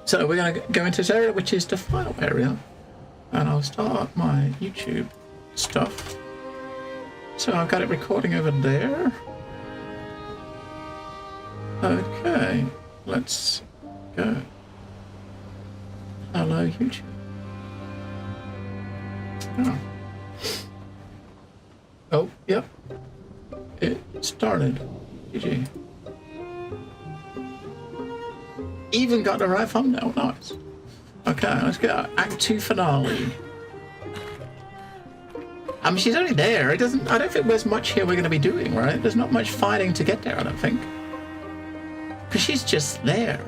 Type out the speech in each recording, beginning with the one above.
So we're going to go into this area, which is the final area. And I'll start my YouTube stuff. So I've got it recording over there. Okay, let's go. Hello, YouTube. Oh. Oh, yep. It started. GG. Even got the right thumbnail. Nice. Okay, let's go. Act 2 finale. I mean, she's only there. I don't think there's much here we're going to be doing, right? There's not much fighting to get there, I don't think. Because she's just there.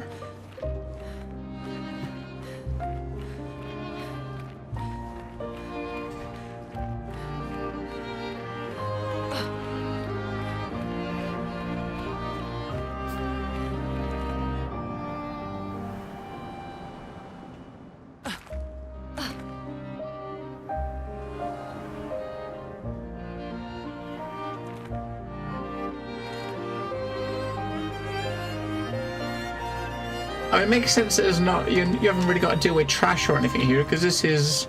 It makes sense that there's not you haven't really got to deal with trash or anything here because this is,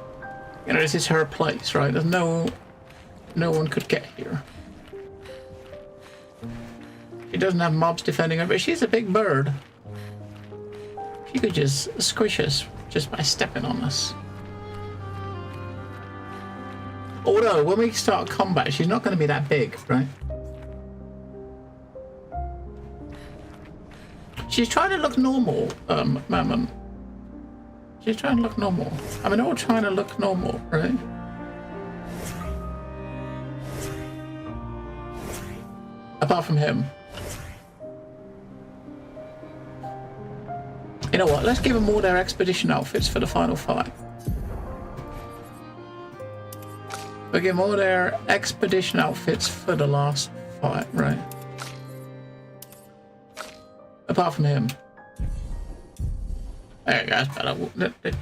you know, this is her place, right? There's no one could get here. She doesn't have mobs defending her, but she's a big bird. She could just squish us just by stepping on us. Although when we start combat, she's not going to be that big, right? She's trying to look normal, Mammon. She's trying to look normal. I mean, they're all trying to look normal, right? Apart from him. You know what? Let's give them all their expedition outfits for the final fight. We'll give them all their expedition outfits for the last fight, right? Apart from him. There you go, that's better.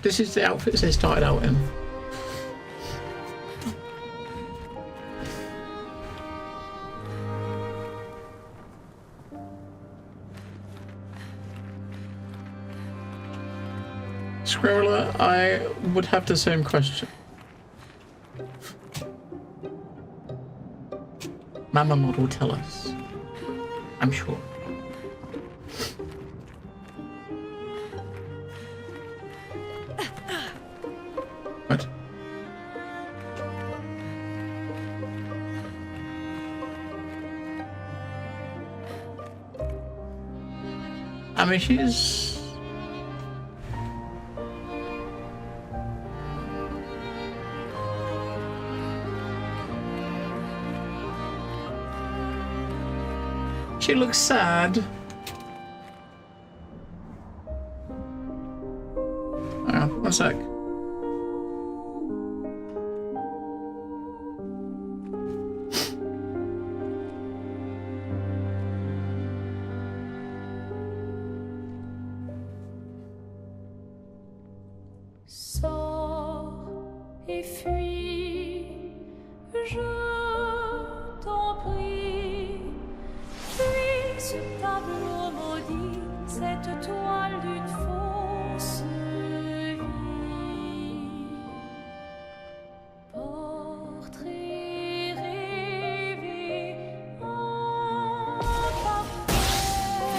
This is the outfits they started out in. Squirrela, I would have the same question. Mama Mod will tell us. I'm sure. What? I mean, she's... She looks sad. Hang on, 1 sec.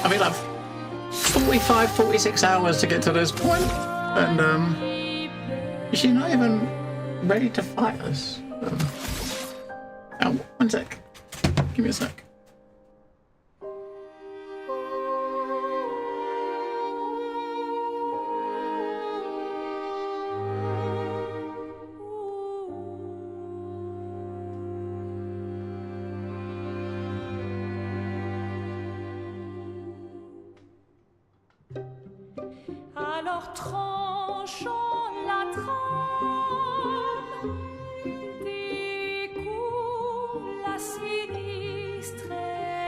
I mean, like 45, 46 hours to get to this point, and she's not even ready to fight us. Oh, 1 sec. Give me a sec. Alors tranchons la trame, découvre la sinistre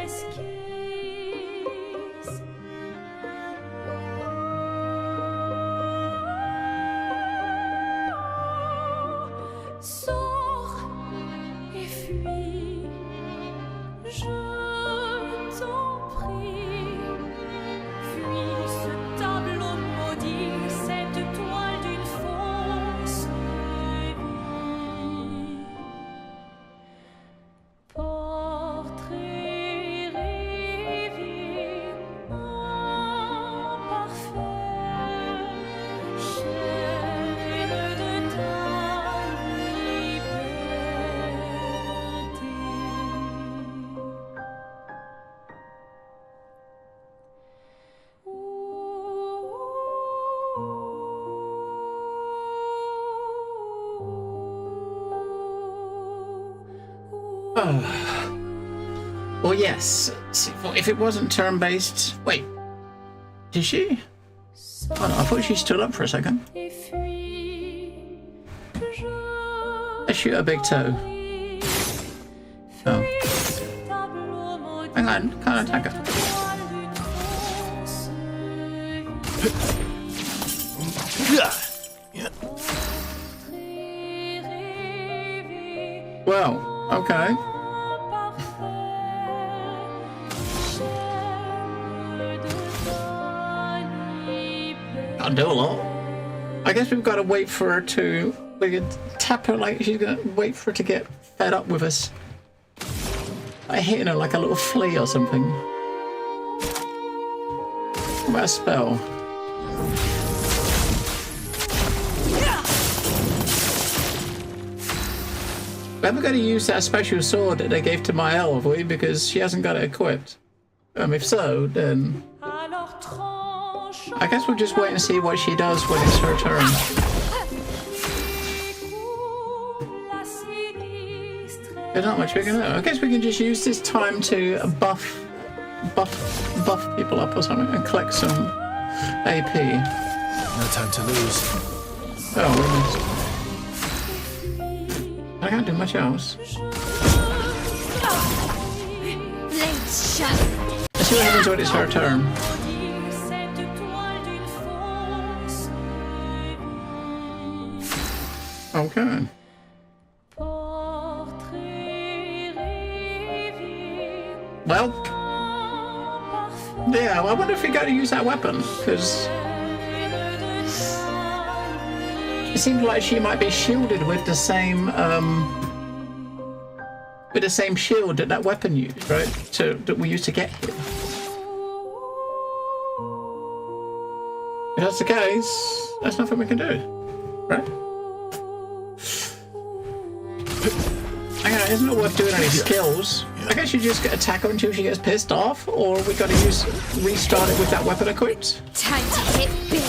esquisse. Sors et fuis, je t'en prie, fuis ce tableau maudit. Well, yes. If it wasn't turn-based... Wait. Did she? Oh, no, I thought she stood up for a second. Let's shoot her big toe. Oh. Hang on, can't attack her. Well, okay. Can't do a lot. I guess we've got to wait for her to... We could tap her like she's going to wait for her to get fed up with us. By hitting her like a little flea or something. What about a spell? We haven't got to use that special sword that they gave to Maëlle, have we? Because she hasn't got it equipped. If so, then... I guess we'll just wait and see what she does when it's her turn. There's not much we can do. I guess we can just use this time to buff people up or something and collect some AP. No time to lose. Oh, we missed. I can't do much else. Blades shut. Let's see what happens when it's her turn. Okay. Well, yeah, I wonder if we got to use that weapon, because it seems like she might be shielded with the same shield that that weapon used, right? That we used to get here. If that's the case, there's nothing we can do, right? It's not worth doing any skills. I guess you just attack her until she gets pissed off, or we gotta restart it with that weapon equipped. Time to hit big.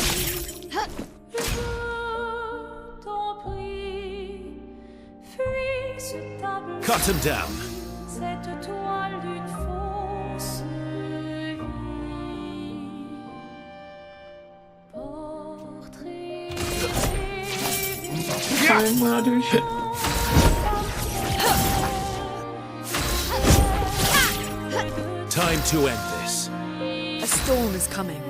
Cut him down. We're not doing shit. Time to end this. A storm is coming.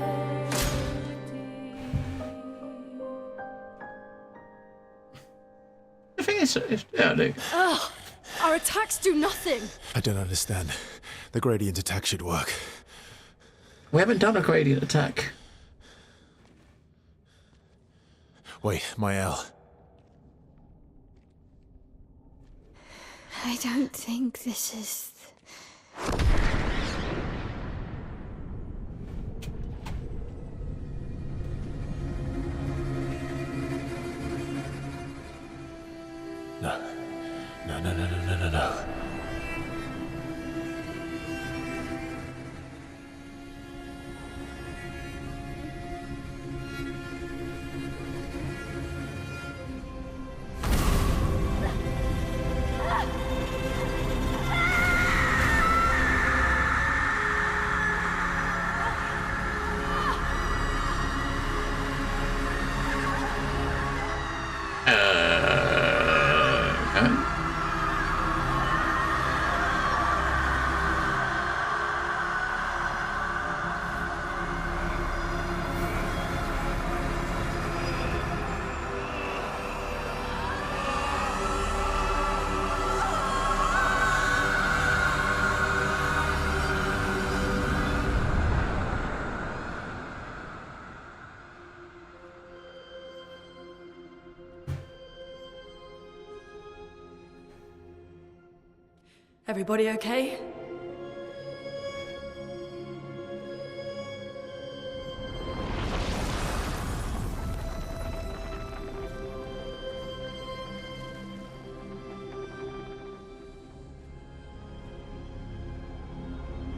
I think it's yeah, Luke. Ugh! Our attacks do nothing. I don't understand. The gradient attack should work. We haven't done a gradient attack. Wait, Maëlle. I don't think this is... No. No. Everybody okay?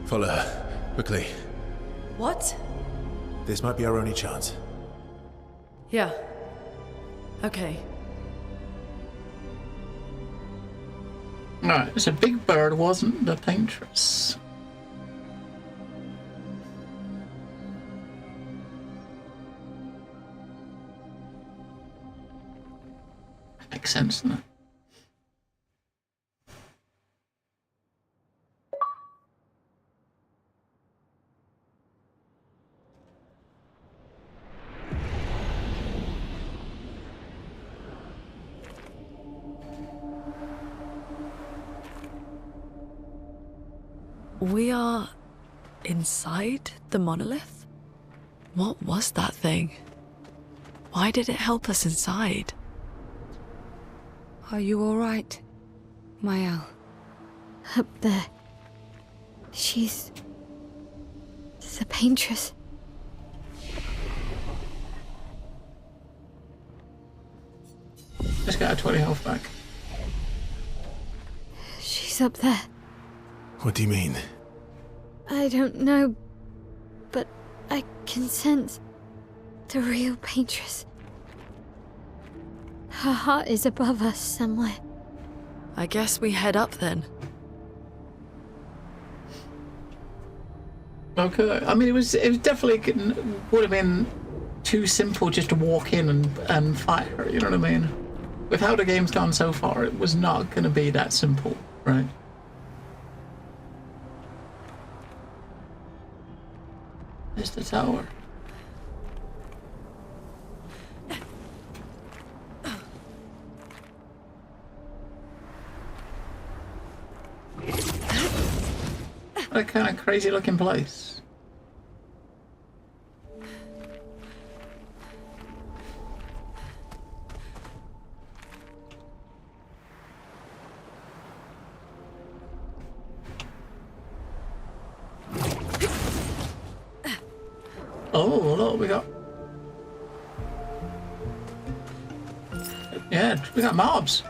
Follow her. Quickly. What? This might be our only chance. Yeah. Okay. Alright, so Big Bird wasn't the paintress. Makes sense, doesn't it? We are inside the monolith? What was that thing? Why did it help us inside? Are you all right, Mael? Up there. She's the paintress. Just got a 20 health back. She's up there. What do you mean? I don't know, but I can sense the real paintress. Her heart is above us somewhere. I guess we head up then. Okay, I mean, it was definitely would have been too simple just to walk in and fight her. You know what I mean? With how the game's gone so far, it was not going to be that simple, right? There's the tower. What a kind of crazy looking place. Oh, look, we got... Yeah, we got mobs.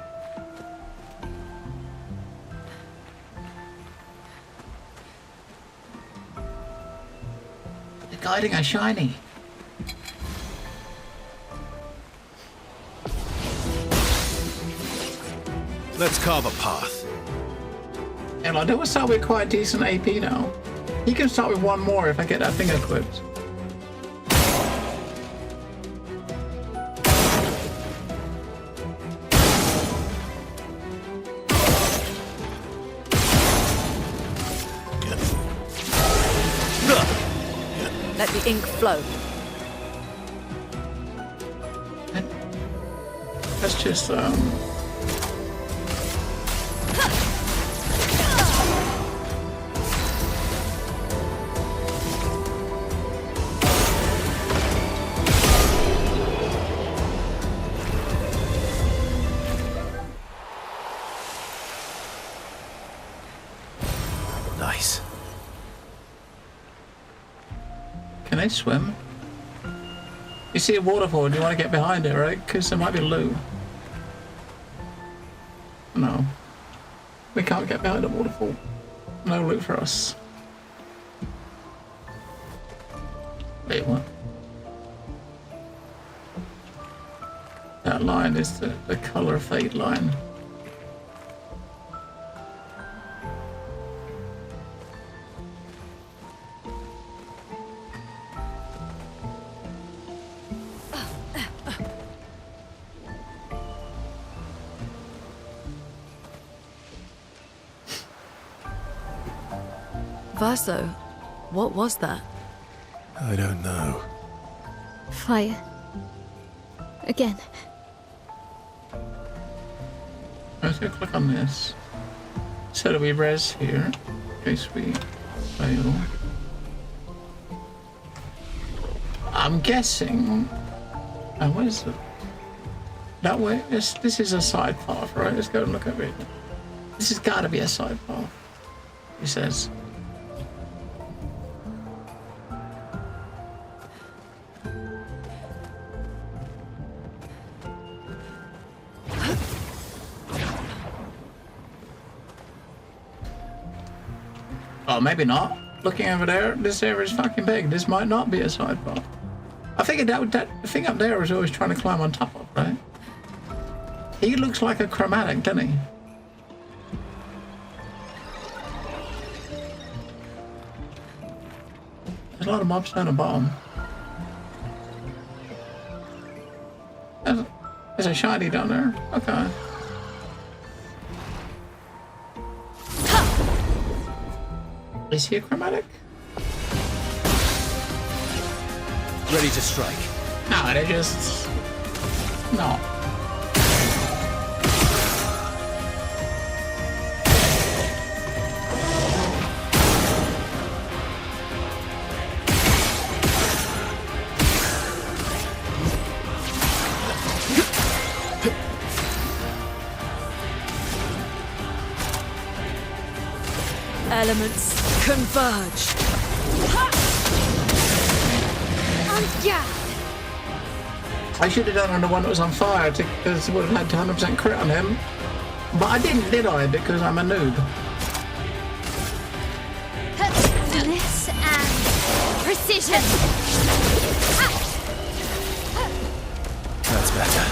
They're guiding a shiny. Let's carve a path. And I do start with quite decent AP now. He can start with one more if I get that thing equipped. Let the ink flow. Let's just Nice. Can I swim? You see a waterfall and you want to get behind it, right? Because there might be loot. No. We can't get behind a waterfall. No loot for us. Wait, what? That line is the color fade line. Verso, what was that? I don't know. Fire. Again. Let's go click on this. So that we res here, in case we fail. I'm guessing... Oh, what is it? That way? This is a side path, right? Let's go and look at it. This has got to be a side path, he says. Oh, maybe not. Looking over there, this area is fucking big. This might not be a side path. I figured that thing up there was always trying to climb on top of, right? He looks like a chromatic, doesn't he? There's a lot of mobs down the bottom. There's a shiny down there. Okay. Is he a chromatic? Ready to strike. No, they're just... No. Elements converge. I should have done on the one that was on fire because it would have had 100% crit on him. But I didn't, did I? Because I'm a noob. Finesse and precision. That's better.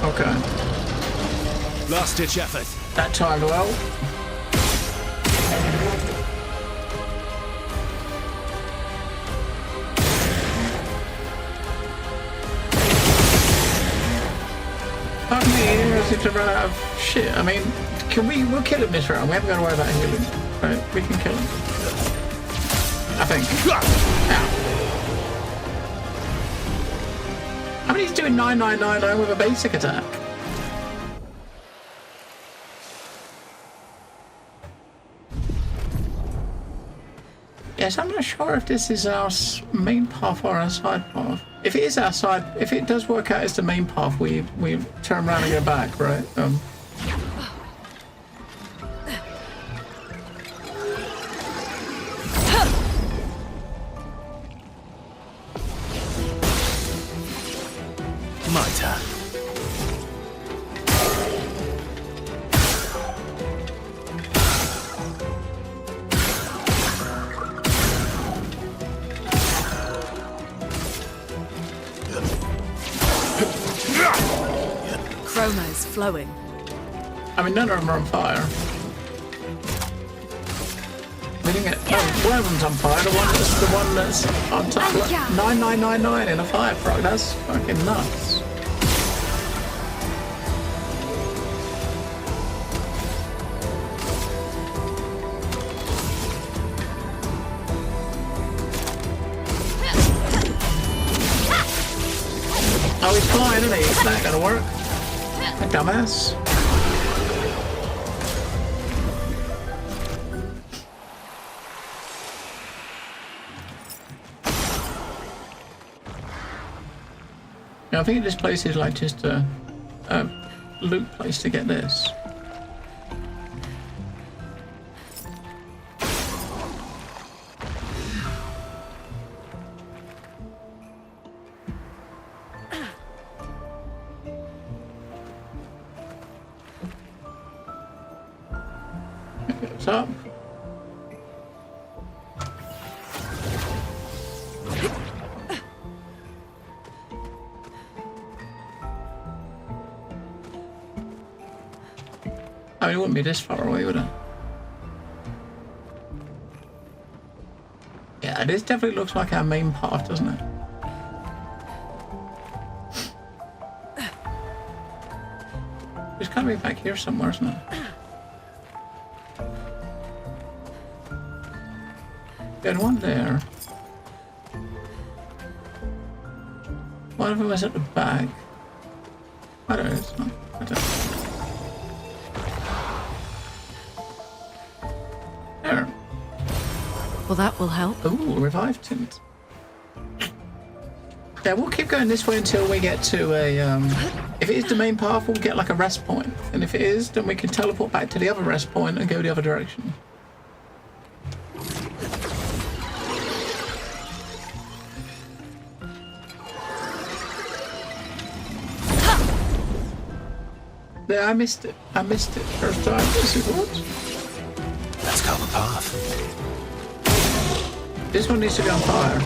Okay. Last-ditch effort. That timed well. Fuck me, I seem to run out of shit. I mean, we'll kill him this round. We haven't got to worry about healing. Right, we can kill him. I think. Ow. I mean, he's doing 9999 with a basic attack. Yes, I'm not sure if this is our main path or our side path. If it is our side, if it does work out as the main path, we turn around and go back, right? My turn. Chroma is flowing. I mean, none of them are on fire. We didn't get. Oh, one of them's on fire. The one that's on top. 9999 in a fire frog. That's fucking nuts. Oh, he's flying, isn't he? It's not gonna work. A dumbass. Yeah, I think this place is like just a loot place to get this. What's up? I mean, it wouldn't be this far away, would it? Yeah, this definitely looks like our main path, doesn't it? It's gotta be back here somewhere, isn't it? Got one there. One of them is at the back. I don't know, it's not. I don't know. There. Well, that will help. Ooh, revived tint. Yeah, we'll keep going this way until we get to a, if it is the main path, we'll get like a rest point. And if it is, then we can teleport back to the other rest point and go the other direction. Yeah, I missed it. I missed it first time. Yes, it was. Let's carve a path. This one needs to be on fire.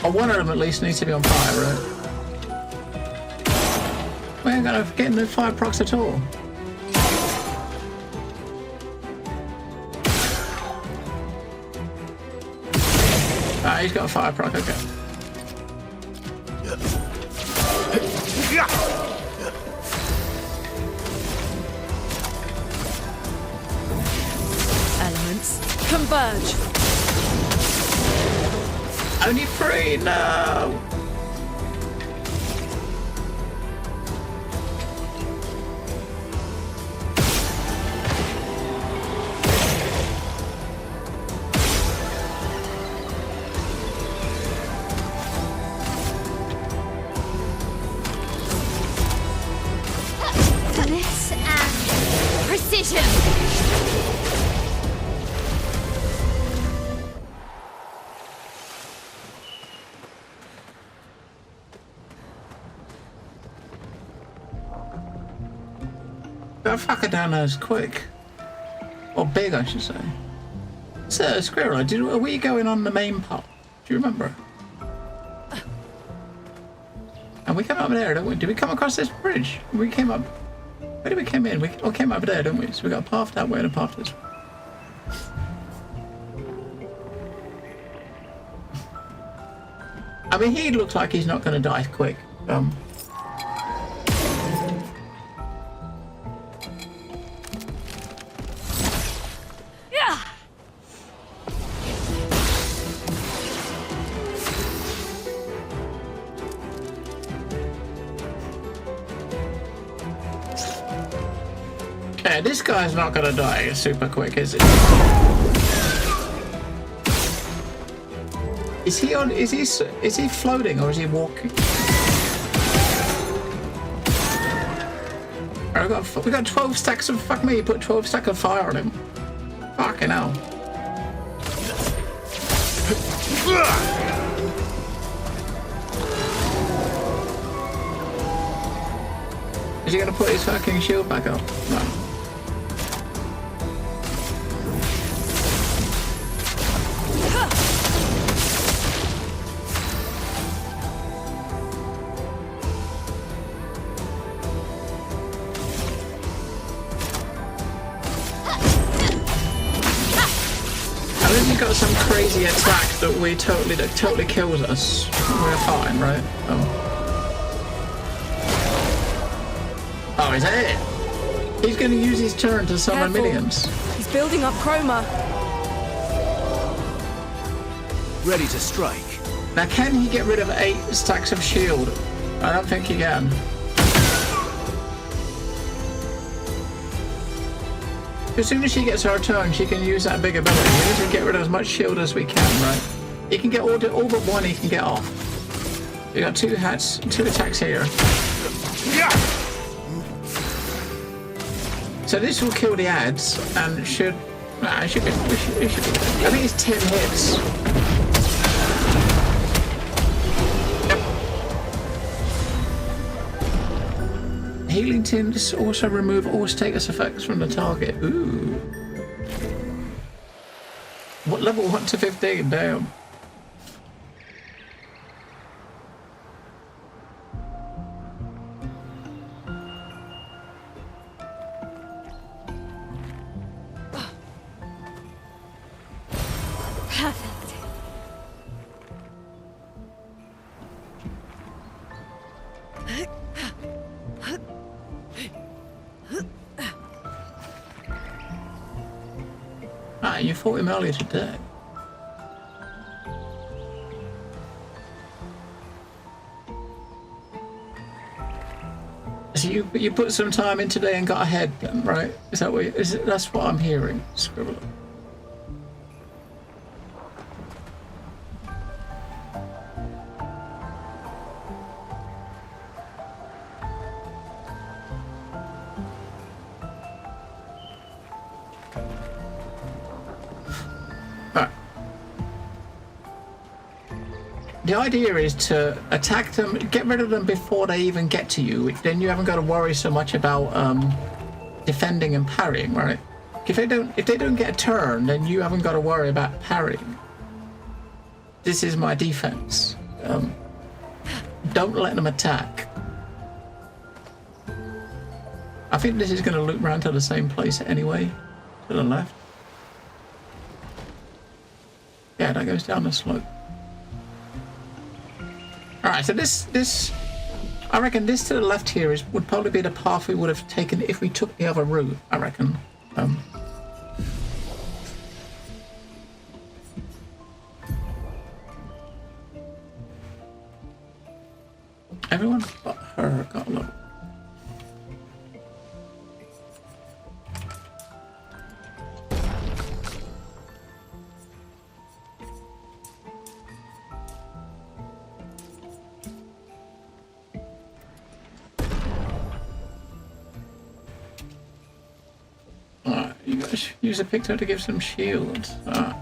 Or one of them at least needs to be on fire, right? We ain't gonna get no fire procs at all. Ah, he's got a fire proc, okay. Elements converge. Only 3, no! Finesse and precision. That fucker down there is quick. Or big, I should say. So, Squirrel, are we going on the main path? Do you remember? And we came up there, don't we? Did we come across this bridge? We came up... Where did we come in? We all came up there, didn't we? So we got a path that way and a path this way. I mean, he looks like he's not going to die quick. Yeah, this guy's not gonna die super quick, is he? Is he on? Is he floating or is he walking? We got 12 stacks of fuck me. You put 12 stacks of fire on him. Fucking hell. Is he gonna put his fucking shield back up? No. Got some crazy attack that totally kills us. We're fine, right? Oh, is that it? He's going to use his turn to summon minions. He's building up chroma. Ready to strike. Now, can he get rid of 8 stacks of shield? I don't think he can. As soon as she gets her turn, she can use that big ability. We need to get rid of as much shield as we can, right? He can get all but 1 he can get off. We got 2 hats, 2 attacks here. So this will kill the ads and it should... Nah, it should be... I think it's 10 hits. Healing tints also remove all status effects from the target. Ooh. What level 1 to 15? Damn. Perfect. Ah, you fought him earlier today. So you put some time in today and got ahead then, right? Is that what that's what I'm hearing, Scribbler. The idea is to attack them, get rid of them before they even get to you. Then you haven't got to worry so much about defending and parrying, right? If they don't get a turn, then you haven't got to worry about parrying. This is my defense. Don't let them attack. I think this is going to loop round to the same place anyway, to the left. Yeah, that goes down the slope. Alright, so this, I reckon this to the left here would probably be the path we would have taken if we took the other route, I reckon. Everyone but her got a look. Alright, you guys use a picture to give some shields. Alright.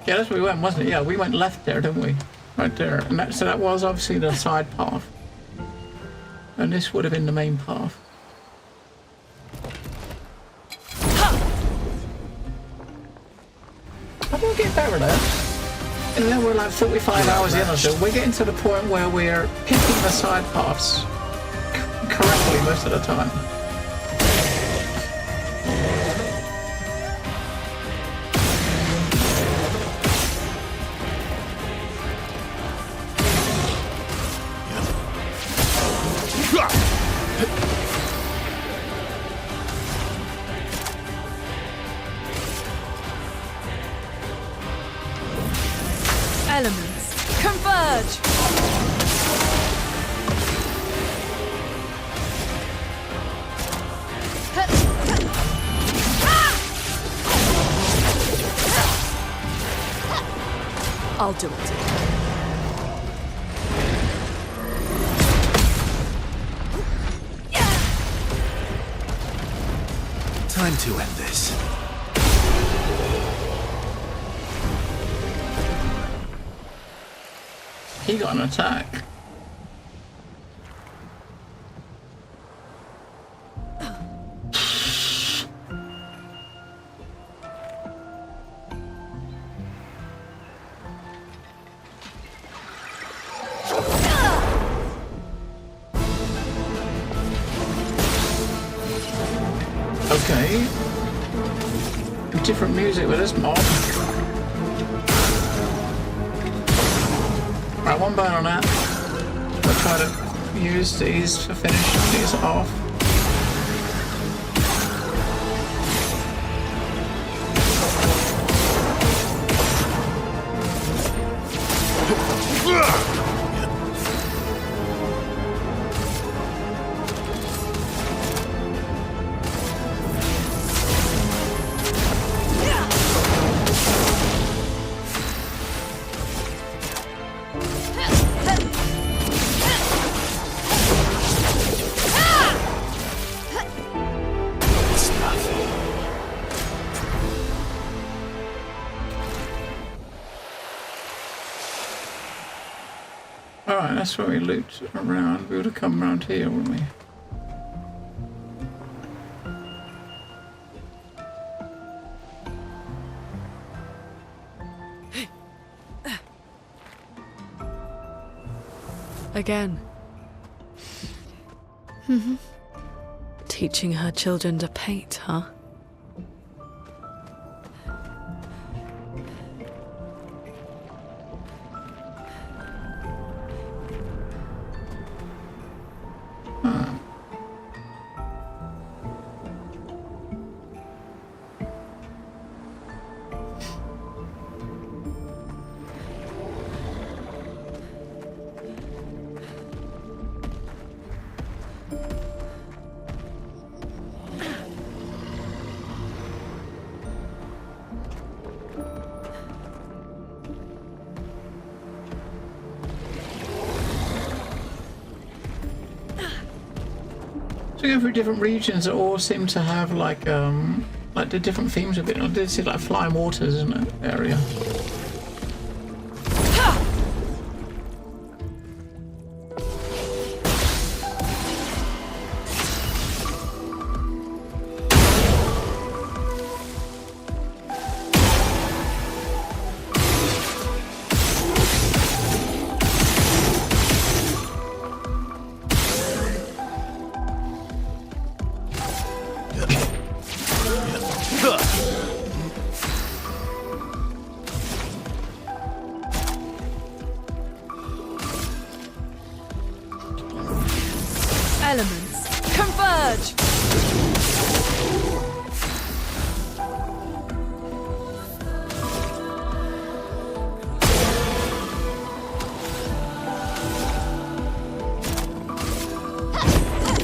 Yeah, that's where we went, wasn't it? Yeah, we went left there, didn't we? Right there. And so that was obviously the side path. And this would have been the main path. How do we get better there? And then we're like 45 hours in or so. We're getting to the point where we're picking the side paths correctly most of the time. Elements converge. I'll do it. Time to end this. He got an attack. Okay. Different music with this mob. Right, one burn on that. I'll try to use these to finish these off. Alright, that's where we looped around. We would have come around here, wouldn't we? Again. Teaching her children to paint, huh? So we go through different regions that all seem to have like the different themes of it. I did see like flying waters in that area. Elements converge!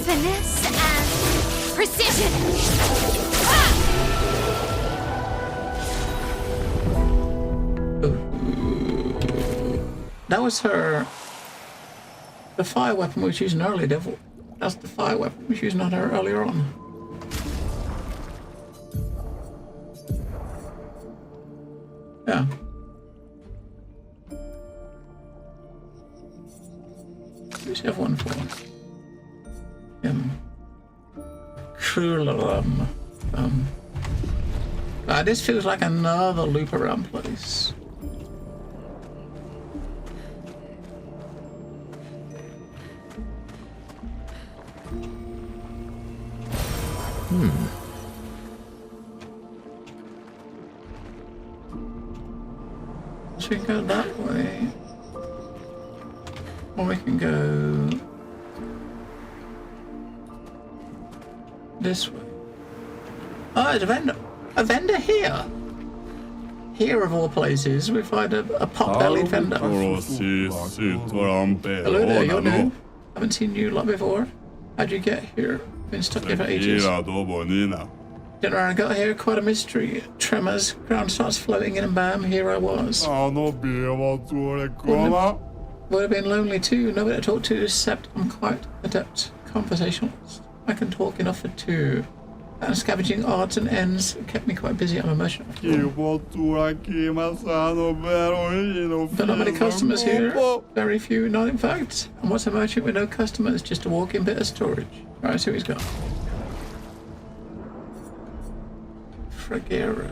Finesse and precision! That was her. The fire weapon we was using earlier, Devil. That's the fire weapon we was using on her earlier on. Yeah. Who's everyone for? Him. Cruel. This feels like another loop around place. So we can go that way. Or we can go this way. Oh, there's a vendor. A vendor here. Here of all places, we find a pot-bellied vendor. Hello there, you're new. Haven't seen you lot before. How'd you get here? Been stuck here for ages. Didn't know I got here, quite a mystery. Tremors, ground starts floating in and bam, here I was. Would have been lonely too, nobody to talk to except I'm quite adept conversationalist. I can talk enough for two. And scavenging odds and ends kept me quite busy. I'm emotional. But not many customers here. Very few, not in fact. And what's a merchant with no customers? Just a walking bit of storage. Alright, see what he's got. Fragero.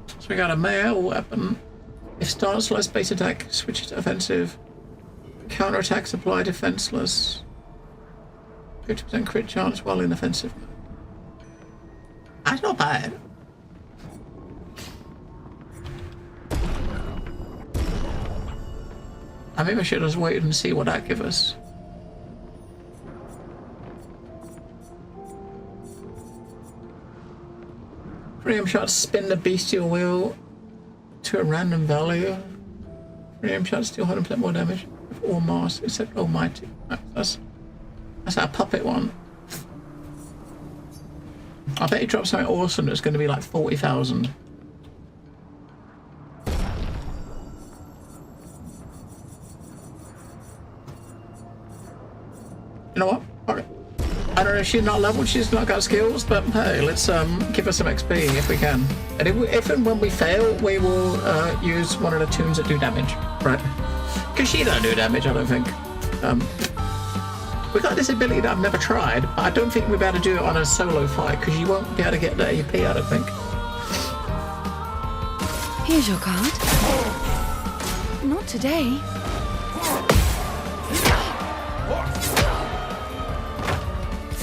So we got a mail weapon. If starts slow space attack, switch to offensive. Counterattacks apply defenseless. 50% crit chance while in offensive. That's not bad. I maybe I should have waited and see what that gives us. Free shots spin the bestial wheel to a random value. Free shots deal 100% more damage with all mass except Almighty. That's our puppet one. I bet he drops something awesome that's going to be like 40,000. You know what? Okay. I don't know if she's not leveled, she's not got skills, but hey, let's give her some XP if we can. And if and when we fail, we will use one of the tunes that do damage, right? Because she don't do damage, I don't think. We got this ability that I've never tried, but I don't think we'll be able to do it on a solo fight, because you won't be able to get the AP, I don't think. Here's your card. Not today.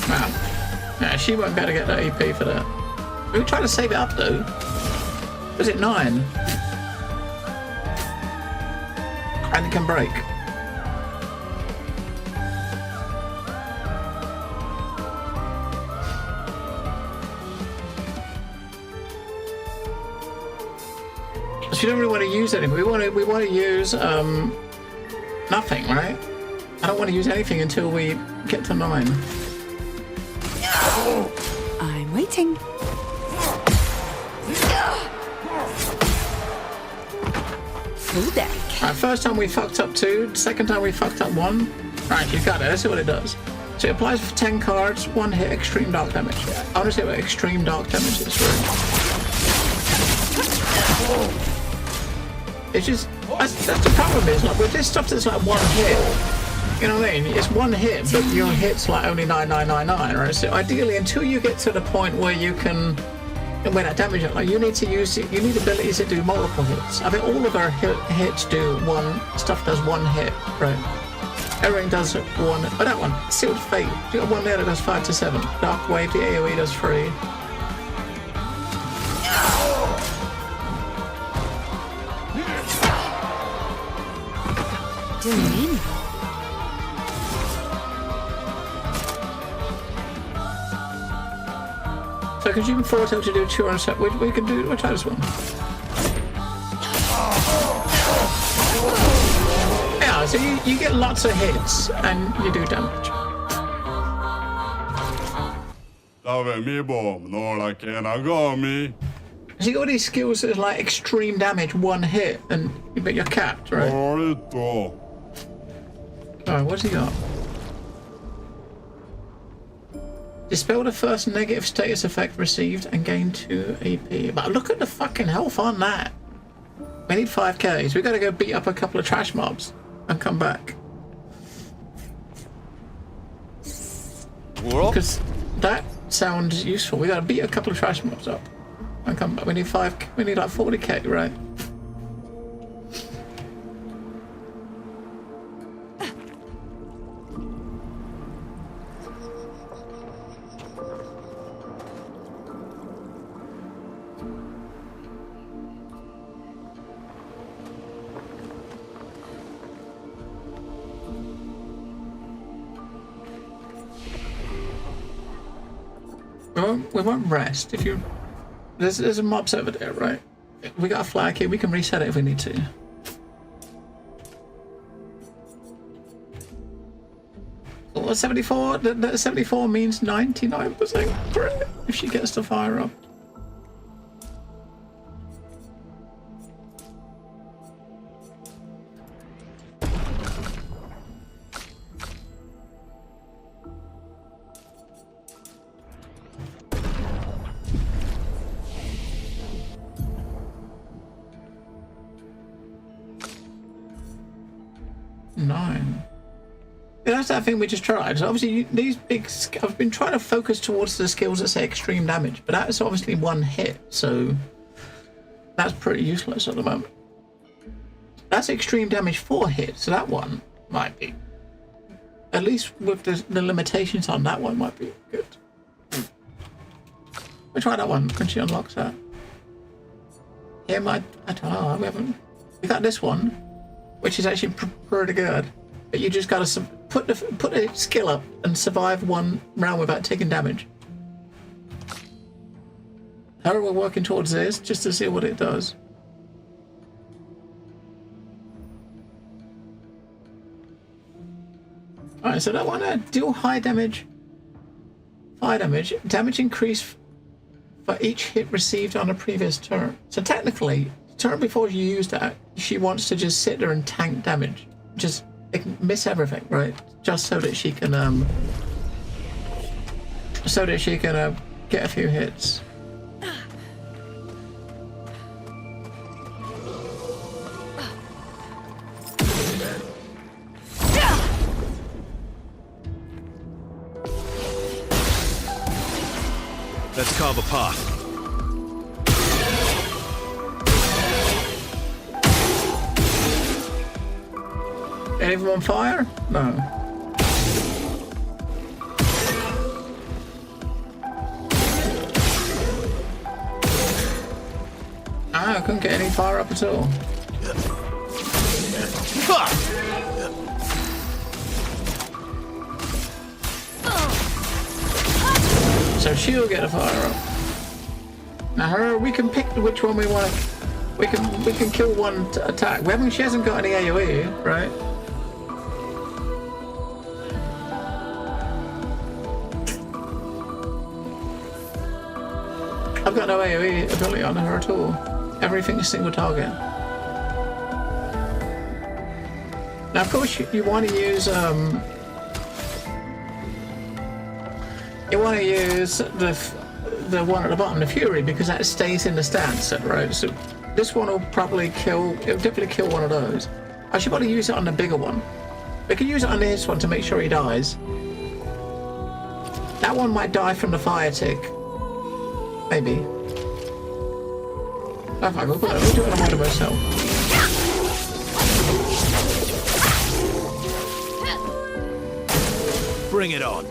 Wow. Yeah, she won't be able to get the AP for that. We were trying to save it up though. Was it 9? And it can break. So you don't really want to use anything. We want to use nothing, right? I don't want to use anything until we get to 9. I'm waiting. full deck. Right, first time we fucked up 2, second time we fucked up 1. Right, you got it. Let's see what it does. So it applies for 10 cards, 1 hit, extreme dark damage. I want to see what extreme dark damage is for it. It's just, that's the problem is, like, with this stuff that's like 1 hit, you know what I mean? It's 1 hit, but your hit's like only 9999, right? So ideally, until you get to the point where you can, where that damage, like, you need to use it, you need abilities that do multiple hits. I think all of our hits do stuff does 1 hit, right? Everything does 1. Oh, that one. Sealed Fate. You got 1 there that does 5 to 7. Dark Wave, the AoE does 3. Doing in. So consume 4 to do 2 on a set. We can do. We'll try this one. Yeah, so you get lots of hits and you do damage. So you got all these skills that are like extreme damage, 1 hit, and but you're capped, right? Alright, what's he got? Dispel the first negative status effect received and gain 2 AP. But look at the fucking health on that. We need 5Ks. We gotta go beat up a couple of trash mobs and come back. Because that sounds useful. We gotta beat a couple of trash mobs up and come back. We need we need like 40K, right? We won't rest if you. There's a mobs over there, right? We got a flag here. We can reset it if we need to. Well, 74. The 74 means 99% crit if she gets to fire up. That's that thing we just tried. So obviously these big... I've been trying to focus towards the skills that say extreme damage, but that is obviously 1 hit, so that's pretty useless at the moment. That's extreme damage 4 hits, so that one might be... At least with the limitations on that one might be good. We'll try that one. Can she unlocks that? Yeah, I don't know. We got this one, which is actually pretty good. But you just gotta put a skill up and survive 1 round without taking damage. However, we're working towards this just to see what it does. Alright, so that one deal high damage. Fire damage. Damage increase for each hit received on a previous turn. So technically, the turn before you use that, she wants to just sit there and tank damage. Just miss everything, right? Just so that she can get a few hits. Let's carve a path. Any of them on fire? No. I couldn't get any fire up at all. So she'll get a fire up. Now we can pick which one we want. We can kill 1 attack. She hasn't got any AoE, right? I've got no AoE ability on her at all. Everything's single target. Now, of course, you want to use the one at the bottom, the Fury, because that stays in the stance, right? So this one will probably kill. It'll definitely kill one of those. I should probably use it on the bigger one. We can use it on this one to make sure he dies. That one might die from the fire tick. Maybe. Oh, fuck, we'll do it on one myself. Bring it on.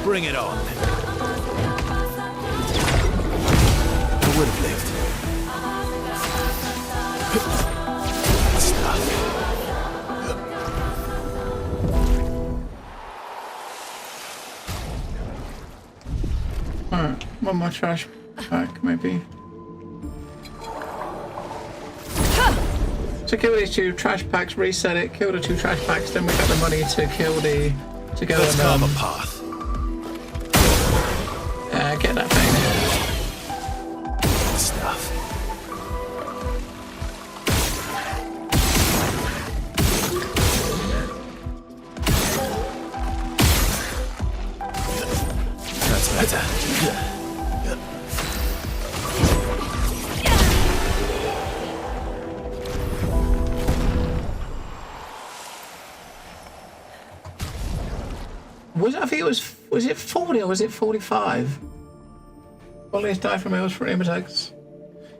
Bring it on. I would have lived. Stuff. Alright, one more trash pack, maybe. So kill these 2 trash packs, reset it, kill the 2 trash packs, then we got the money to kill the... to go Let's carve and a path. get that thing. Stuff. That's better. I think it was it 40 or was it 45? Always die from L's for aim attacks.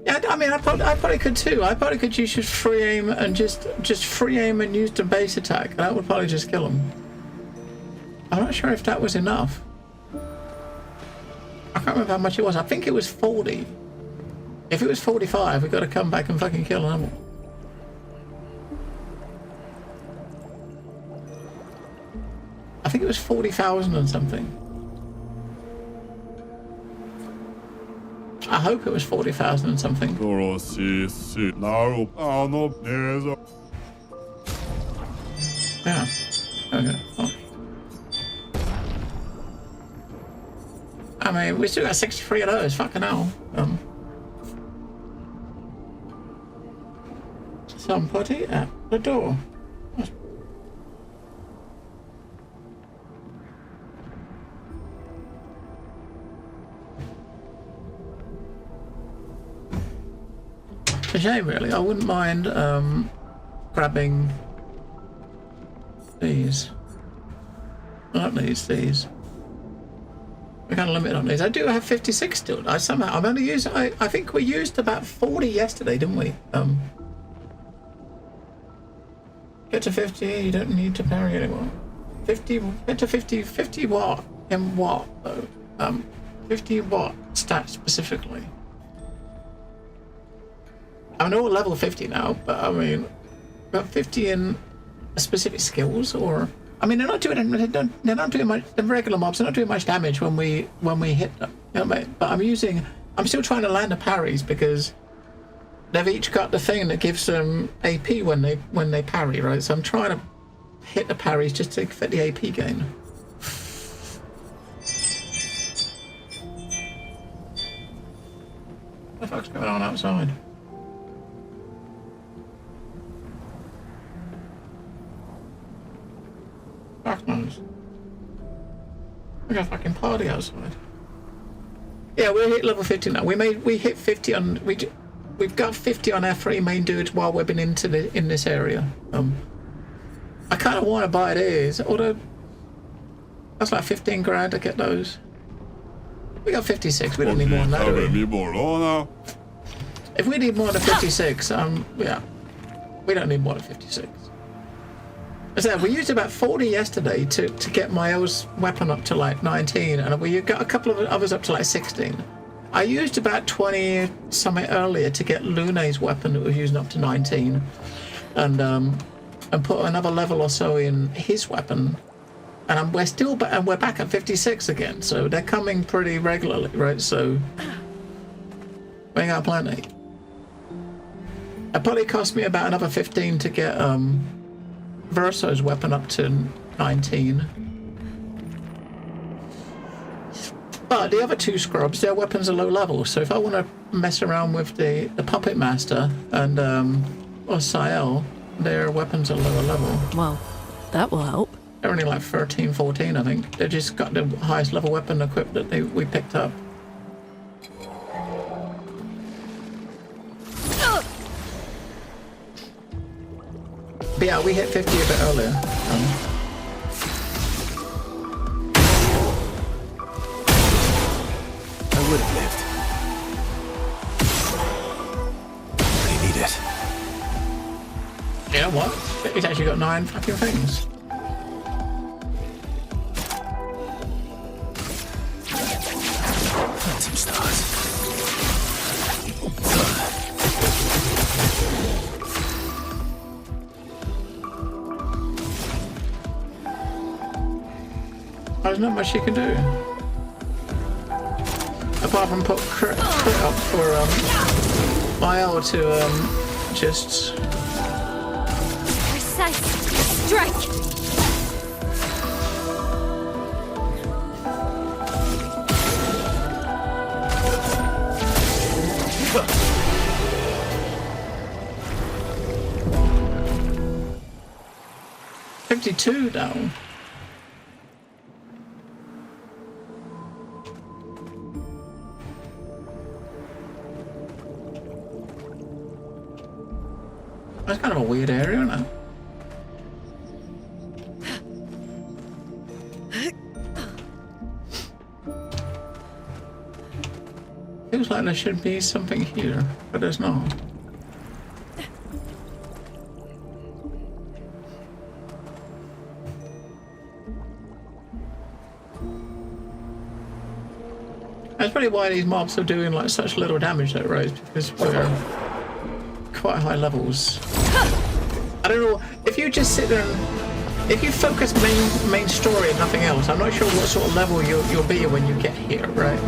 Yeah, I mean, I probably could too. I probably could use just free aim and just free aim and use the base attack. That would probably just kill him. I'm not sure if that was enough. I can't remember how much it was. I think it was 40. If it was 45, we've got to come back and fucking kill an animal. I think it was 40,000 and something. I hope it was 40,000 and something. Yeah. Okay. Oh. I mean, we still got 63 of those. Fucking hell. Somebody at the door. It's a shame, really. I wouldn't mind grabbing these. Not these. We're kind of limited on these. I do have 56 still. I'm only using. I think we used about 40 yesterday, didn't we? Get to 50. You don't need to parry anymore. 50. Get to 50. 50 what? In what though? 50 what stats specifically? I'm all level 50 now, but I mean, about 50 in specific skills, or I mean, they're not doing much. The regular mobs are not doing much damage when we hit them. You know, but I'm still trying to land the parries because they've each got the thing that gives them AP when they parry, right? So I'm trying to hit the parries just to get the AP gain. What the fuck's going on outside? Fuck knows. We got a fucking party outside. Yeah, we're hit level 50 now. We hit 50 on we've got 50 on our 3 main dudes while we've been in this area. I kind of want to buy these, although that's like 15 grand to get those. We got 56. We don't need more than that, do we? If we need more than 56, yeah, we don't need more than 56. As I said, we used about 40 yesterday to get my L's weapon up to like 19, and we got a couple of others up to like 16. I used about 20 something earlier to get Lune's weapon that was using up to 19, and put another level or so in his weapon, and we're back at 56 again. So they're coming pretty regularly, right? So We got plenty. It probably cost me about another 15 to get Verso's weapon up to 19. But the other two scrubs, their weapons are low level, so if I want to mess around with the Puppet Master and or Sael, their weapons are lower level. Well, that will help. They're only like 13, 14, I think. They just got the highest level weapon equipped that we picked up. But yeah, we hit 50 a bit earlier. I would have lived. I need it. You know what? He's actually got 9 fucking things. Got some stars. There's not much you can do. Apart from put crit up for Mael to just... Precise. Strike. $52 down. That's kind of a weird area, isn't it? Feels like there should be something here, but there's not. That's probably why these mobs are doing like such little damage though, right? Because we're quite high levels. I don't know, if you just sit there and if you focus main story and nothing else, I'm not sure what sort of level you'll be when you get here, right?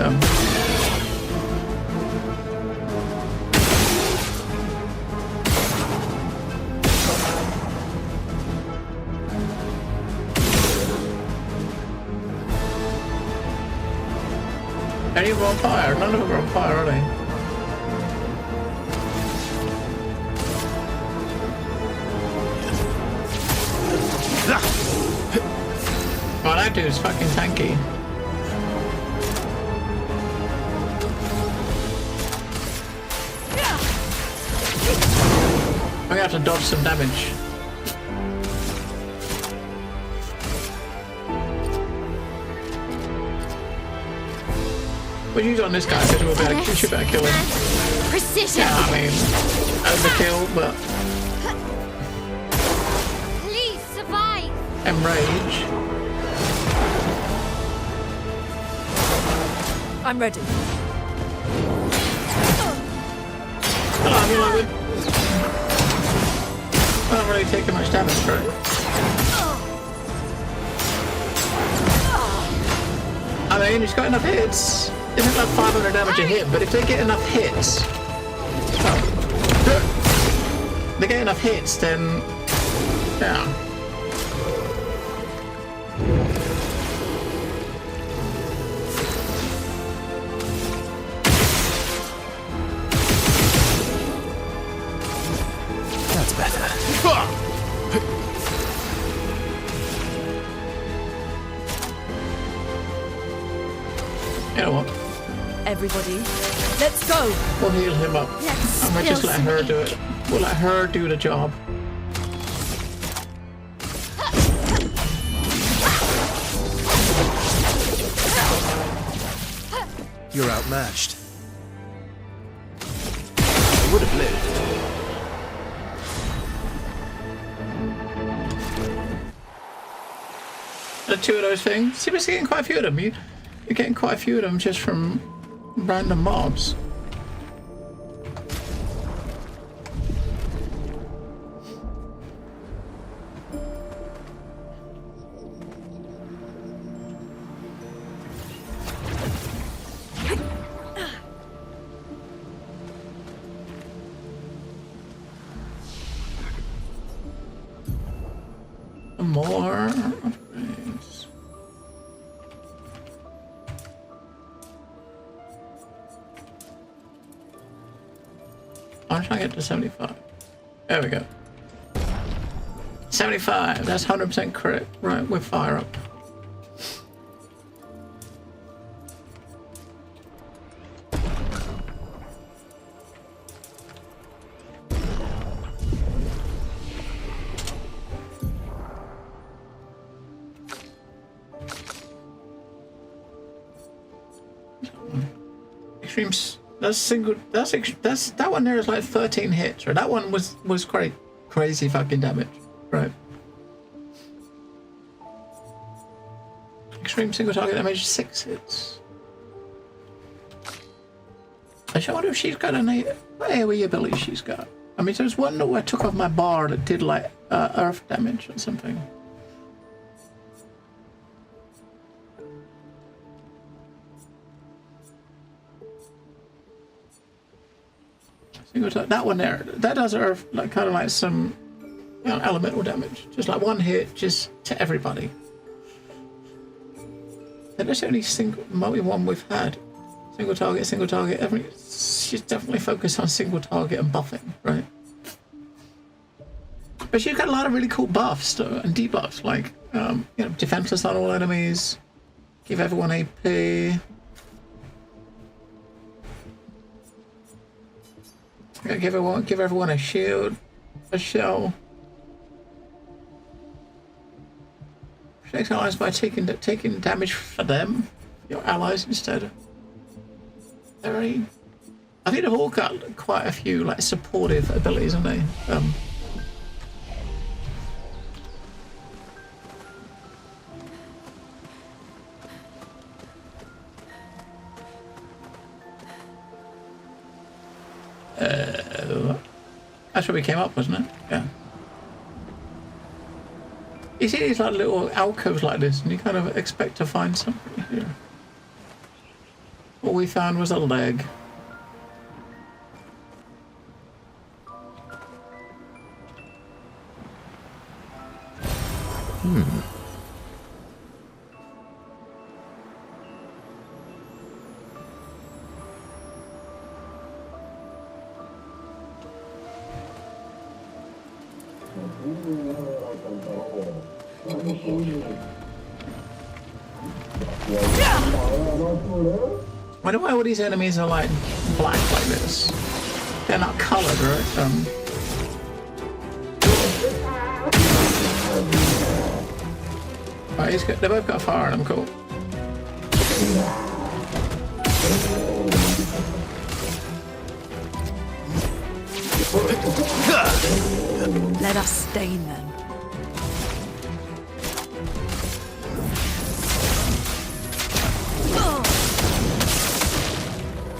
Any of them on fire? None of them are on fire, are they? Oh, that dude's fucking tanky. I'm gonna have to dodge some damage. We'll use on this guy because we should better kill him. Precision. Yeah, I mean, overkill, but Please survive. enrage. I'm ready. Oh, I mean, like, we're not really taking much damage, right? I mean, he's got enough hits. Isn't like 500 damage a hit, but if they get enough hits, they get enough hits, then yeah. That's better. You know what? Everybody, let's go. We'll heal him up. Let's I'm gonna just let her do it. We'll let her do the job. You're outmatched. I would have lived. The two of those things. See, we're getting quite a few of them. You're getting quite a few of them just from random mobs. more upgrades. I'm trying to get to 75. There we go. 75, that's 100% crit. Right, with fire up. Extremes. That's single. That's that one there is like 13 hits, right? That one was crazy fucking damage, right? Extreme single target damage 6 hits. I wonder if she's got any AoE ability she's got. I mean, there's one that I took off my bar that did like earth damage or something. That one there, that does earth, like kind of like some, you know, elemental damage. Just like one hit, just to everybody. And that's the only single multi one we've had. Single target. She's definitely focused on single target and buffing, right? But she's got a lot of really cool buffs though, and debuffs, like you know, defenseless on all enemies, give everyone AP. Give everyone a shield, a shell. Protect allies by taking damage for them, your allies instead. Very. I think they've all got quite a few like supportive abilities, haven't they? That's where we came up, wasn't it? Yeah. You see these like little alcoves like this, and you kind of expect to find something here. What we found was a leg. I wonder why all these enemies are like black like this. They're not colored, right? Right, he's got, they both got fire on them, cool. Let us stain them.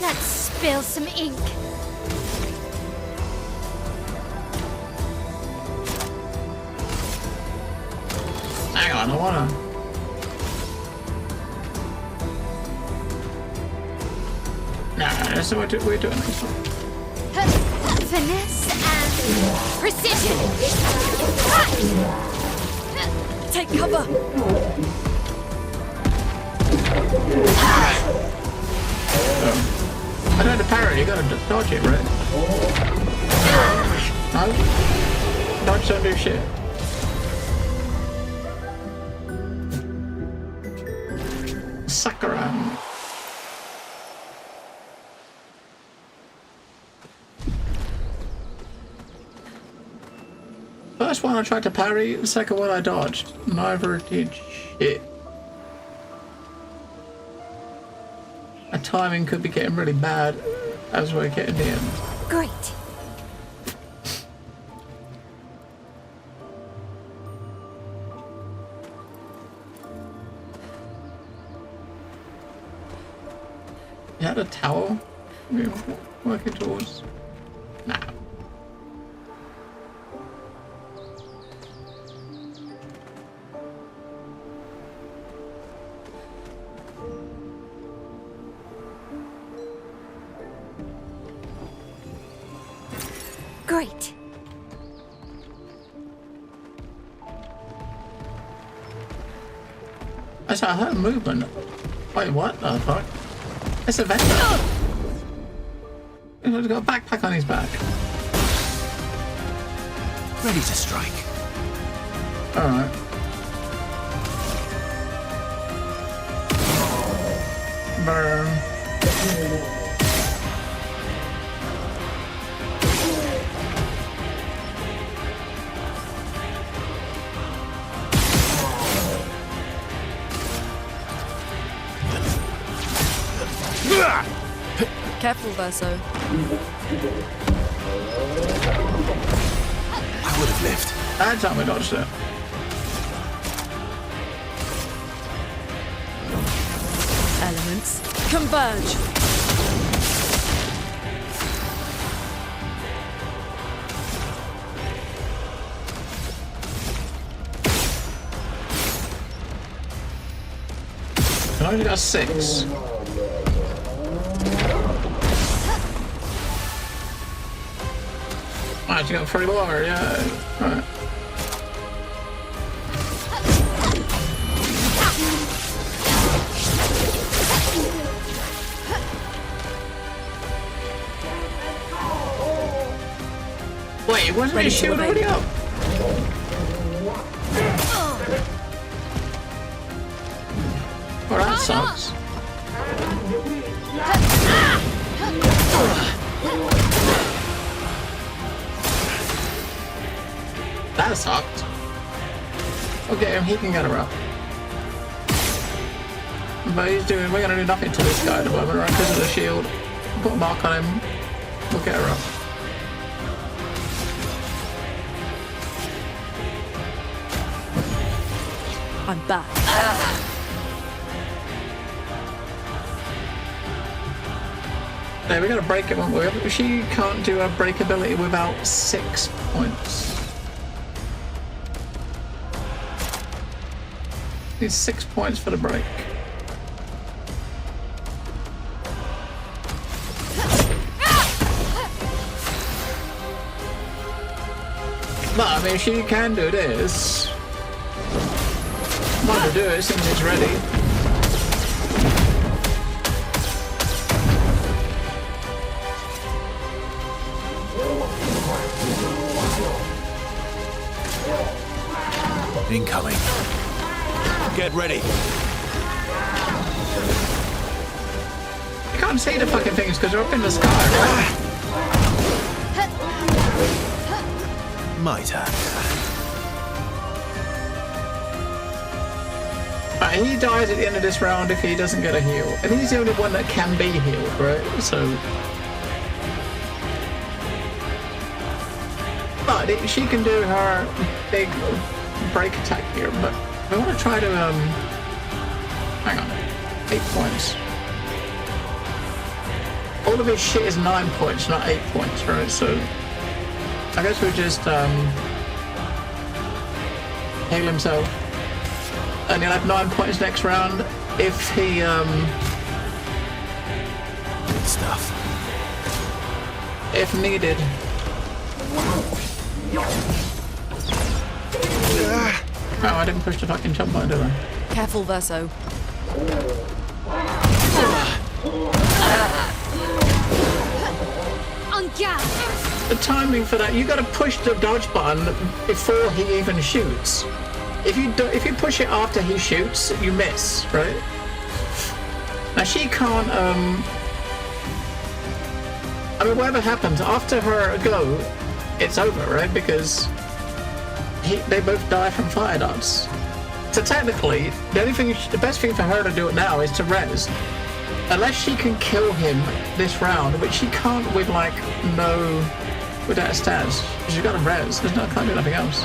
Let's spill some ink. Hang on, I wanna. Nah, that's what we're doing this one. Finesse and precision. Take cover. I don't have to parry, you gotta dodge it, right? No? Dodge don't do shit. Suck around. First one I tried to parry, the second one I dodged. Neither did shit. My timing could be getting really bad as we're getting the end. Great. You had a tower we were working towards? Nah. Great. I heard movement. Wait, what the fuck? It's a vendor. He's got a backpack on his back. Ready to strike. Alright. Burn. Careful, Verso. I would have lived. That's how we dodged it. Elements converge. I only got 6. Alright, you got 3 more, yeah. Alright. Wait, wasn't his shield already up? Well, that sucks. That sucked. Okay, he can get her up. But we're gonna do nothing to this guy at the moment, right? Because of the shield. Put a mark on him. We'll get her up. I'm back. There, we gotta break it one way. She can't do her break ability without 6 points. Needs 6 points for the break. But I mean, she can do this. Might as well do it since it's ready. Incoming. Get ready. You can't see the fucking things because they're up in the sky, right? My turn. Right, he dies at the end of this round if he doesn't get a heal. And he's the only one that can be healed, right? So... But she can do her big break attack here, but we want to try to, hang on. 8 points. All of his shit is 9 points, not 8 points, right? So... I guess we'll just, heal himself. And he'll have 9 points next round if he, Good stuff. if needed. Oh, I didn't push the fucking jump button, did I? Careful, Verso. On guard. The timing for that, you gotta push the dodge button before he even shoots. If you push it after he shoots, you miss, right? Now she can't, I mean, whatever happens, after her go, it's over, right? Because they both die from fire darts. So technically, the best thing for her to do it now is to res. Unless she can kill him this round, which she can't with, like, without stats. She's got to res. Can't do nothing else.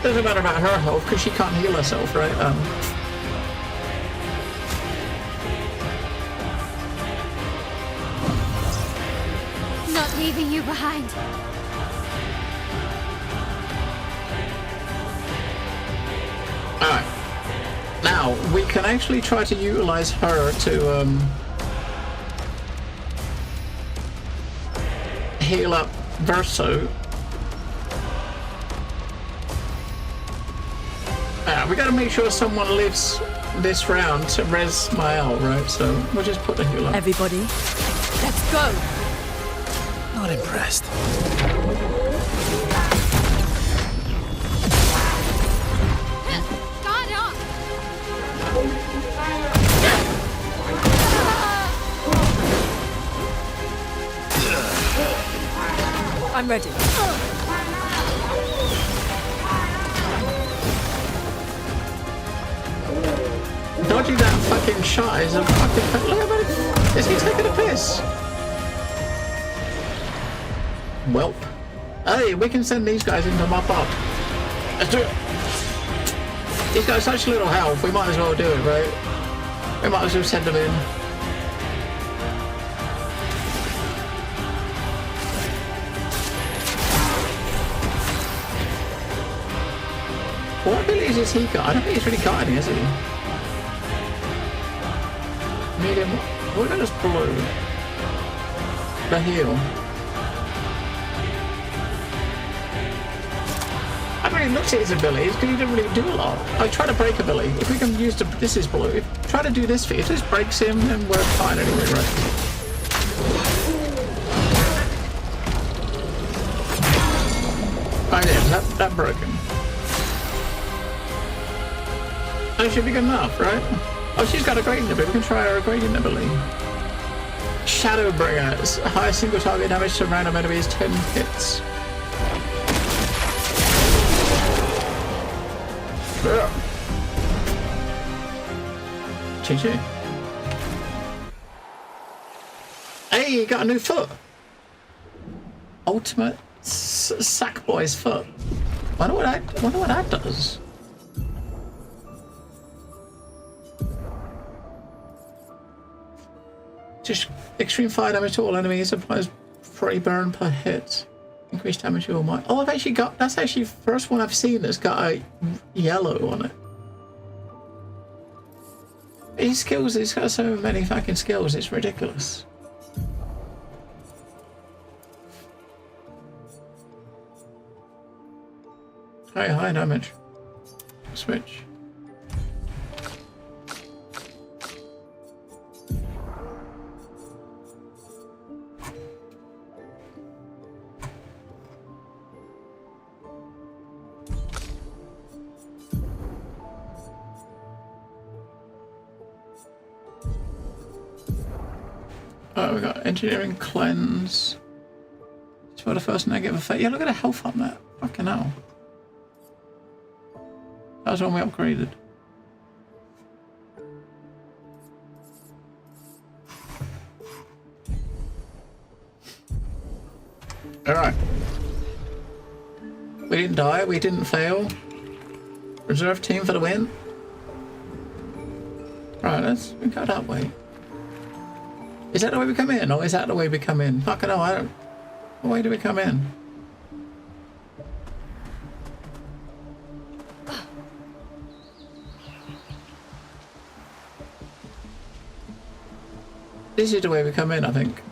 Doesn't matter about her health because she can't heal herself, right? Not leaving you behind. Alright. Now, we can actually try to utilize her to heal up verso. We gotta make sure someone lives this round to res my L, right? So we'll just put the heal up. Everybody, let's go. Not impressed. Got up! I'm ready. Dodging that fucking shot is a fucking... Look at it! Is he taking a piss? Welp. Hey, we can send these guys into mop up. Let's do it! He's got such little health, we might as well do it, right? We might as well send him in. What abilities has he got? I don't think he's really got any, has he? Medium. What about this blue? The heal. I haven't really looked at his abilities because he didn't really do a lot. I try to break ability. If we can use the... This is blue. If try to do this for you. If this breaks him, then we're fine anyway, right? I did. That broke him. That should be good enough, right? Oh, she's got a gradient ability. We can try her gradient ability. Shadowbringer. High single target damage to random enemies, 10 hits. Yeah. GG. Hey, you got a new foot. Ultimate Sackboy's foot. Wonder what that does. Just extreme fire damage to all enemies, applies free burn per hit. Increased damage to all my... Oh, I've actually got... That's actually the first one I've seen that's got a yellow on it. His skills, he's got so many fucking skills, it's ridiculous. High damage. Switch. Oh, we got engineering cleanse. It's for the first negative effect. Yeah, look at the health on that. Fucking hell. That was when we upgraded. Alright. We didn't die, we didn't fail. Reserve team for the win. Right, let's go that way. Is that the way we come in, or is that the way we come in? Fucking hell, I don't... What way do we come in? This is the way we come in, I think.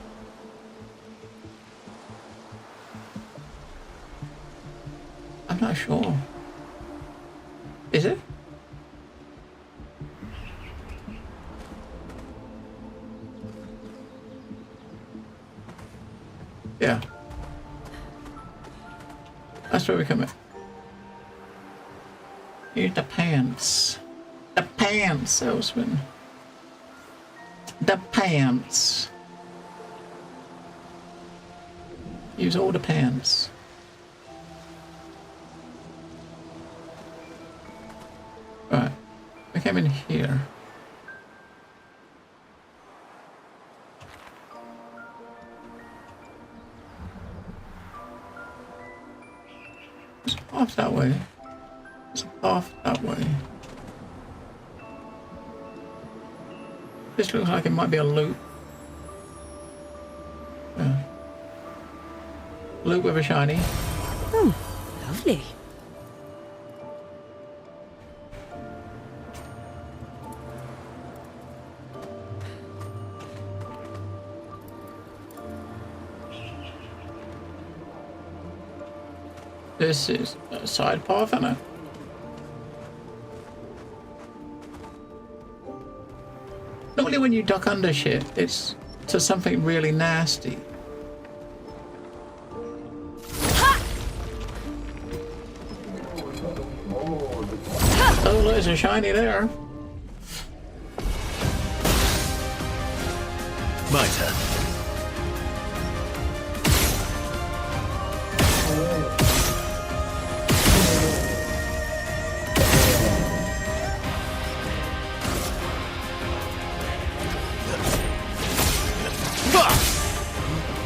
I'm not sure. Is it? Yeah. That's where we come in. Here's the pants. The pants, salesman. The pants. Use all the pants. Right. We came in here. There's a path that way. There's a path that way. This looks like it might be a loop. Yeah. Loop with a shiny. Oh, lovely. this is a side path, isn't it? Normally when you duck under shit, it's to something really nasty. Oh, there's a shiny there. My turn.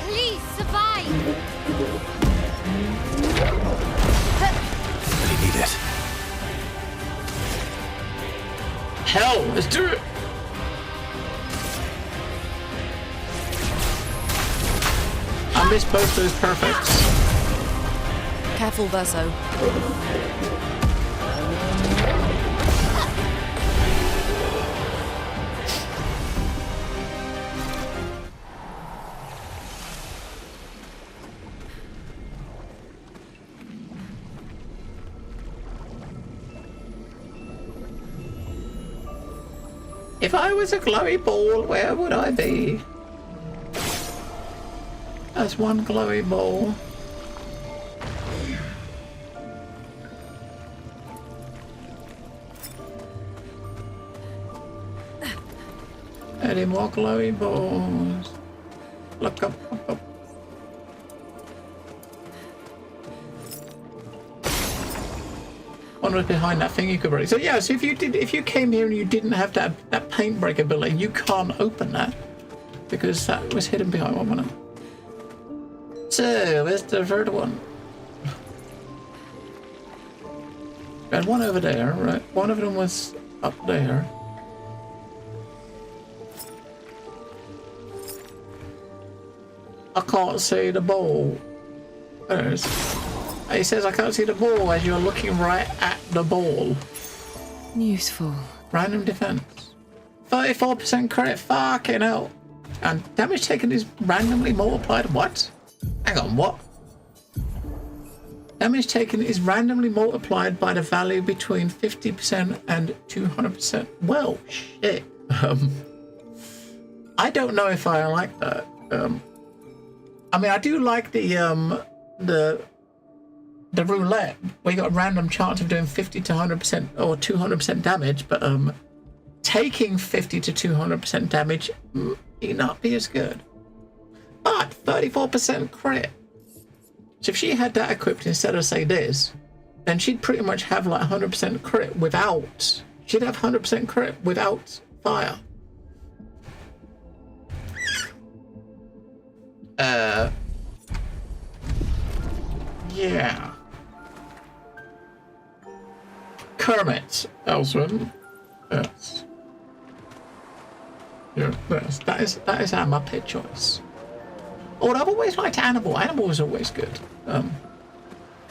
Please survive. Really need it. Hell, let's do it. I missed both those perfects. Careful, Verso. If I was a glowy ball, where would I be? As one glowy ball. Any more glowy balls? Look up, up, up. One was behind that thing you could break. So yeah, so if you came here and you didn't have that paint break ability, you can't open that because that was hidden behind one, wasn't it? So where's the third one? We had one over there, right? One of them was up there. I can't see the ball. There's. He says I can't see the ball as you're looking right at the ball. Useful. Random defense. 34% crit. Fucking hell. And damage taken is randomly multiplied. What? Hang on, what? Damage taken is randomly multiplied by the value between 50% and 200%. Well, shit. I don't know if I like that. I mean, I do like the roulette where you got a random chance of doing 50 to 100% or 200% damage, but taking 50 to 200% damage may not be as good. But 34% crit. So if she had that equipped instead of say this, then she'd pretty much have like 100% crit without. She'd have 100% crit without fire. Yeah. Kermit Elswin. Yes. Yeah, yes. That is our Muppet choice. Oh, I've always liked Animal. Animal was always good. I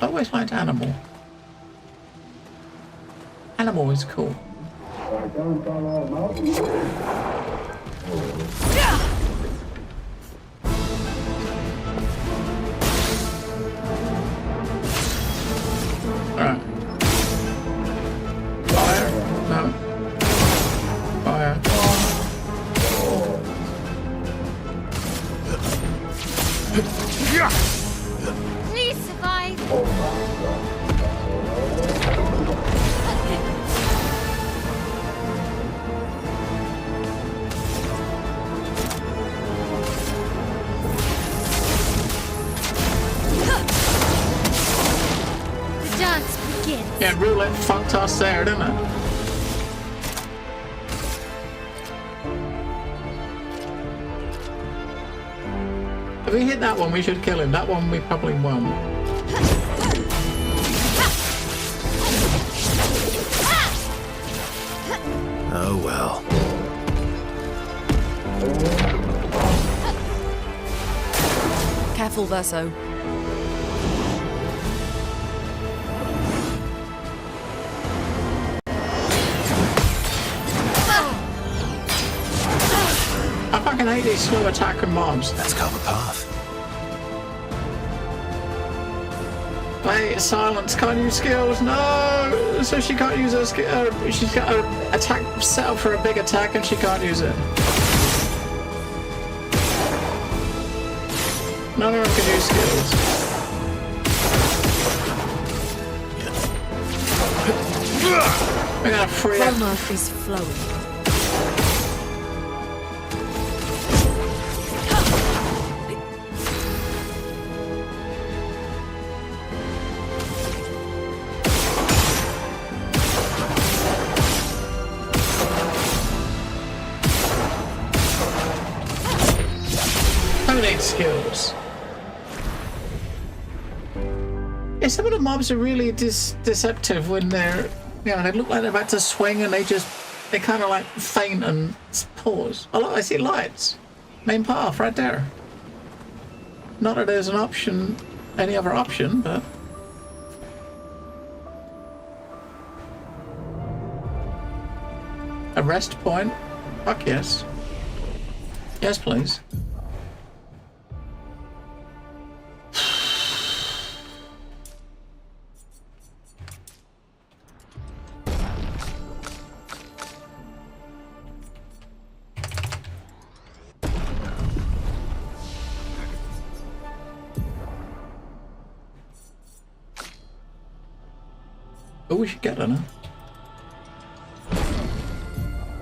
always liked Animal. Animal is cool. Alright. Fire. No. Fire. Please survive. The dance begins. Yeah, roulette fucked us there, didn't it? If we hit that one, we should kill him. That one, we probably won. Oh well. Careful, Verso. I fucking hate these slow attacking mobs. Let's carve a path. Wait, silence, can't use skills, no! So she can't use her skill, she's got her attack set up for a big attack and she can't use it. None of them can use skills. We're gonna free up. Chroma is flowing. Skills. Yeah, some of the mobs are really deceptive when they're, you know, they look like they're about to swing and they kind of like faint and pause. Oh look, I see lights. Main path right there. Not that there's an option, any other option, but a rest point. Fuck yes. Yes, please. Oh, we should get it, huh?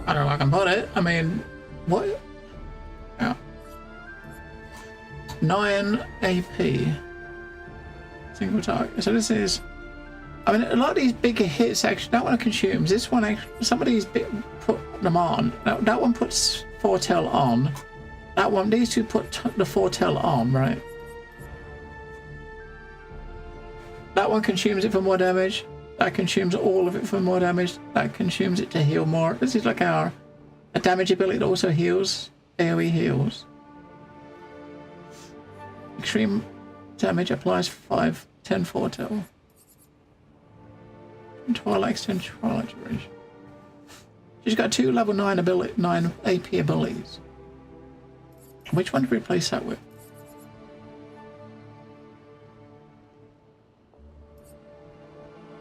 I don't know if I can put it. I mean, what? Yeah. 9 AP. Single target. So this is... I mean, a lot of these bigger hits actually, that one consumes. This one actually, some of these put them on. That one puts foretell on. That one, these two put the foretell on, right? That one consumes it for more damage. That consumes all of it for more damage. That consumes it to heal more. This is like a damage ability that also heals. AoE heals. Extreme damage applies 5/10 foretell. Twilight extend Twilight duration. She's got 2 level 9 AP abilities. Which one to replace that with?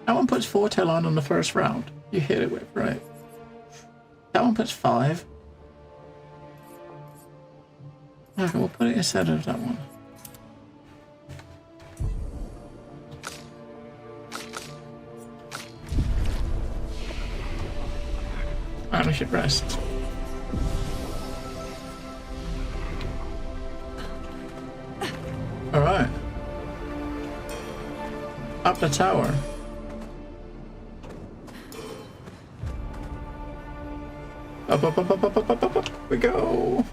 That one puts foretell on the first round. You hit it with, right? That one puts 5. Okay, we'll put it instead of that one. Alright, we should rest. Alright. Up the tower. Up, we go.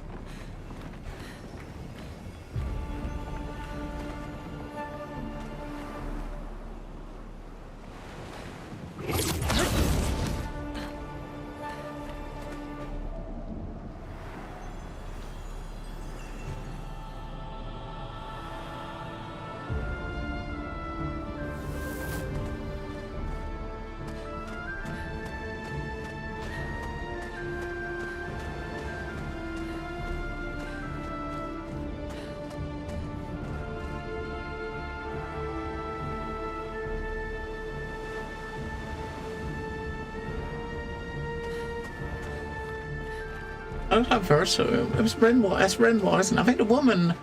I don't have Verso. It was Renoir. That's Renoir, isn't it? I think the woman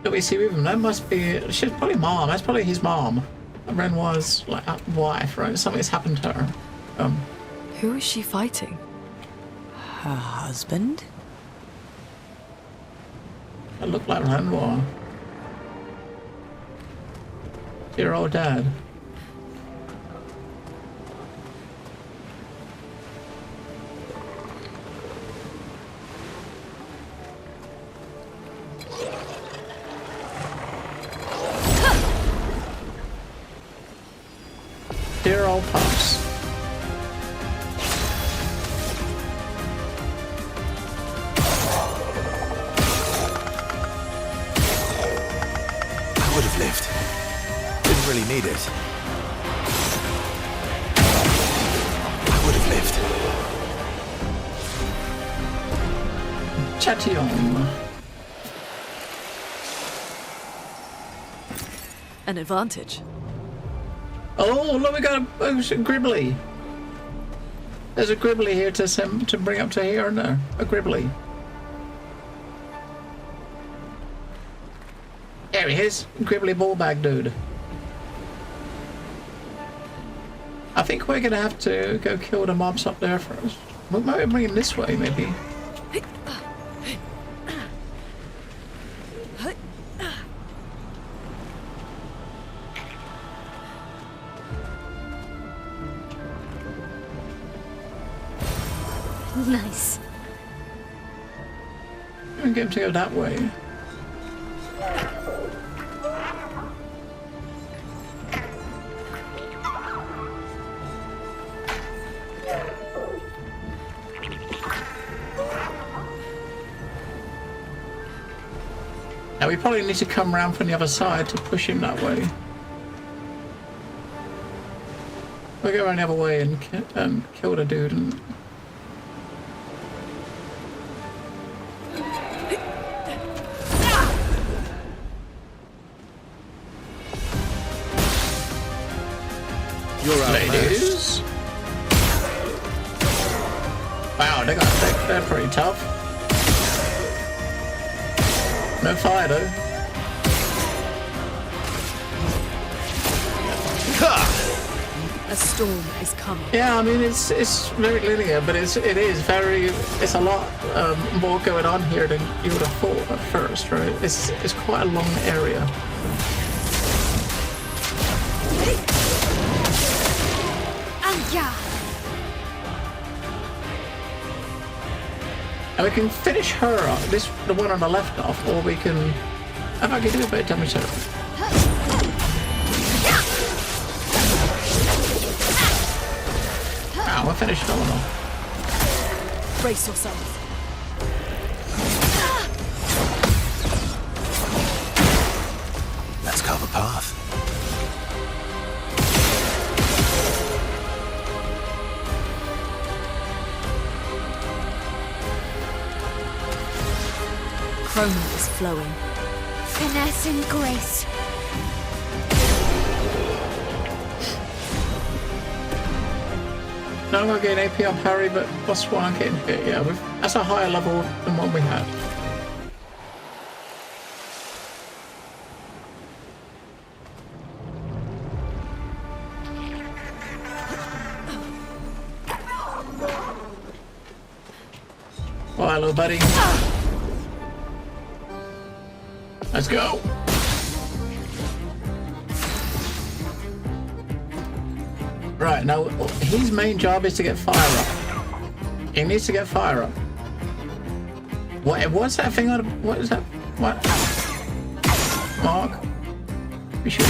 that we see with him, that must be... She's probably mom. That's probably his mom. Renoir's like wife, right? Something's happened to her. Who is she fighting? Her husband? It looked like Renoir. Your old dad. Dear old pops. I would have lived. Didn't really need it. I would have lived. Chatillon. An advantage. Oh, look, we got a Gribbly. There's a Gribbly here to bring up to here, no? A Gribbly. There he is, Gribbly ball bag dude. I think we're gonna have to go kill the mobs up there first. We might bring him this way, maybe. Nice. I'm gonna get him to go that way. Now we probably need to come around from the other side to push him that way. We'll go around the other way and kill the dude and... You're Ladies. Wow, they're pretty tough. No fire though. A storm is coming. Yeah, I mean it's very linear, but it's a lot more going on here than you would have thought at first, right? It's quite a long area. Yeah. And we can finish her off, the one on the left off, or we can... If I can do a bit of damage to her. Wow, we'll finish that one off. Brace yourself. Let's carve a path. Chroma is flowing. Finesse and grace. Now I'm going to get an AP on parry, but plus one I'm getting hit. Yeah, that's a higher level than what we had. Oh, hello, buddy. Let's go. Right, now his main job is to get fire up. He needs to get fire up. What's that thing on? What is that? What? Mark? We should.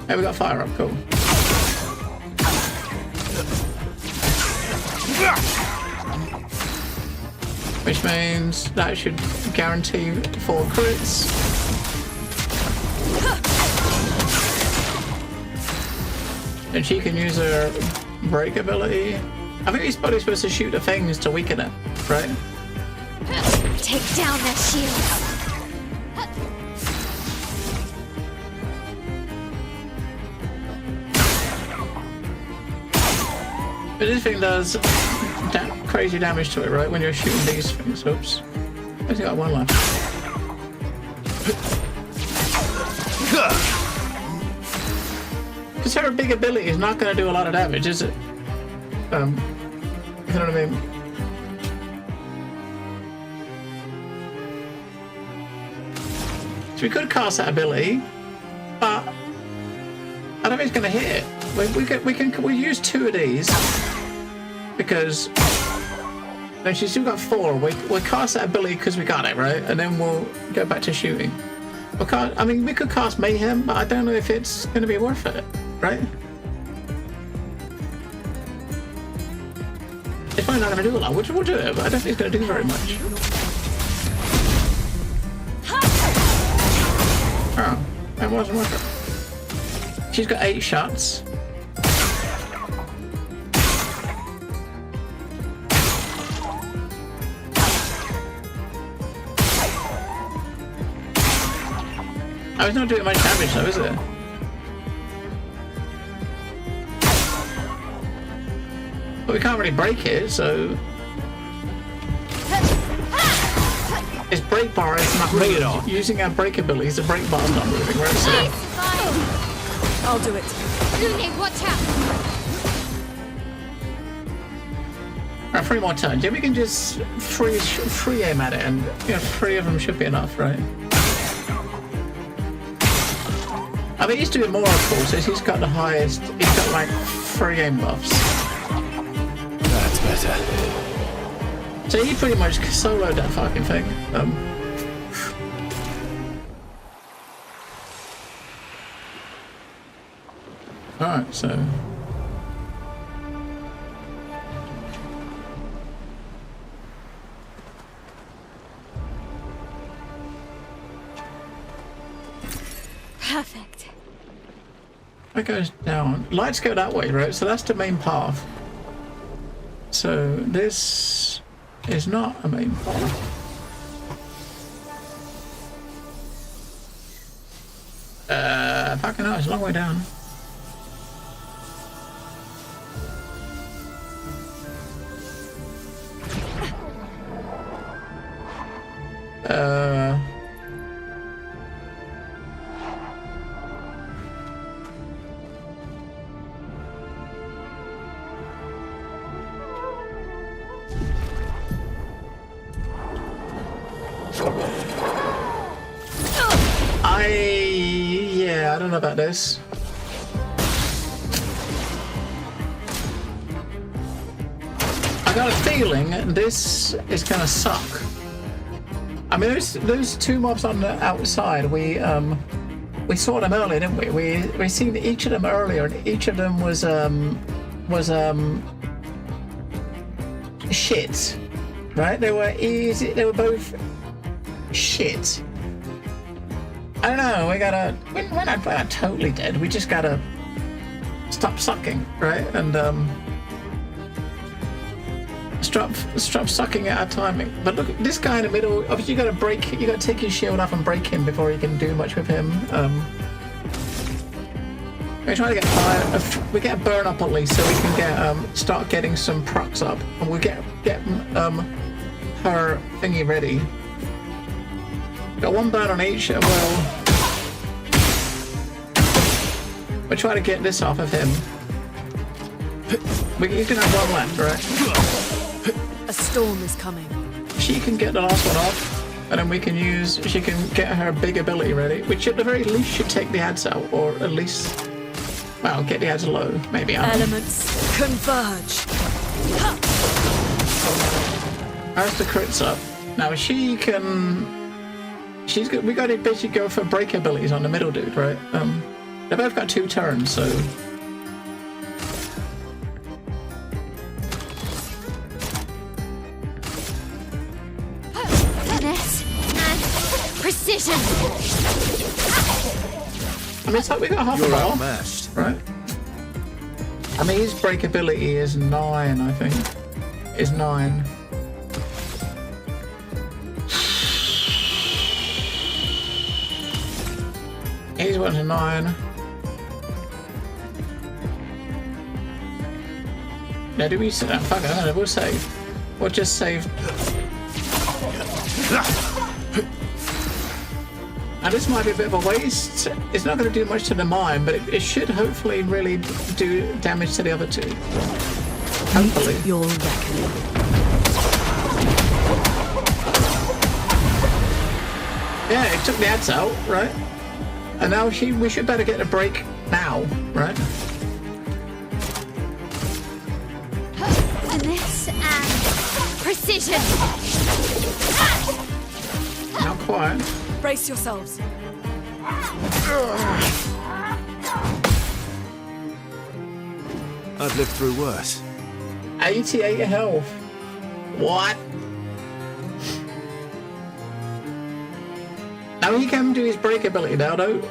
Hey, we got fire up. Cool. Which means that should guarantee 4 crits. And she can use her break ability. I think he's probably supposed to shoot the things to weaken it, right? Take down their shields. But this thing does crazy damage to it, right? When you're shooting these things. Oops. I only got one left. Because her big ability is not going to do a lot of damage, is it? You know what I mean? So we could cast that ability, but I don't think it's going to hit it. We use 2 of these because then she's still got 4. We'll cast that ability because we got it, right? And then we'll go back to shooting. I mean, we could cast Mayhem, but I don't know if it's going to be worth it, right? It's probably not going to do a lot. We'll do it, but I don't think it's going to do very much. Oh, that wasn't worth it. She's got 8 shots. Oh, it's not doing much damage though, is it? But we can't really break it, so... Its brake bar is not Bring it moved. on. Using our brake abilities, the brake bar's not moving, right? So... I'll do it. Lune, watch out! Alright, 3 more turns. Yeah, we can just free aim at it, and 3 of them should be enough, right? I mean, he's doing more, of course, as he's got the highest. He's got like 3 aim buffs. That's better. So he pretty much soloed that fucking thing. Alright, so. Perfect. That goes down. Lights go that way, right? So that's the main path. So this is not a main path. Fucking hell, it's a long way down. Yeah, I don't know about this. I got a feeling this is gonna suck. I mean, those 2 mobs on the outside, we saw them earlier, didn't we? We seen each of them earlier, and each of them was shit, right? They were easy. They were both shit. I don't know. We're not totally dead. We just gotta stop sucking, right? And stop sucking at our timing. But look, this guy in the middle. Obviously, you gotta take your shield off and break him before you can do much with him. We're trying to get fire. We get a burn up at least, so we can get start getting some procs up, and we'll get her thingy ready. Got 1 burn on each, and we'll try to get this off of him. You can have 1 left, right? A storm is coming. She can get the last one off, and then she can get her big ability ready, which at the very least should take the ads out, or at least, well, get the ads low, maybe. Elements converge. As the crits up. Now she can... we got to basically go for break abilities on the middle dude, right? They both got 2 turns, so... Finesse and precision. I mean, it's like we got half You're a bar, outmatched. right? I mean, his break ability is 9, I think. Is 9. He's 1 to 9. Now, do we say that? Fuck it, we'll save. We'll just save. Now, this might be a bit of a waste. It's not going to do much to the mine, but it should hopefully really do damage to the other 2. Hopefully. Your reckoning. Yeah, it took the ads out, right? And now we should better get a break now, right? Finesse and precision. Not quite. Brace yourselves. I've lived through worse. 88 health. What? Now he can do his break ability now, though.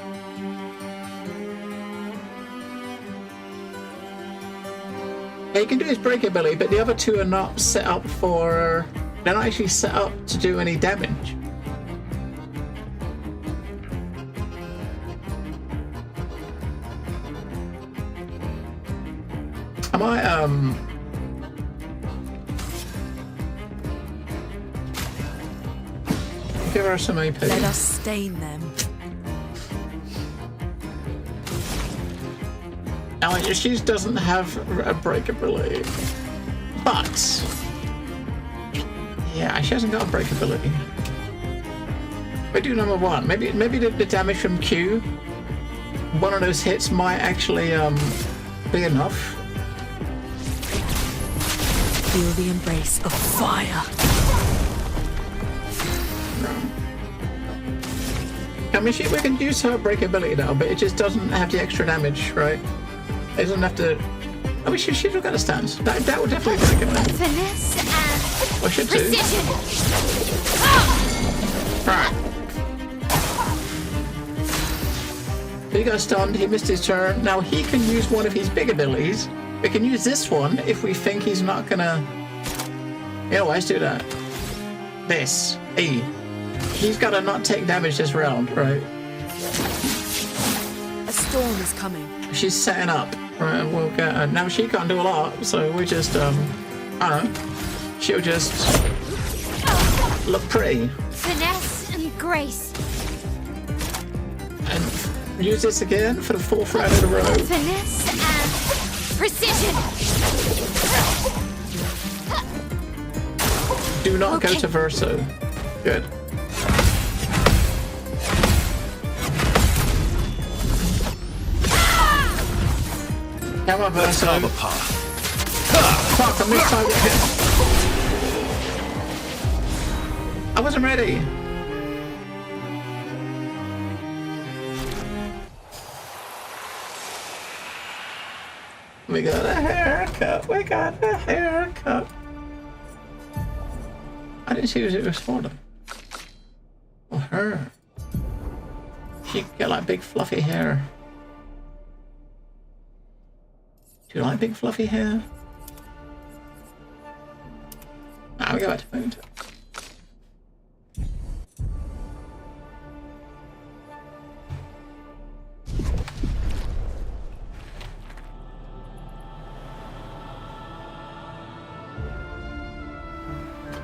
Yeah, he can do his break ability, but the other 2 are not set up for... They're not actually set up to do any damage. I might, give her some AP. Let us stain them. Now, she doesn't have a break ability, but yeah, she hasn't got a break ability. We do number one. Maybe the damage from Q, one of those hits might actually be enough. Feel the embrace of fire. I mean, we can use her break ability now, but it just doesn't have the extra damage, right? It doesn't have to. I mean, she's got a stance. That would definitely break it. Finesse and Or should do. precision. Right. He got stunned. He missed his turn. Now he can use one of his big abilities. We can use this one if we think he's not gonna. Yeah, let's do that. This E. He's got to not take damage this round, right? A storm is coming. She's setting up, right? And we'll get her. Now she can't do a lot, so we just I don't know. She'll just look pretty Finesse and grace. and use this again for the fourth round in a row. Finesse and precision. Do not go Okay. to Verso. Good. Come on, Let's Verso. carve a path. Fuck, I missed time again. I wasn't ready. We got a haircut. We got a haircut. I didn't see it was for them. Or her. She could get like big fluffy hair. Do you like big fluffy hair? Now we go back to moon.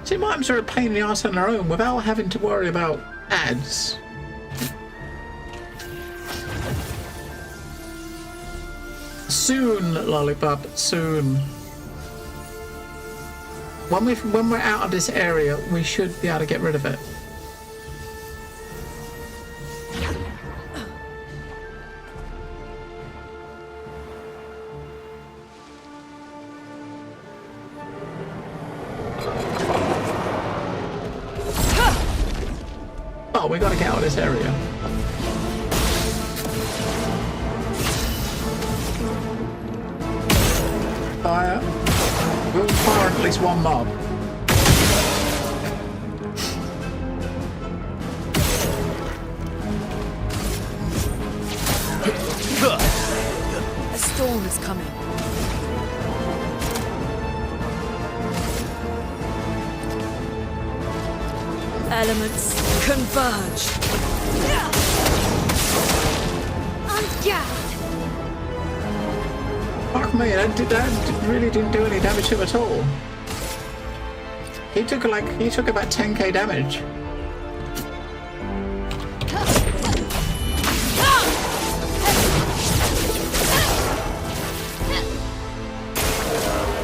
See, mimes are a pain in the arse on their own without having to worry about ads. Soon, Lollipop, soon. When we're out of this area, we should be able to get rid of it. Oh, we gotta get out of this area. Fire. We'll fire at least one mob. A storm is coming. Elements converge. On guard. Fuck me, that really didn't do any damage to him at all. He took about 10k damage.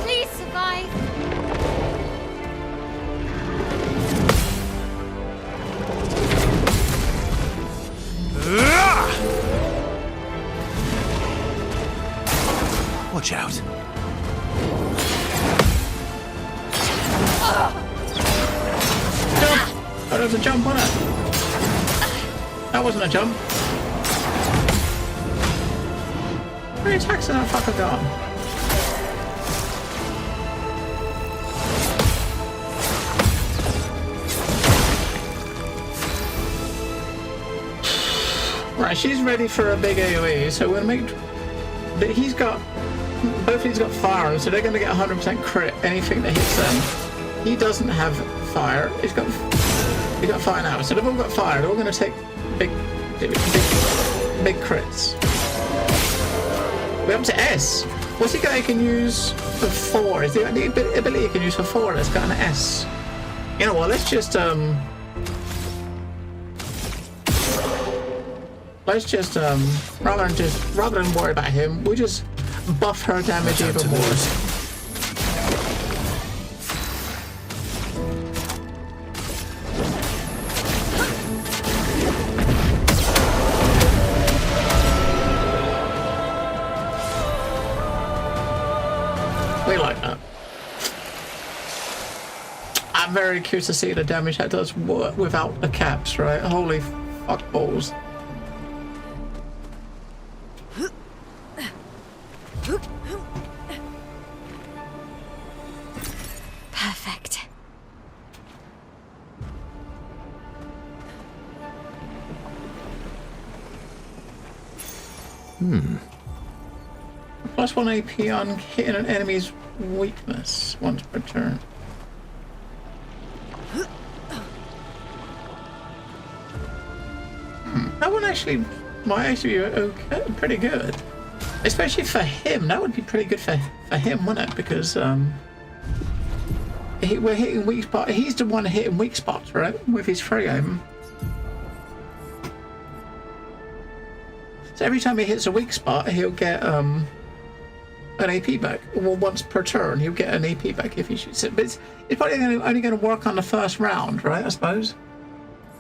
Please survive. Watch out. Jump! Oh, there was a jump on it. That wasn't a jump. Three attacks and that fucker gone. Right, she's ready for a big AoE, so we'll make. But both of these got fire, so they're going to get 100% crit anything that hits them. He doesn't have fire. He's got fire now, so they've all got fire. They're all going to take big crits. We're up to S. What's he got he can use for 4? Is the ability he can use for 4 that's got an S? You know what, let's just rather than worry about him, we'll just buff her damage even more. We like that. I'm very curious to see the damage that does work without the caps, right? Holy fuck balls. Perfect. Plus 1 AP on hitting an enemy's weakness once per turn. That one actually might actually be okay, pretty good. Especially for him, that would be pretty good for him, wouldn't it? Because we're hitting weak spots. He's the one hitting weak spots, right? With his free aim. So every time he hits a weak spot, he'll get an AP back. Well, once per turn, he'll get an AP back if he shoots it. But it's probably only going to work on the first round, right? I suppose.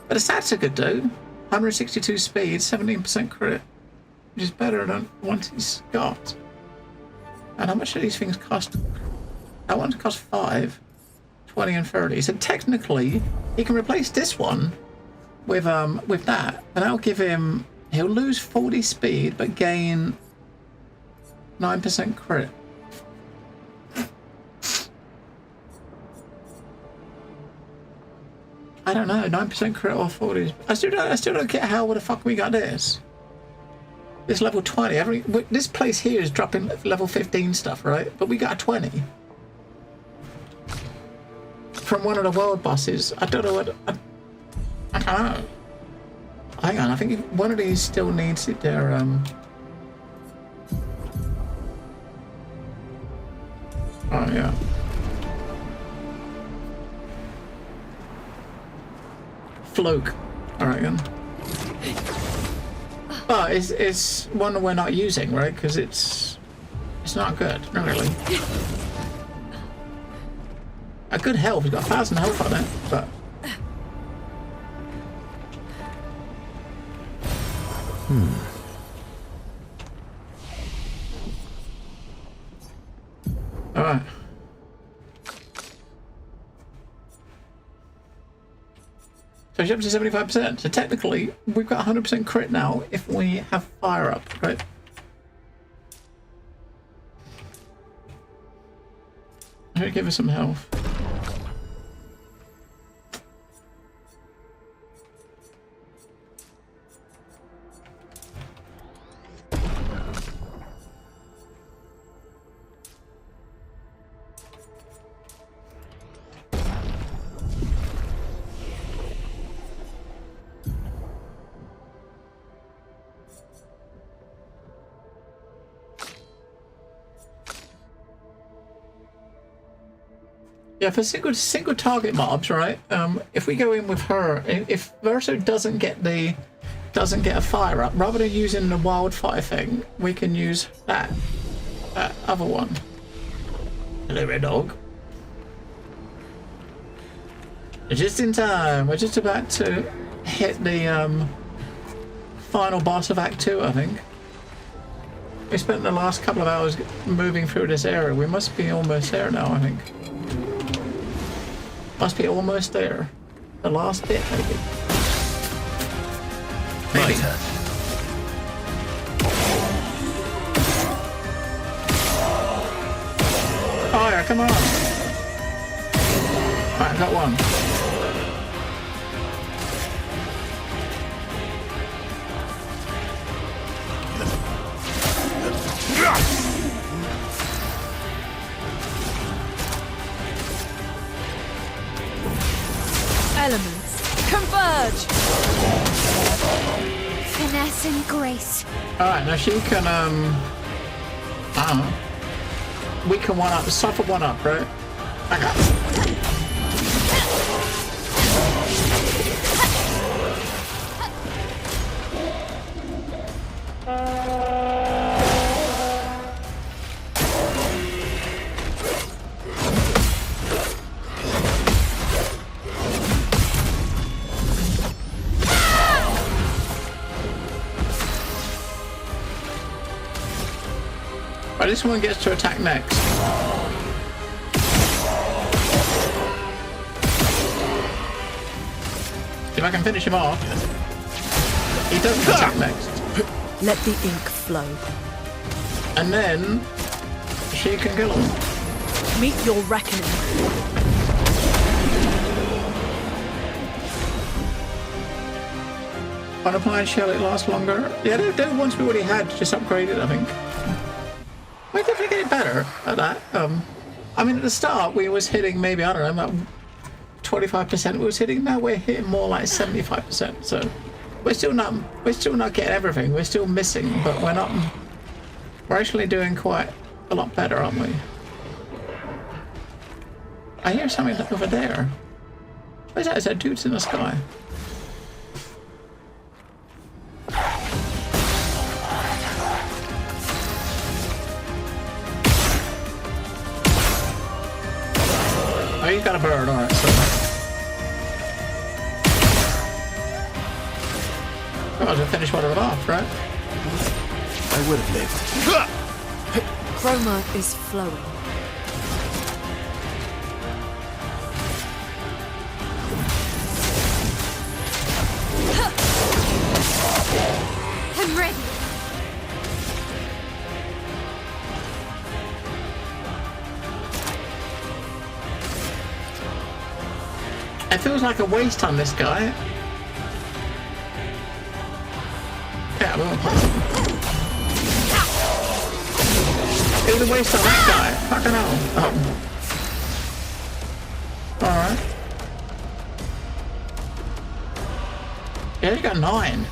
But the stats are good, though. 162 speed, 17% crit, which is better than what he's got. And how much do these things cost? That one costs 5, 20, and 30. So technically, he can replace this one with that, and that'll give him. He'll lose 40 speed, but gain 9% crit. I don't know, 9% crit or 40. I still don't get how the fuck we got this. This level 20. This place here is dropping level 15 stuff, right? But we got a 20 from one of the world bosses. I don't know what. I don't know. Hang on, I think one of these still needs their Oh yeah. Floke, I reckon. But it's one we're not using, right? Because it's not good, not really. A good health, we've got 1,000 health on it, but alright. So it's up to 75%. So technically, we've got 100% crit now if we have fire up, right? I'm gonna give us some health. Yeah, for single target mobs, right? If we go in with her, if Verso doesn't get a fire up, rather than using the wildfire thing, we can use that other one. Hello, Red Dog. Just in time. We're just about to hit the final boss of Act 2, I think. We spent the last couple of hours moving through this area. We must be almost there now, I think. Must be almost there. The last bit, maybe. My turn. Fire, come on! Alright, I got one. Elements converge. Finesse and grace. Alright, now she can, I don't know. we can one up, suffer one up, right? I got this one gets to attack next. If I can finish him off, he doesn't attack next. Let the ink flow. And then she can kill him. Meet your reckoning. On applied shell, it lasts longer. Yeah, the ones we already had just upgraded, I think. We're definitely getting better at that. I mean, at the start, we was hitting maybe, I don't know, about 25% we was hitting. Now we're hitting more like 75%. So we're still not getting everything. We're still missing, but we're actually doing quite a lot better, aren't we? I hear something over there. What is that? Is that dudes in the sky? Oh, he's got a bird, alright, so. I might as well finish one of them off, right? I would have lived. Chroma is flowing. I'm ready. It feels like a waste on this guy. Yeah, well. It was a waste on that guy. Fucking hell. Alright. Yeah, he got 9.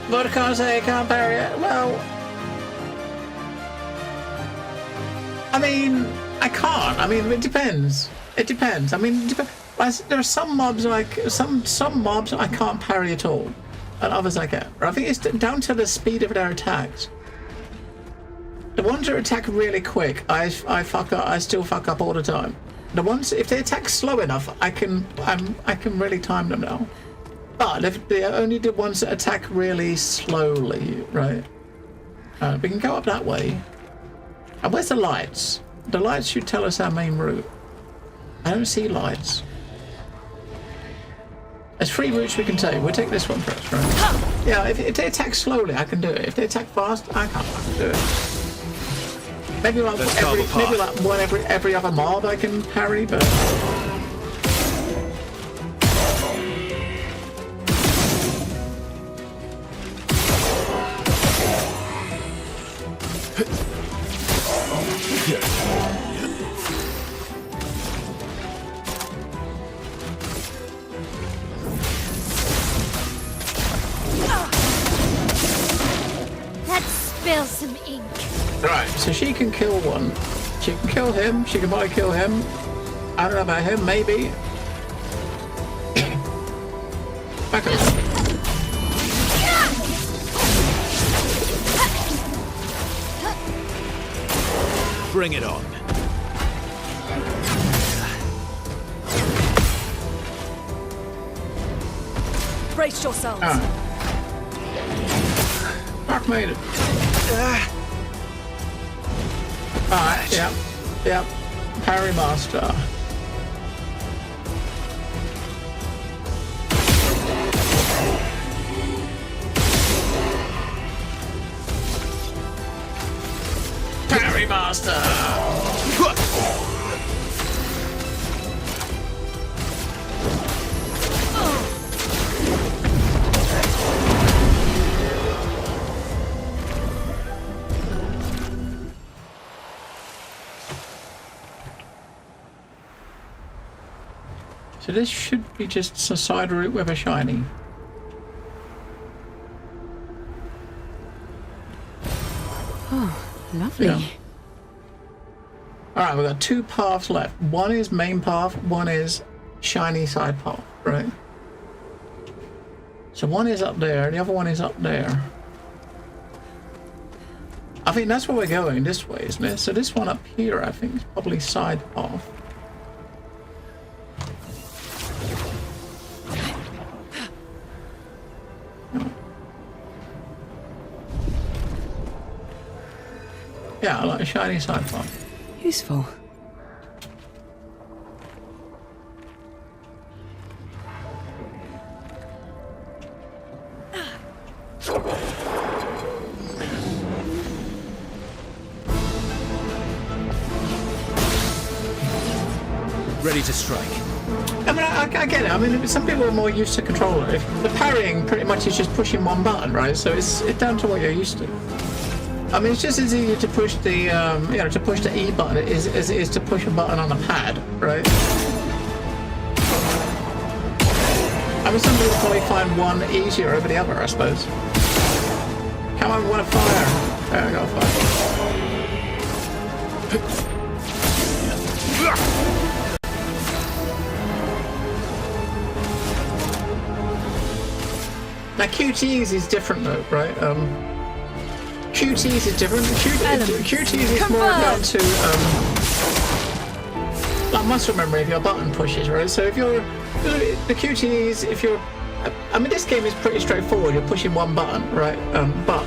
What can I say? I can't parry it. Well, I mean, I can't. I mean, it depends. It depends. I mean, there are some mobs like some mobs I can't parry at all, and others I can. I think it's down to the speed of their attacks. The ones that attack really quick, I fuck up. I still fuck up all the time. The ones, if they attack slow enough, I can really time them now. But if they're only the ones that attack really slowly, right? We can go up that way. And where's the lights? The lights should tell us our main route. I don't see lights. There's 3 routes we can take. We'll take this one first, right? Yeah, if they attack slowly, I can do it. If they attack fast, I can't fucking do it. Maybe like every other mob I can parry, but. Let's spill some ink. Right, so she can kill one. She can kill him. She can probably kill him. I don't know about him, maybe. Back up. Bring it on. Brace yourselves. Mark made it. Alright, yep. Parry master. Parry master. So this should be just a side route with a shiny. Lovely. Yeah. Alright, we've got 2 paths left. One is main path, one is shiny side path, right? So one is up there, the other one is up there. I think that's where we're going, this way, isn't it? So this one up here, I think, is probably side path. Yeah, I like a shiny side path. Useful. Ready to strike. I mean, I get it. I mean, some people are more used to controller. If the parrying pretty much is just pushing one button, right? So it's down to what you're used to. I mean, it's just as easy to push the, you know, to push the E button as it is to push a button on a pad, right? I mean, some people probably find one easier over the other, I suppose. Come on, we want to fire. There we go, fire. Now QTs is different though, right? QTs is different. QTs is more down to like muscle memory of your button pushes, right? So if you're the QTs, if you're, I mean, this game is pretty straightforward. You're pushing one button, right? But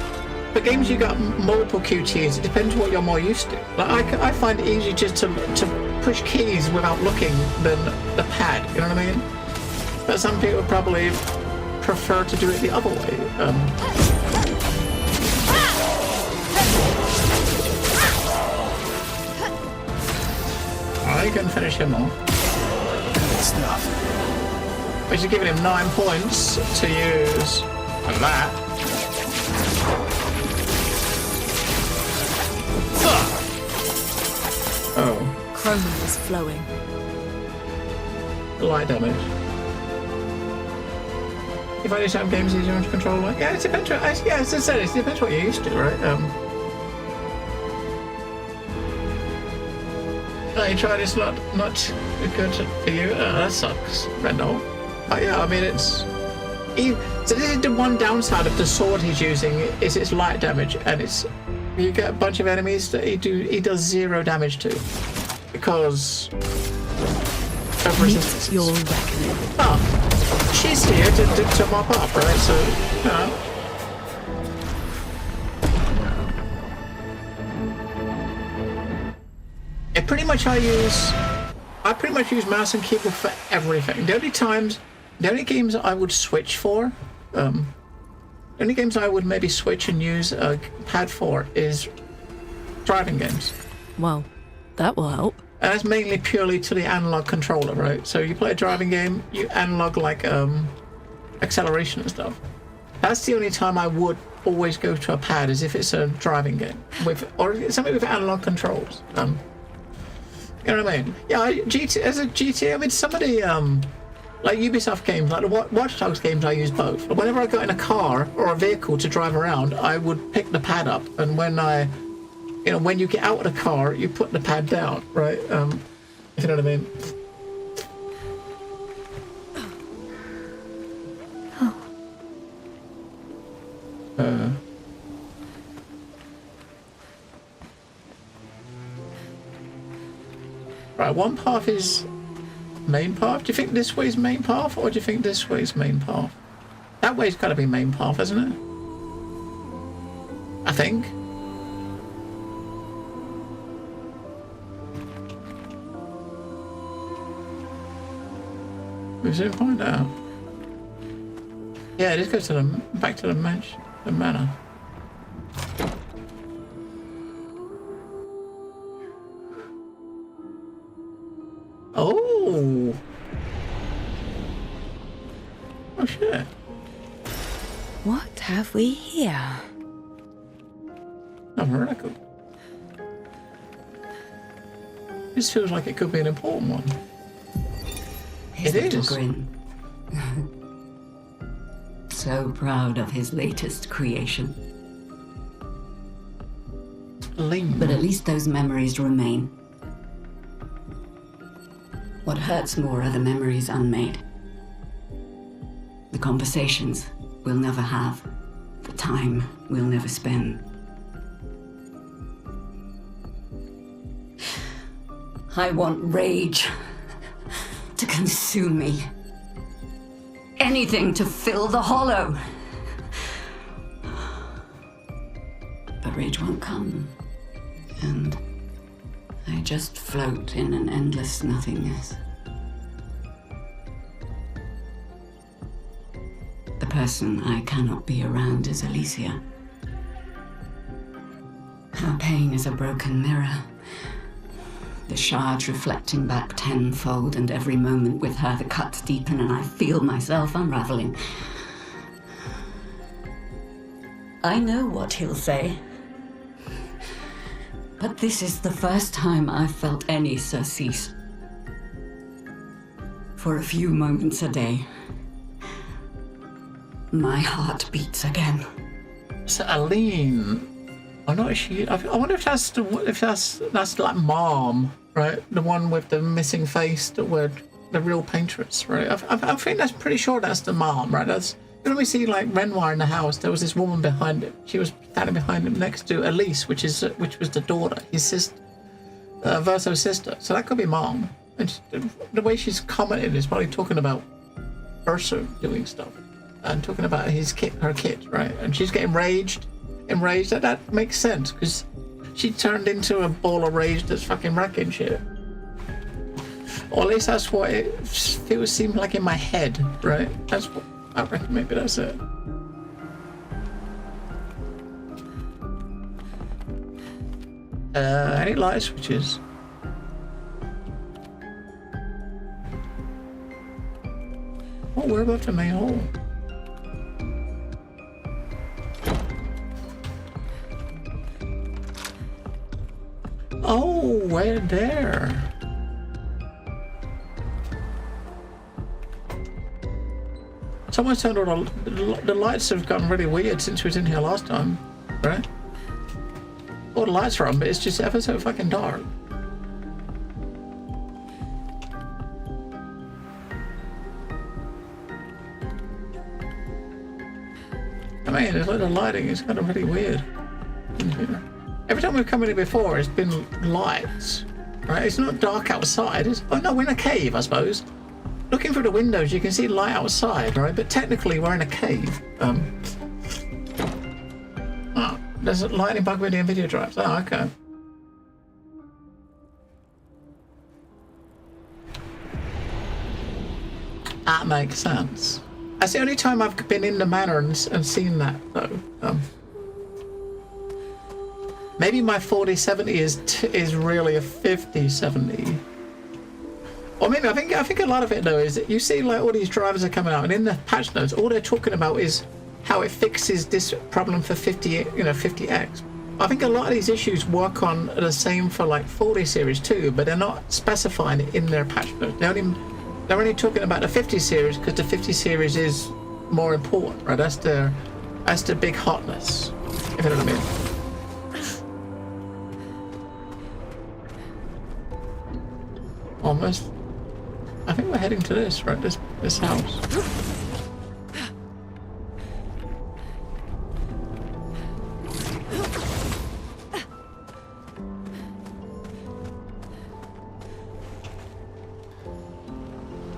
for games you got multiple QTs, it depends what you're more used to. Like I find it easier just to push keys without looking than the pad. You know what I mean? But some people probably prefer to do it the other way. I can finish him off. Good stuff. We're just giving him 9 points to use for that. Oh. Chromium is flowing. Light damage. You find some games easier to control? Like, yeah, it depends. Yeah, as I said, it depends what you're used to, right? You tried, it's not good for you. That sucks, Randall. But yeah, I mean, it's. So this is the one downside of the sword he's using is its light damage, and it's you get a bunch of enemies that he does 0 damage to because of resistance. Your reckoning. Oh, she's here to mop up, right? So, you know. Pretty much I pretty much use mouse and keyboard for everything. The only games I would switch for, the only games I would maybe switch and use a pad for is driving games. Well, that will help. And that's mainly purely to the analog controller, right? So you play a driving game, you analog like acceleration and stuff. That's the only time I would always go to a pad, is if it's a driving game or something with analog controls. You know what I mean? Yeah, as a GTA, I mean, some of the like Ubisoft games, like the Watch Dogs games, I use both. Whenever I got in a car or a vehicle to drive around, I would pick the pad up, and when you get out of the car, you put the pad down, right? If you know what I mean. Right, one path is main path. Do you think this way is main path, or do you think this way is main path? That way's got to be main path, hasn't it? I think. We'll soon find out. Yeah, this goes to back to the manor. Oh! Oh shit. What have we here? Oh, very cool. This feels like it could be an important one. His It little is. grin. So proud of his latest creation. Lean. But at least those memories remain. What hurts more are the memories unmade. The conversations we'll never have. The time we'll never spend. I want rage to consume me. Anything to fill the hollow. But rage won't come. And I just float in an endless nothingness. The person I cannot be around is Alicia. Her pain is a broken mirror. The shards reflecting back tenfold, and every moment with her the cuts deepen and I feel myself unraveling. I know what he'll say. But this is the first time I've felt any surcease. For a few moments a day, my heart beats again. So Aline, I know she. I wonder if that's like Mom, right? The one with the missing face, that were the real paintress, right? I think that's pretty sure that's the mom, right? That's when we see like Renoir in the house. There was this woman behind him. She was standing behind him next to Elise, which was the daughter, his sister, Verso's sister. So that could be Mom. And the way she's commenting is probably talking about Verso doing stuff and talking about her kid, right? And she's getting enraged. That makes sense because she turned into a ball of rage that's fucking wrecking shit. Or at least that's what it seemed like in my head, right? That's what I reckon. Maybe that's it. Any light switches? Oh, we're above the main hall. Oh, we're there. Someone's turned all the lights have gotten really weird since we was in here last time, right? All the lights are on, but it's just ever so fucking dark. I mean, it's like the lighting is kind of really weird in here. Every time we've come in here before, it's been lights, right? It's not dark outside. Oh no, we're in a cave, I suppose. Looking through the windows, you can see light outside, right? But technically, we're in a cave. There's a lightning bug with the NVIDIA drives. Oh, okay. That makes sense. That's the only time I've been in the manor and seen that, though. Maybe my 4070 is really a 5070. Or maybe I think a lot of it though is that you see like all these drivers are coming out, and in the patch notes, all they're talking about is how it fixes this problem for 50X. I think a lot of these issues work on the same for like 40 series too, but they're not specifying it in their patch notes. They're only talking about the 50 series because the 50 series is more important, right? That's the big hotness, if you know what I mean. Almost. I think we're heading to this, right? This house.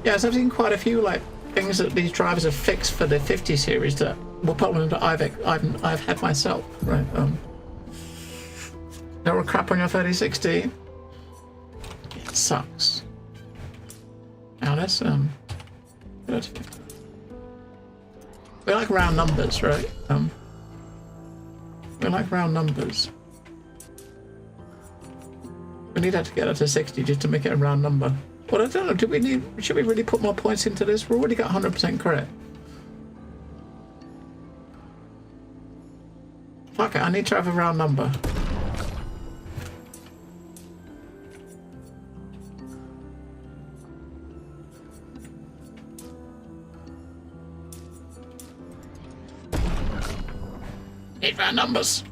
Yeah, so I've seen quite a few like things that these drivers have fixed for the 50 series that were problems that I've had myself, right? There were crap on your 3060. It sucks. Now let's good. We like round numbers, right? We like round numbers. We need that to get up to 60 just to make it a round number. Well, I don't know. Should we really put more points into this? We've already got 100% correct. Fuck it, I need to have a round number. Hit round numbers.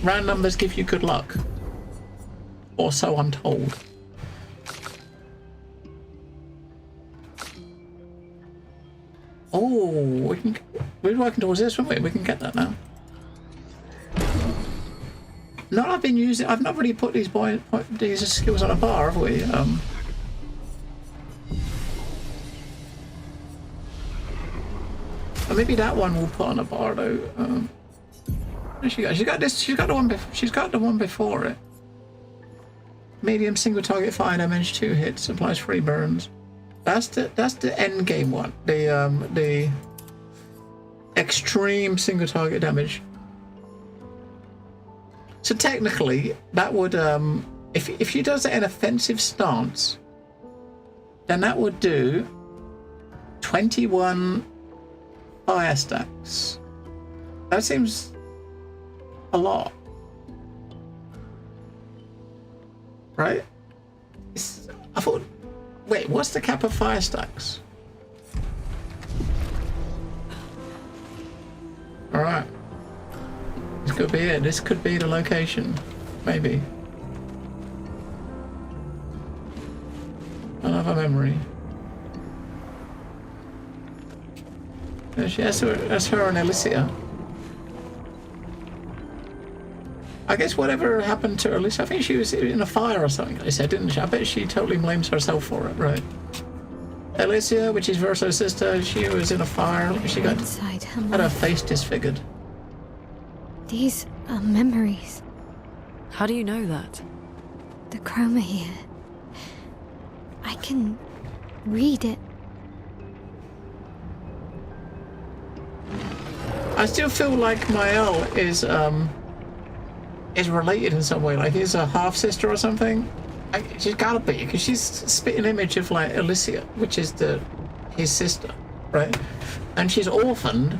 Round numbers give you good luck. Or so I'm told. Oh, we're working towards this, weren't we? We can get that now. No, I've not really put these skills on a bar, have we? Or maybe that one we'll put on a bar though. Where's she got? She's got this. She's got the one before it. Medium single target fire damage, 2 hits, applies 3 burns. That's the end game one. The extreme single target damage. So technically, that would if she does it in offensive stance, then that would do 21 fire stacks. That seems a lot, right? I thought. Wait, what's the cap of fire stacks? All right. This could be it. This could be the location. Maybe. Another memory. That's her and Alicia. I guess whatever happened to Alicia, I think she was in a fire or something, they said, didn't she? I bet she totally blames herself for it, right? Alicia, which is Verso's sister, she was in a fire. She got Inside her had her face disfigured. These are memories. How do you know that? The chroma here. I can read it. I still feel like Mael is related in some way, like he's a half sister or something. She's gotta be, because she's spitting image of like Alicia, which is his sister, right? And she's orphaned.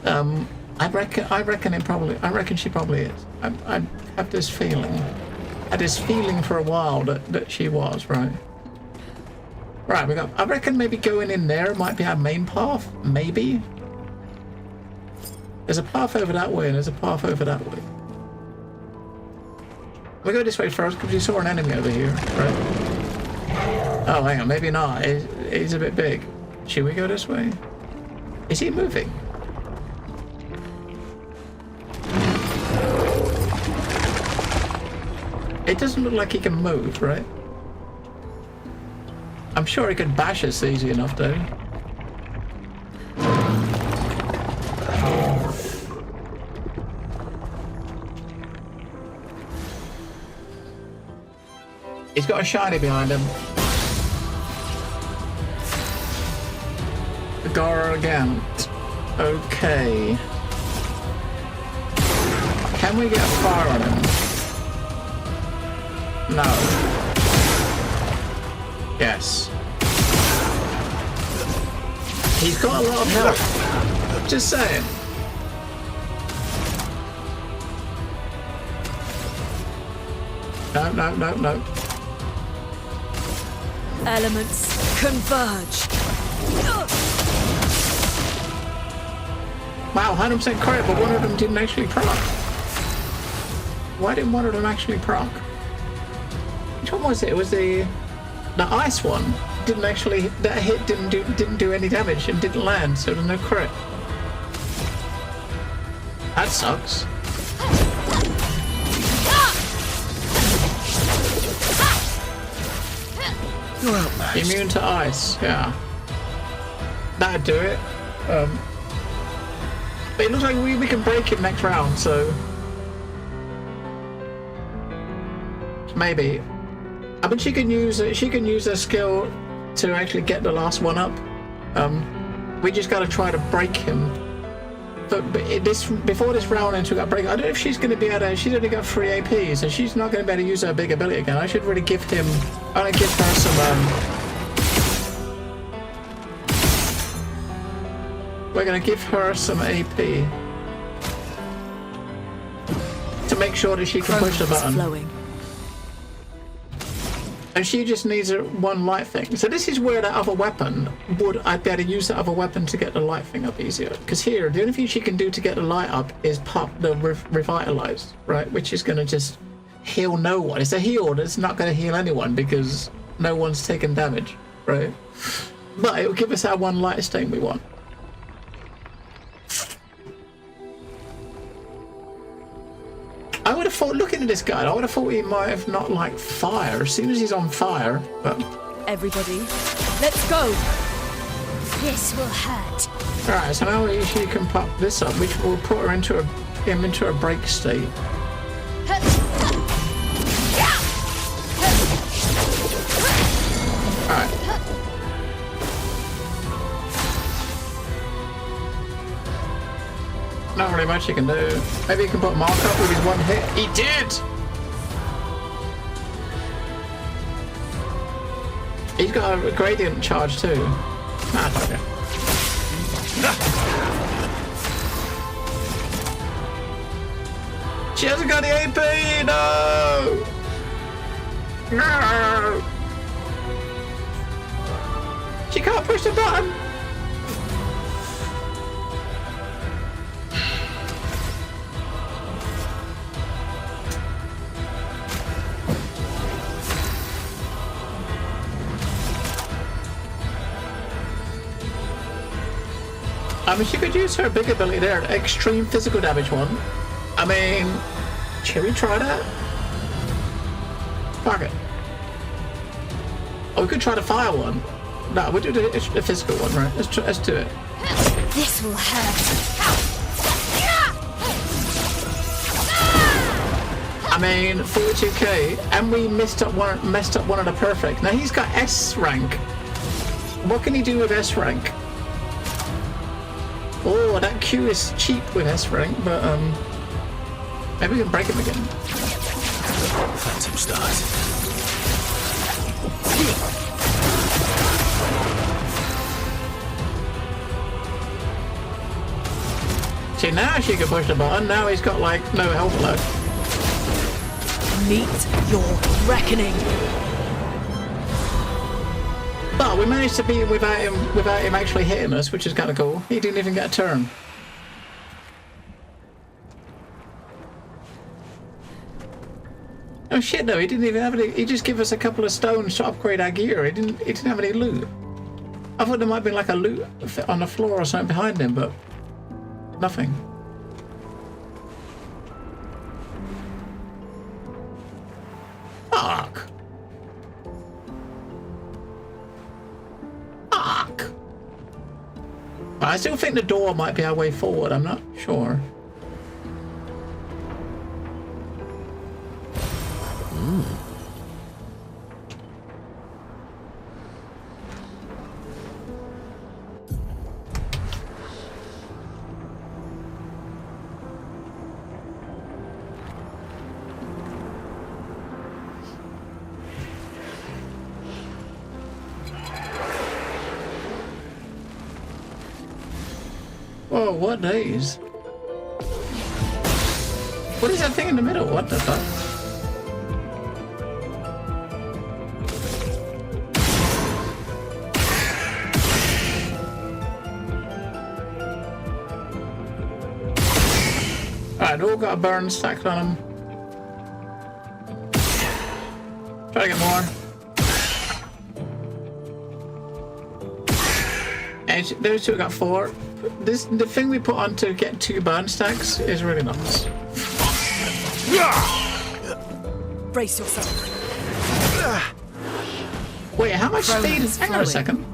I reckon she probably is. I have this feeling. I had this feeling for a while that she was, right? Right, I reckon maybe going in there might be our main path, maybe. There's a path over that way and there's a path over that way. We go this way first because we saw an enemy over here, right? Oh, hang on, maybe not. He's a bit big. Should we go this way? Is he moving? It doesn't look like he can move, right? I'm sure he could bash us easy enough, though. He's got a shiny behind him. The Gargant. Okay. Can we get a fire on him? No. Yes. He's got a lot of health. Just saying. No. Elements converge. Wow, 100% crit, but one of them didn't actually proc. Why didn't one of them actually proc? Which one was it? It was the ice one. Didn't actually, that hit didn't do any damage and didn't land, so there's no crit. That sucks. Immune to ice, yeah. That'd do it. But it looks like we can break it next round, so maybe. I mean, she can use her skill to actually get the last one up. We just gotta try to break him. But before this round ends, we got break. I don't know if she's gonna be able to. She's only got 3 AP, so she's not gonna be able to use her big ability again. I should really give him. I want to give her some. We're gonna give her some AP to make sure that she can push the button. Flowing. And she just needs a one light thing. So this is where that other weapon I'd be able to use that other weapon to get the light thing up easier. Because here, the only thing she can do to get the light up is pop the revitalize, right? Which is going to just heal no one. It's a heal that's not going to heal anyone because no one's taken damage, right? But it will give us our one light stain we want. I would have thought, looking at this guy, I would have thought he might have not liked fire as soon as he's on fire, but... Everybody, let's go! This will hurt. Alright, so now she can pop this up, which will put her into him into a break state. Alright. Not really much he can do. Maybe he can put Mark up with his one hit. He did! He's got a gradient charge too. Ah, fuck it. She hasn't got the AP! No! No! She can't push the button! I mean, she could use her big ability there, extreme physical damage one. I mean, should we try that? Fuck it. Oh, we could try the fire one. No, we'll do the physical one, right? Let's do it. This will hurt. I mean, 42k, and we messed up one of the perfect. Now he's got S rank. What can he do with S rank? Oh, that Q is cheap with S rank, but maybe we can break him again. Phantom stars. See, now she can push the button. Now he's got like no health left. Meet your reckoning. But we managed to beat him without him actually hitting us, which is kind of cool. He didn't even get a turn. Oh shit! No, he didn't even have any. He just gave us a couple of stones to upgrade our gear. He didn't have any loot. I thought there might be like a loot on the floor or something behind him, but nothing. Fuck. Fuck. I still think the door might be our way forward. I'm not sure. Whoa, what days? What is that thing in the middle? What the fuck? Alright, all got a burn stacked on them. Try to get more. And those two got 4. The thing we put on to get 2 burn stacks is really nice. Brace yourself. Wait, how much speed is... Hang on a flowing. second.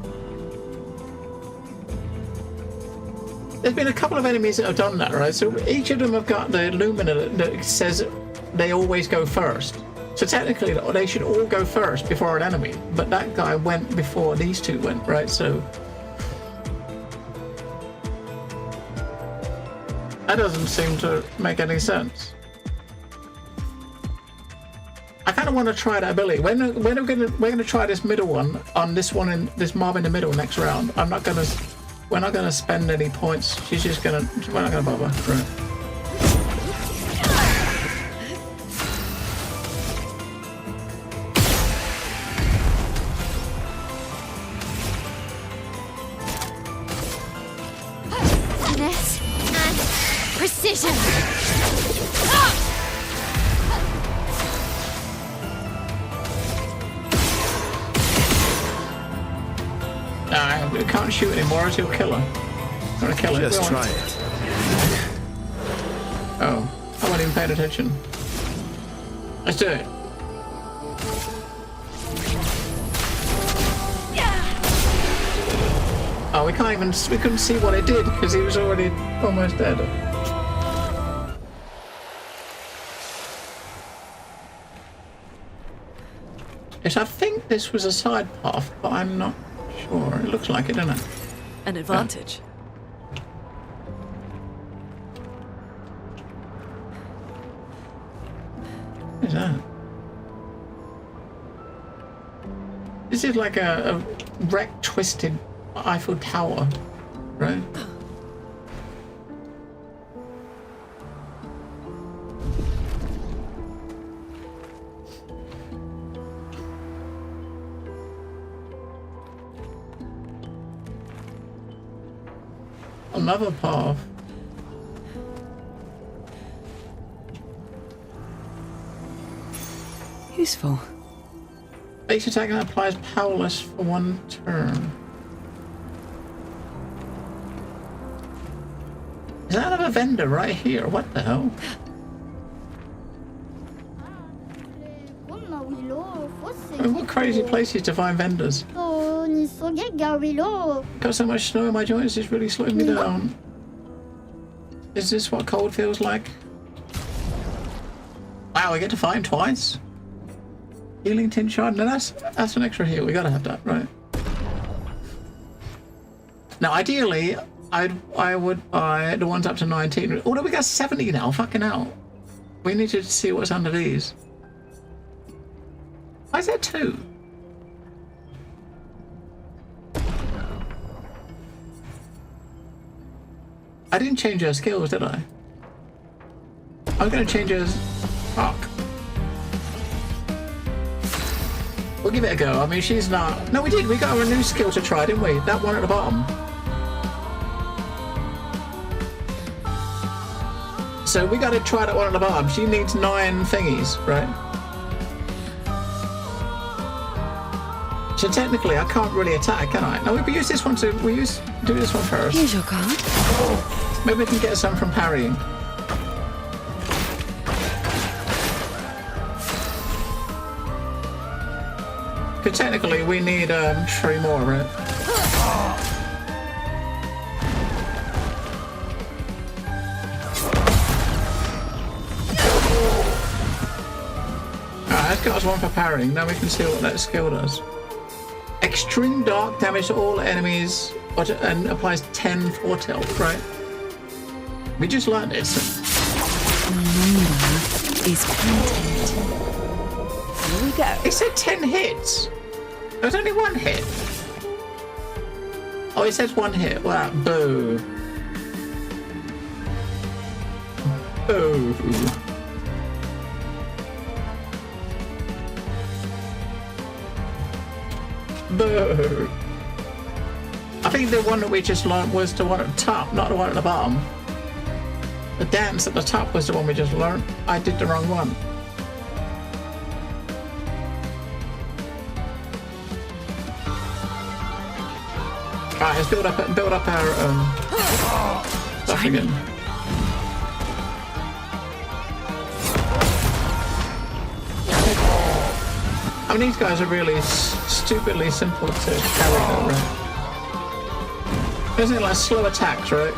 There's been a couple of enemies that have done that, right? So each of them have got the lumina that says they always go first. So technically, they should all go first before an enemy. But that guy went before these two went, right? So... that doesn't seem to make any sense. I kind of want to try that ability. We're gonna try this middle one on this one and this mob in the middle next round. We're not gonna spend any points. We're not gonna bother. Right. Nah, we can't shoot anymore, else he'll kill her. I'm gonna kill her. Just try it. Oh, I wasn't even paying attention. Let's do it. Oh, we couldn't see what it did because he was already almost dead. Yes, I think this was a side path, but I'm not sure. It looks like it, doesn't it? An advantage. What is that? This is like a wrecked, twisted Eiffel Tower, right? Another path. Useful. Base attack that applies powerless for 1 turn. Is that another vendor right here? What the hell? I mean, what crazy places to find vendors? Got so much snow in my joints, it's really slowing me down. Is this what cold feels like? Wow, we get to find twice? Healing tin shard? No, that's an extra heal. We gotta have that, right? Now, ideally, I would buy the ones up to 19. Oh, no, we got 70 now. Fucking hell. We need to see what's under these. Why is there 2? I didn't change her skills, did I? I'm gonna change her. Fuck. We'll give it a go. I mean, she's not... No, we did. We got her a new skill to try, didn't we? That one at the bottom. So we got to try that one at the bottom. She needs 9 thingies, right? So technically, I can't really attack, can I? No, we use this one to... do this one first. Here's your card. Maybe we can get some from parrying. Because technically we need 3 more, right? Alright, let's get us one for parrying. Now we can see what that skill does. Extreme dark damage to all enemies and applies 10 foretell, right? We just learned this. The number is content. Here we go. It said 10 hits. There was only 1 hit. Oh, it says 1 hit. Wow, boo. Boo. Boo. I think the one that we just learned was the one at the top, not the one at the bottom. The dance at the top was the one we just learned. I did the wrong one. Alright, let's build up our stuff again. I mean, these guys are really stupidly simple to carry though, right? Isn't it like slow attacks, right?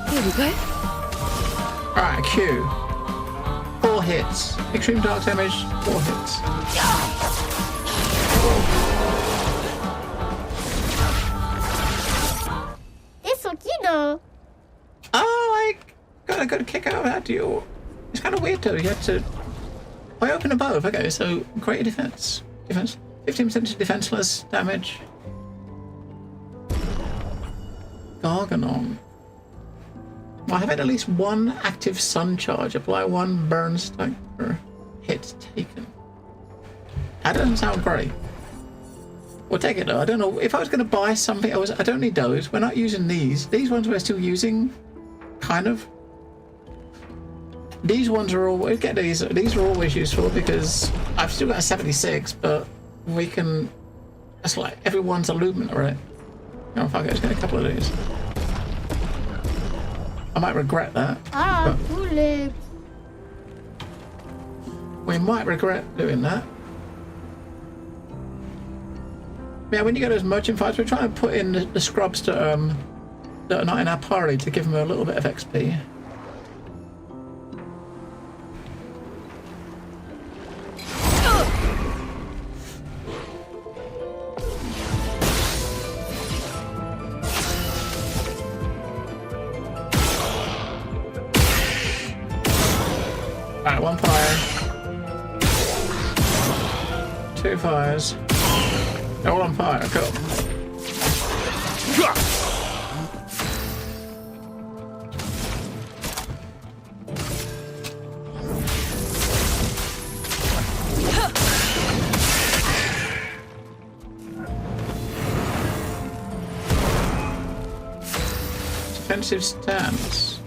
Here we go. Alright, Q. 4 hits. Extreme dark damage, 4 hits. Oh, I got a good kick out of that duel. It's kind of weird though. You have to... I open above. Okay, so greater defense. 15% defenseless damage. Garganon. Well, I have had at least 1 active sun charge. Apply 1 burn stack per hit taken. That doesn't sound great. We'll take it though. I don't know if I was going to buy something. I don't need those. We're not using these. These ones we're still using, kind of. these ones are always get these are always useful because I've still got a 76, but we can. That's like everyone's illuminate, right? Oh fuck it, let's get a couple of these. I might regret that. Ah, cool. We might regret doing that. Yeah, when you get those merchant fights, we're trying to put in the scrubs that are not in our party to give them a little bit of XP. Alright, one fire. 2 fires. They're all on fire, cool. Defensive stance.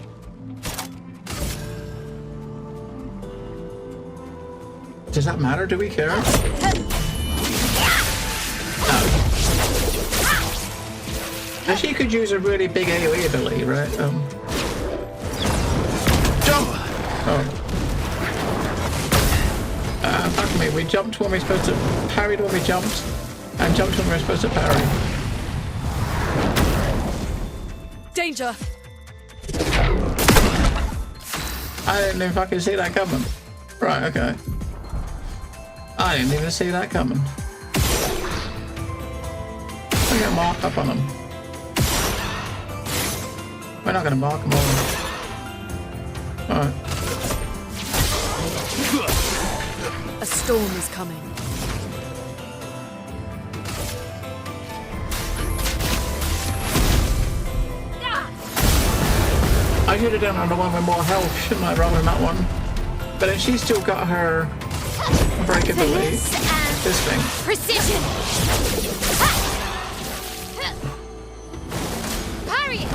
Does that matter? Do we care? No. Actually, you could use a really big AoE ability, right? Jump! Oh. Fuck me. We jumped when we were supposed to... Parried when we jumped. And jumped when we were supposed to parry. Danger! I didn't even fucking see that coming. Right, okay. I didn't even see that coming. We're gonna mark up on them. We're not gonna mark them all. Alright. A storm is coming. I should have done on the one with more health, shouldn't I, rather than that one? But then she's still got her breakability. This thing. Precision! Parry!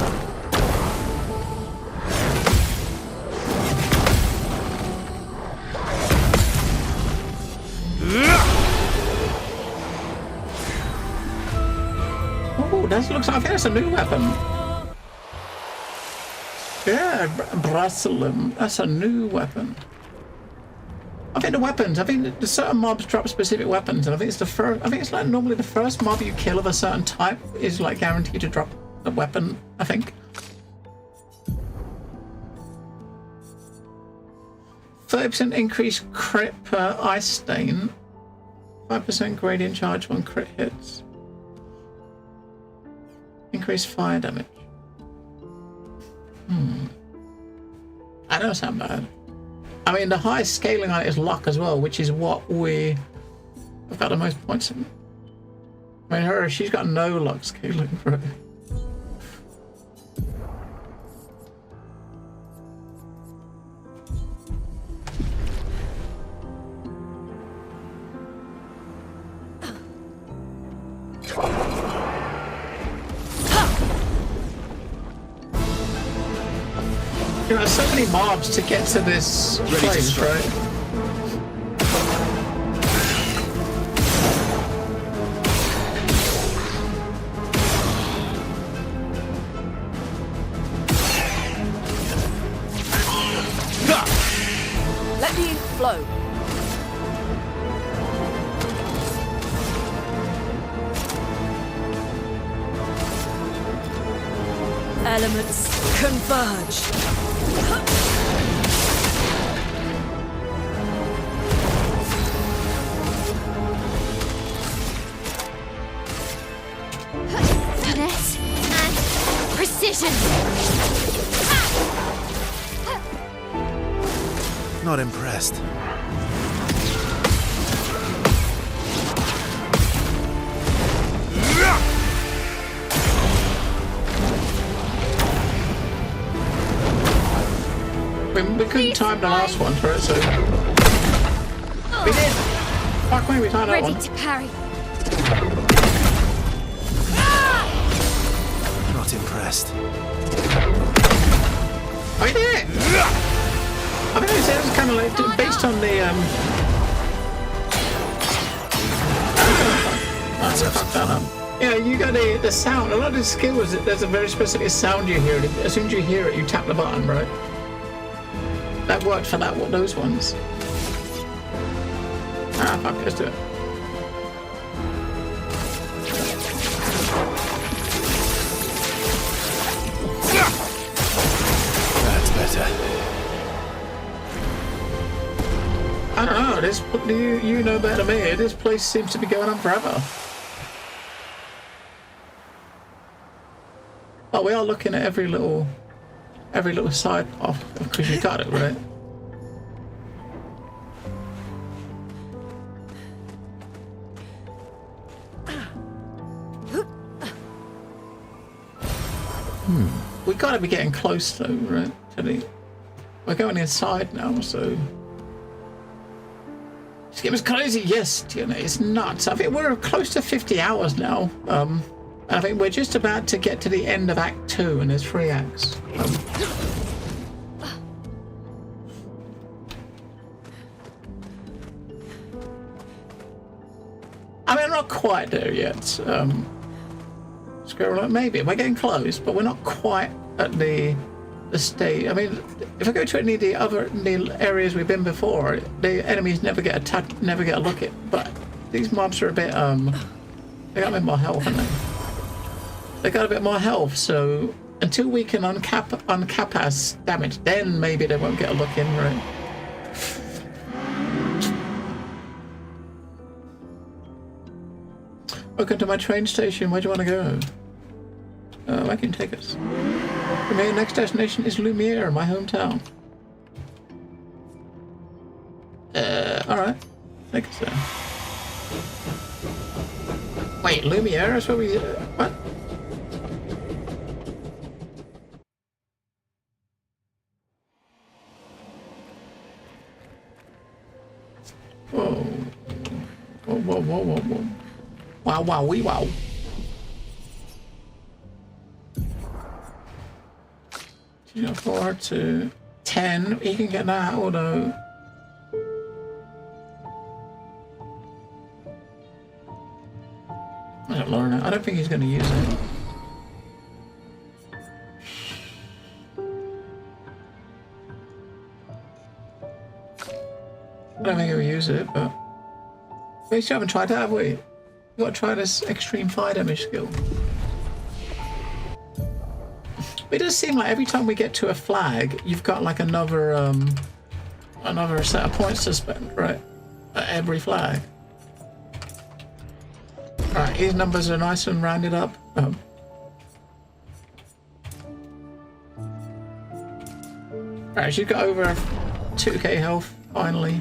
Oh, that looks like, I think that's a new weapon. Yeah, Brasilum. That's a new weapon. I think the weapons, the certain mobs drop specific weapons, and I think it's the first, I think it's like normally the first mob you kill of a certain type is like guaranteed to drop a weapon, I think. 30% increased crit per ice stain. 5% gradient charge when crit hits. Increased fire damage. That don't sound bad. I mean, the highest scaling on it is luck as well, which is what we've got the most points in. I mean, she's got no luck scaling for it. You know, so many mobs to get to this place, right? Let the ink flow. Elements converge. Finesse and precision. Not impressed. We couldn't time the last one for it, so... We did! Fuck me, we timed that Ready one. to parry. Not impressed. I did it! I I think it was kind of like based on the Let's have some fun. yeah, you got the sound. A lot of the skills, there's a very specific sound you hear. As soon as you hear it, you tap the button, right? That worked for those ones. Ah, fuck it, let's do it. That's better. I don't know. This you know better than me. This place seems to be going on forever. Oh, we are looking at every little side off because you got it right. We gotta be getting close though, right? We're going inside now, so this game is crazy. Yes, it's nuts. I think we're close to 50 hours now. I think we're just about to get to the end of Act 2, and there's 3 acts. I mean, I'm not quite there yet. Maybe we're getting close, but we're not quite at the stage. I mean, if I go to any of the areas we've been before, the enemies never get a look at. But these mobs are a bit they got a bit more health, haven't they? They got a bit more health, so until we can uncap our damage, then maybe they won't get a look in, right? Welcome to my train station. Where do you want to go? Where can you take us? Your next destination is Lumiere, my hometown. Alright. Take us there. Wait, Lumiere is where we... what? Whoa. Whoa. Wow, wee wow. 4 to 10. He can get that, although... I don't think he's going to use it. I don't think he'll use it, but... We still haven't tried that, have we? We've got to try this extreme fire damage skill. It does seem like every time we get to a flag, you've got like another set of points to spend, right? At every flag. Alright, these numbers are nice and rounded up. Alright, she's got over 2k health, finally.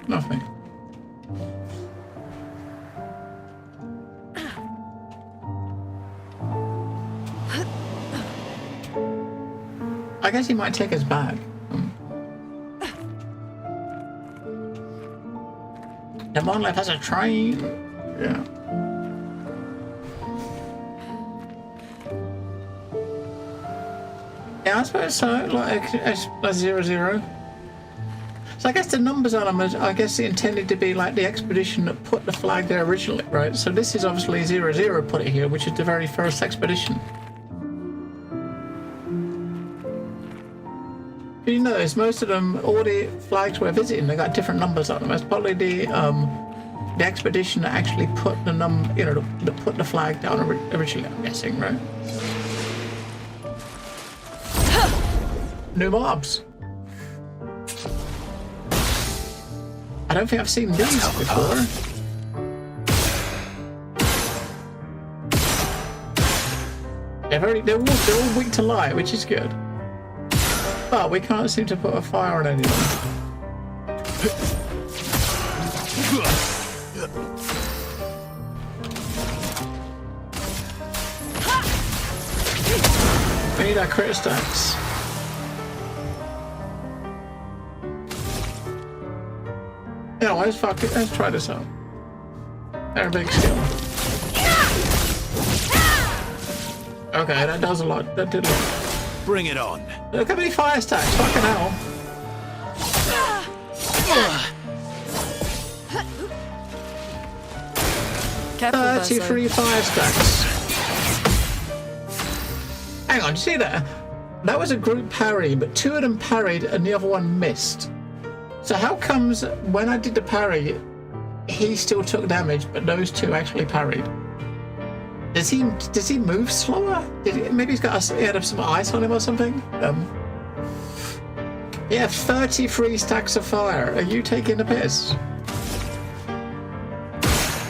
Nothing. I guess he might take us back. The monolith has a train. Yeah. Yeah, I suppose so. Like a 0-0. So I guess the numbers on them are, I guess, intended to be like the expedition that put the flag there originally, right? So this is obviously 0-0 put it here, which is the very first expedition. You notice most of them, all the flags we're visiting, they got different numbers on them. It's probably the expedition that actually put the that put the flag down originally, I'm guessing, right? New mobs. I don't think I've seen these before. They're all weak to light, which is good. But we can't seem to put a fire on anyone. We need our crit stacks. Anyways, fuck it. Let's try this out. They're a big skill. Okay, that does a lot. That did a lot. Bring it on. Look how many fire stacks. Fucking hell. Careful, 33 fire stacks. Hang on, you see that? That was a group parry, but 2 of them parried and the other one missed. So how comes when I did the parry, he still took damage, but those 2 actually parried? Does he move slower? Maybe he had some ice on him or something? Yeah, 33 stacks of fire. Are you taking the piss?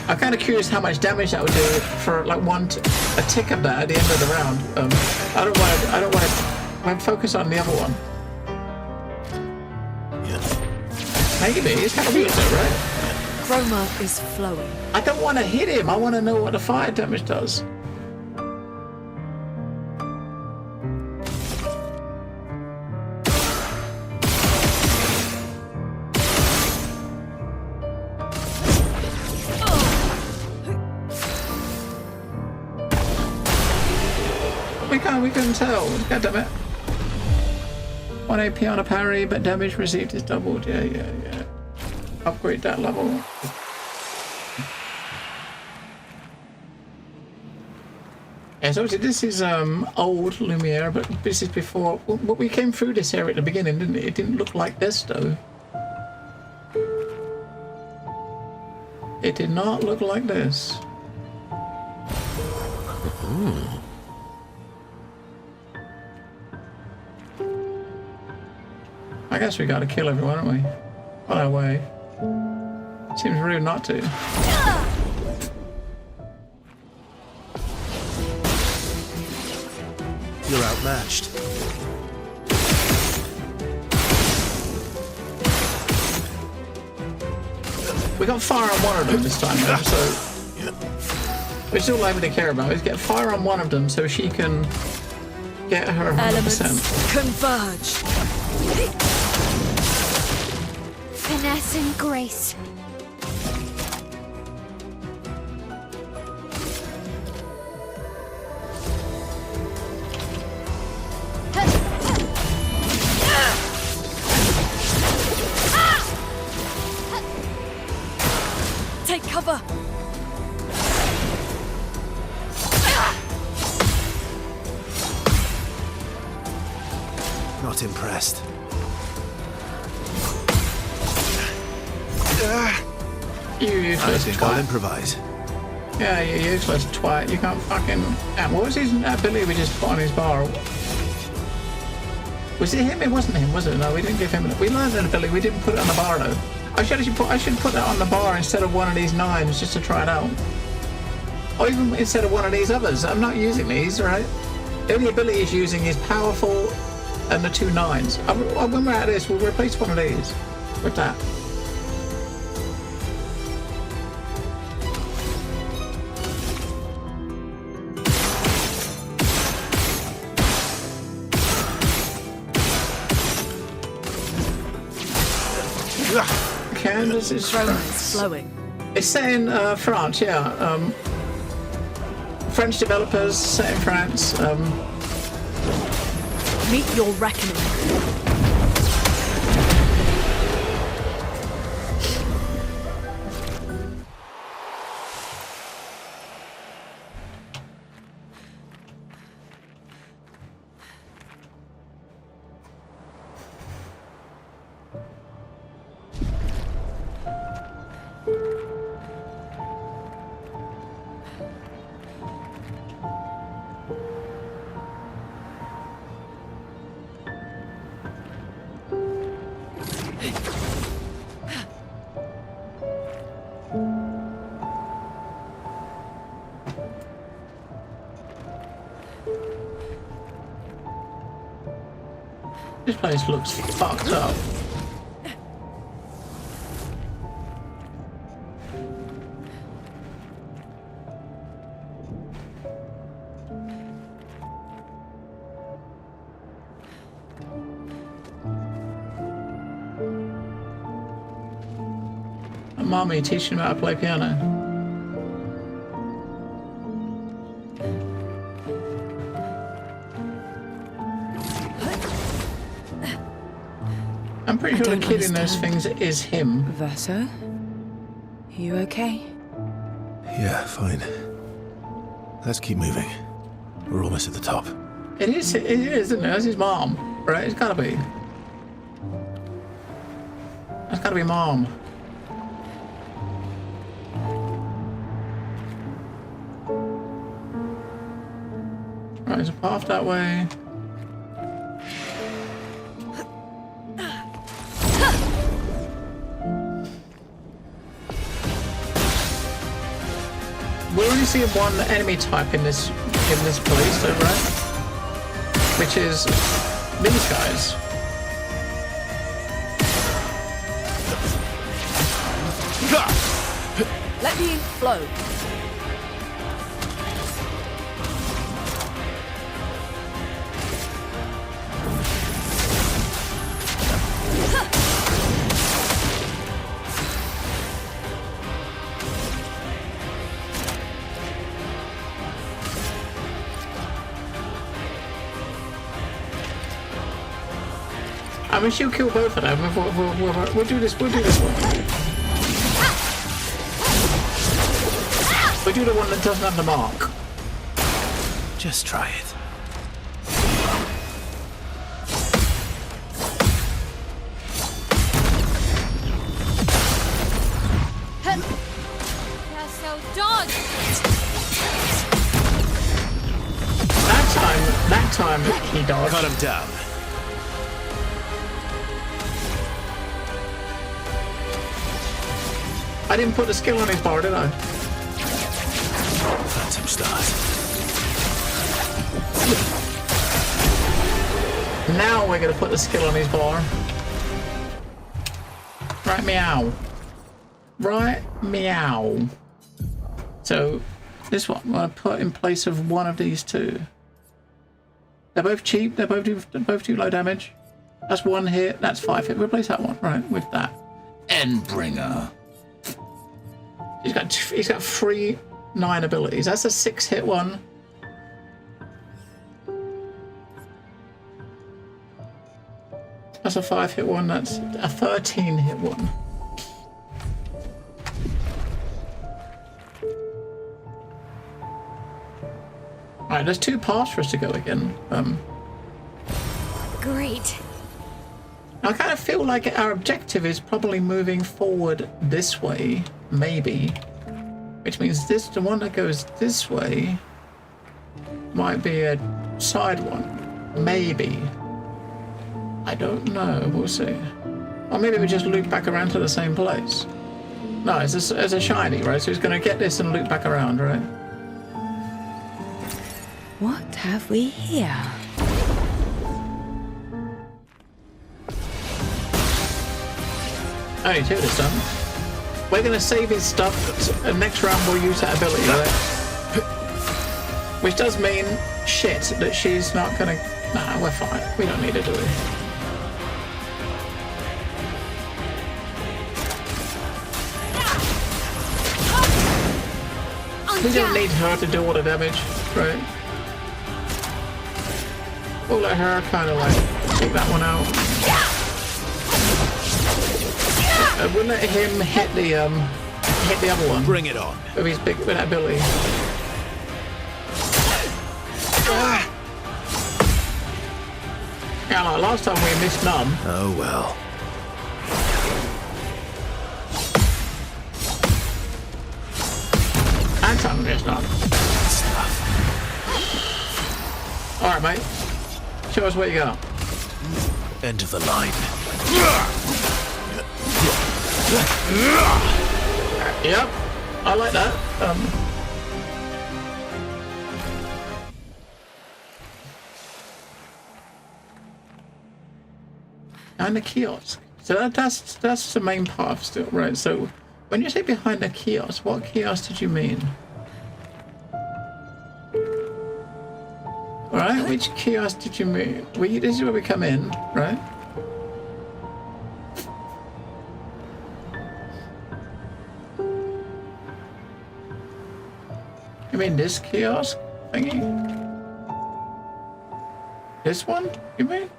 I'm kind of curious how much damage that would do for like a tick of that at the end of the round. I don't want to focus on the other one. Maybe it's kind of weird though, right? Chroma is flowing. I don't want to hit him. I want to know what the fire damage does. We couldn't tell. God damn it. 1 AP on a parry, but damage received is doubled. Yeah. Upgrade that level. Yeah, so obviously this is old Lumiere, but this is before. But we came through this area at the beginning, didn't it? It didn't look like this though. It did not look like this. I guess we gotta kill everyone, don't we? On our way. Seems rude not to. You're outmatched. We got fire on one of them this time, though, so which is all I'm to care about is get fire on one of them so she can get her 100%. Elements converge. Finesse and grace. Take cover. Not impressed. You useless I'll twat. improvise. Yeah, you useless twat. You can't fucking. What was his ability we just put on his bar? Was it him? It wasn't him, was it? No, we didn't give him. We learned an ability. We didn't put it on the bar though. I should put that on the bar instead of one of these 9s just to try it out. Or even instead of one of these others. I'm not using these, right? The only ability he's using is powerful and the 2 9s. When we're at this, we'll replace one of these with that. Candace is Chroma is flowing. It's set in France, yeah. French developers, set in France. Meet your reckoning. This place looks fucked up. mommy teaching him how to play piano. I'm pretty sure the kid in those things is him. Verso? You okay? Yeah, fine. Let's keep moving. We're almost at the top. It is, isn't it? That's his mom, right? It's gotta be. That's gotta be mom. Right, there's a path that way. We're only seeing one enemy type in this place, though, right? Which is these guys. Let me flow. I mean, she'll kill both of them. We'll do this. We'll do this one. We'll do the one that doesn't have the mark. Just try it. They're so dodged. That time he dodged. Cut him down. I didn't put the skill on his bar, did I? Phantom stars. Now we're gonna put the skill on his bar. Right, meow. Right, meow. So, this one I'm gonna put in place of one of these two. They're both cheap. They both do low damage. That's one hit. That's 5 hit. Replace that one, right? With that. Endbringer. He's got 3 9 abilities. That's a 6 hit one. That's a 5 hit one. That's a 13 hit one. Alright, there's 2 paths for us to go again. Great. I kind of feel like our objective is probably moving forward this way, maybe. Which means the one that goes this way might be a side one. Maybe. I don't know. We'll see. Or maybe we just loop back around to the same place. No, it's a shiny, right? So he's going to get this and loop back around, right? What have we here? Only 2 this time. We're going to save his stuff, and next round we'll use that ability, right? Which does mean, shit, that she's not going to... Nah, we're fine. We don't need to do it. We don't need her to do all the damage, right? We'll let her kind of like take that one out. We'll let him hit the other one. Bring it on. With that ability. Yeah, like last time we missed none. Oh well. And time we missed none. Alright, mate. Show us what you got. End of the line. Yep, I like that. And the kiosk. So that's the main path still, right? So when you say behind the kiosk, what kiosk did you mean? Alright, which kiosk did you mean? This is where we come in, right? You mean this kiosk thingy? This one? You mean?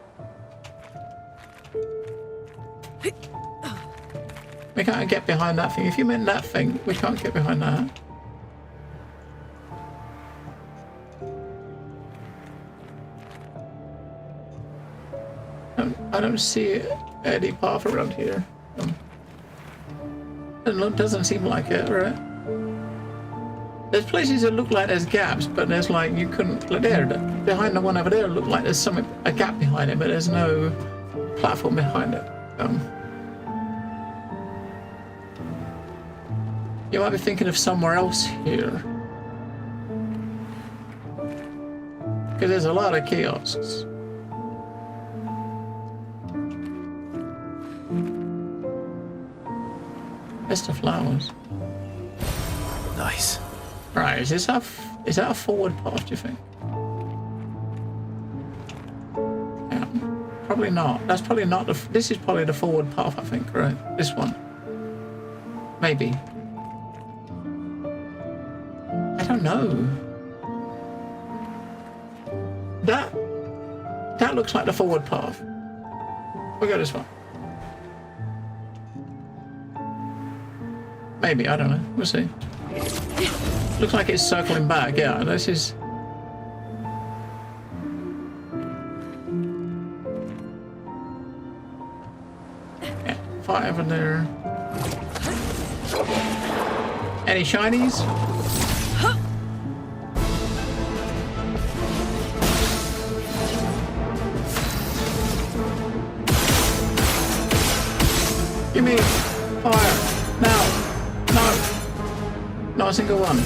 We can't get behind that thing. If you meant that thing, we can't get behind that. I don't see any path around here. It doesn't seem like it, right? There's places that look like there's gaps, but there's like you couldn't. Like there, behind the one over there, look like there's a gap behind it, but there's no platform behind it. You might be thinking of somewhere else here, because there's a lot of kiosks. Best of flowers. Nice. Right, is that a forward path, do you think? Yeah, probably not. That's probably not this is probably the forward path, I think, right? This one. Maybe. I don't know. That looks like the forward path. We'll go this one. Maybe, I don't know. We'll see. Looks like it's circling back, yeah. This is... Yeah, 5 in there. Any shinies? Give me fire. Now. No. Not a single one.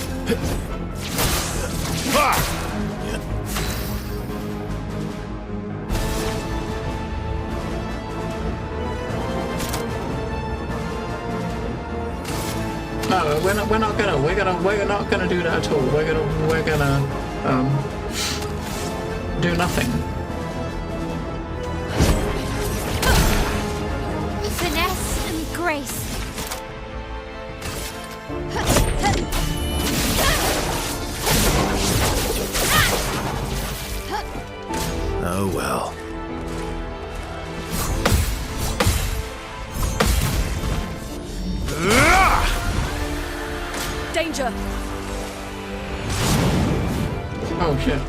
No, we're not gonna do that at all. We're gonna do nothing. Finesse and grace. Oh well. Danger! Oh shit.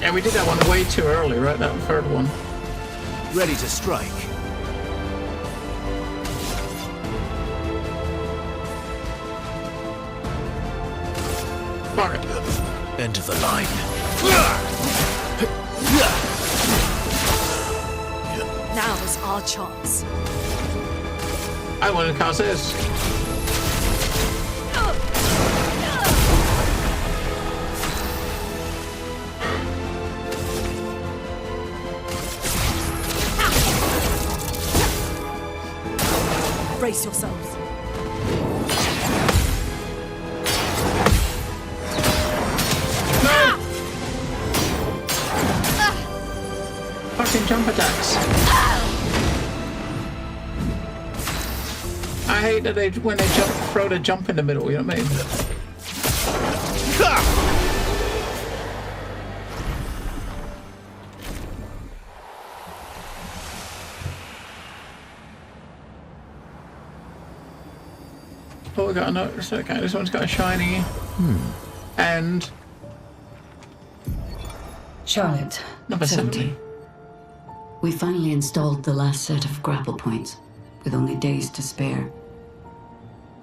Yeah, we did that one way too early, right? That third one. Ready to strike. Fuck it. End of the line. Now is our chance. I want to cast this. Brace yourselves. Fucking jump attacks. I hate that when they throw the jump in the middle, you know what I mean? Oh, we got another. Okay, this one's got a shiny. And Charlotte, number 70. We finally installed the last set of grapple points, with only days to spare.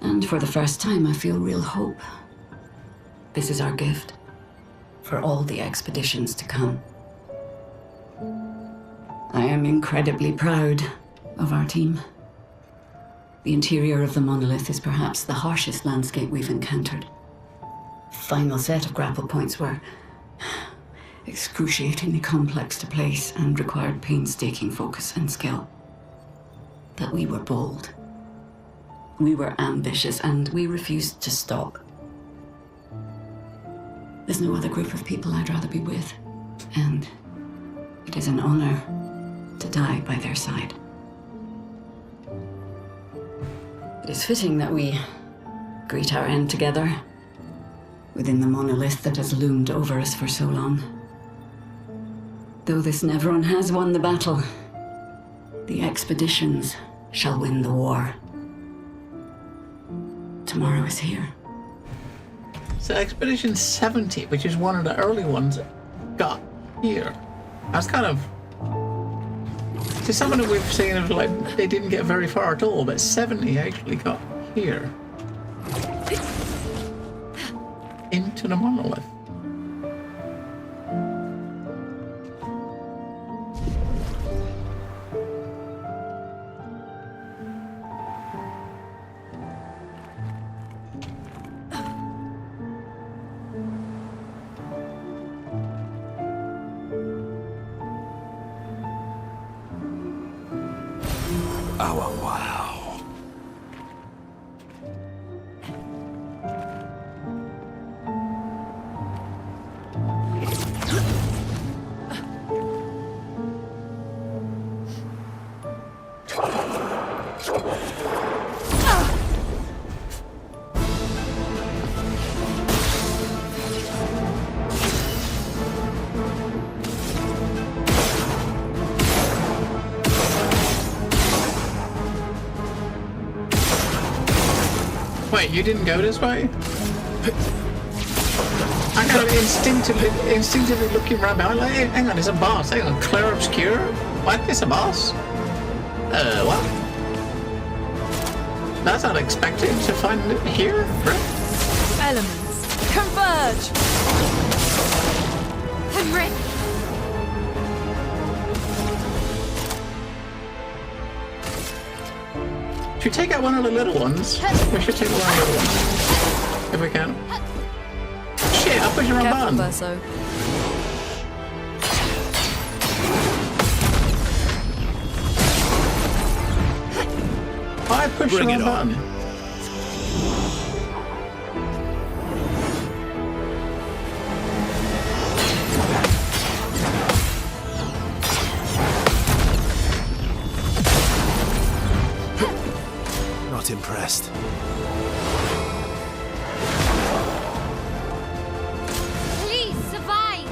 And for the first time, I feel real hope. This is our gift for all the expeditions to come. I am incredibly proud of our team. The interior of the monolith is perhaps the harshest landscape we've encountered. The final set of grapple points were excruciatingly complex to place and required painstaking focus and skill. But we were bold. We were ambitious, and we refused to stop. There's no other group of people I'd rather be with, and it is an honor to die by their side. It is fitting that we greet our end together within the monolith that has loomed over us for so long. Though this Nevron has won the battle, the expeditions shall win the war. Tomorrow is here. So Expedition 70, which is one of the early ones, got here. That's kind of... So some of them we've seen of like, they didn't get very far at all, but 70 actually got here. Into the monolith. Oh, wow. Wait, you didn't go this way? I kind of instinctively looking around behind, like, hey, hang on, there's a boss. Hang on, Clair Obscur? What? There's a boss? What? That's unexpected to find it here, right? Elements, converge! I'm ready. Should we take out one of the little ones? We should take one of the little ones. If we can. Shit, I pushed the wrong Careful, button. Verso. I pushed the Bring wrong it on. button. Not impressed. Please survive.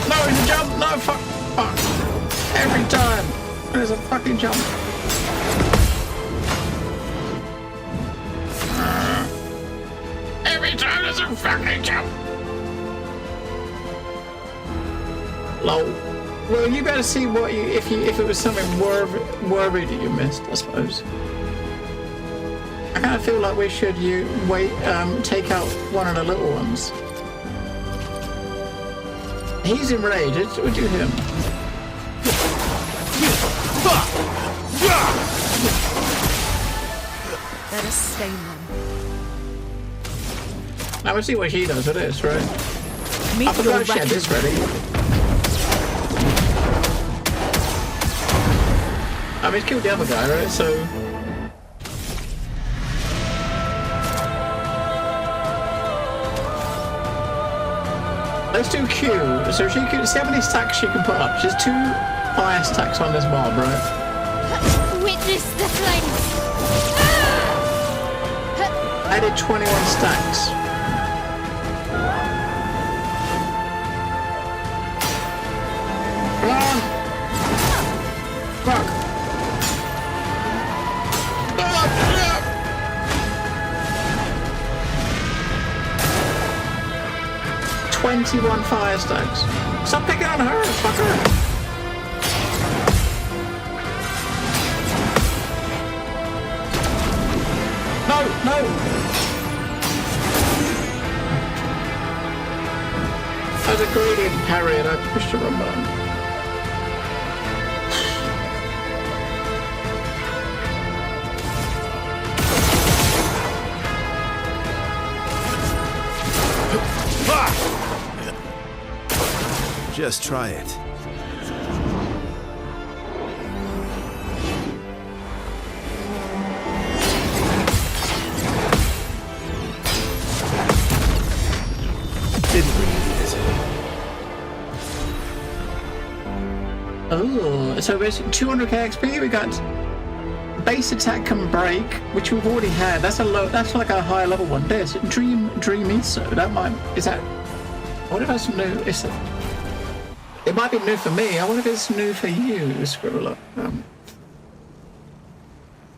No, it's a jump! No, fuck! Every time! There's a fucking jump. Every time there's a fucking jump! Lol. Well, you better see what if it was something worthy that you missed, I suppose. I kind of feel like we should take out one of the little ones. He's enraged. We'll do him. Let us stain them. Now we'll see what she does with this, right? Meet I forgot your she had this reckoning. ready. I mean, he's killed the other guy, right? So... Let's do Q. So she can see how many stacks she can put up. She's 2 fire stacks on this mob, right? Witness the flames. I did 21 stacks. Come on! Fuck! 21 fire stacks. Stop picking on her, fucker! No! I was a gradient parry and I pushed the wrong button. Just try it. Didn't really need it. Oh, So basically 200k XP. We got base attack can break, which we've already had. That's a low. That's like a higher level one. There's Dream Eso. That might is that. What if that's new? Is it? It might be new for me. I wonder if it's new for you, Scribbler.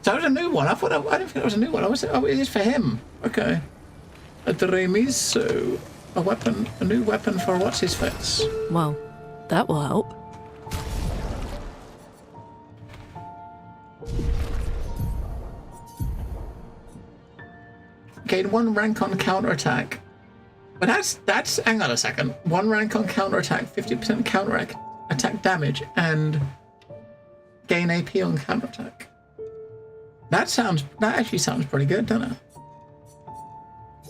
So it was a new one. I didn't think it was a new one. Oh, it is for him. Okay. A Dream Eso. A weapon. A new weapon for what's his face. Well, that will help. Gain 1 rank on counterattack. But that's hang on a second. 1 rank on counterattack, 50% attack damage, and gain AP on counterattack. That actually sounds pretty good, doesn't it?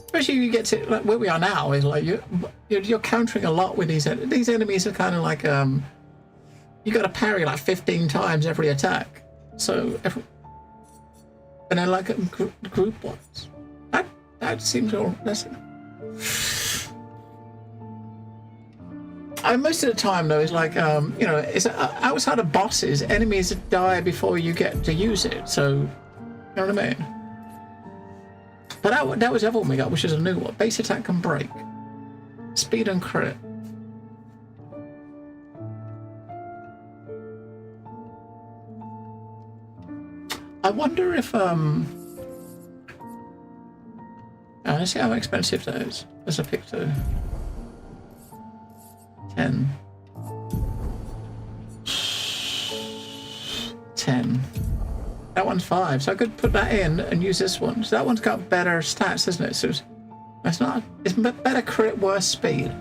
Especially you get to like where we are now is like you're countering a lot with these enemies are kind of like you got to parry like 15 times every attack. So and then like group ones. That seems all. That's. Most of the time though, it's like you know, it's outside of bosses, enemies die before you get to use it. So, you know what I mean? But that was the other one we got, which is a new one. Base attack can break, speed and crit. I wonder if let's see how expensive that is. There's a picture. 10. 10. That one's 5. So I could put that in and use this one. So that one's got better stats, isn't it? So it's better crit, worse speed.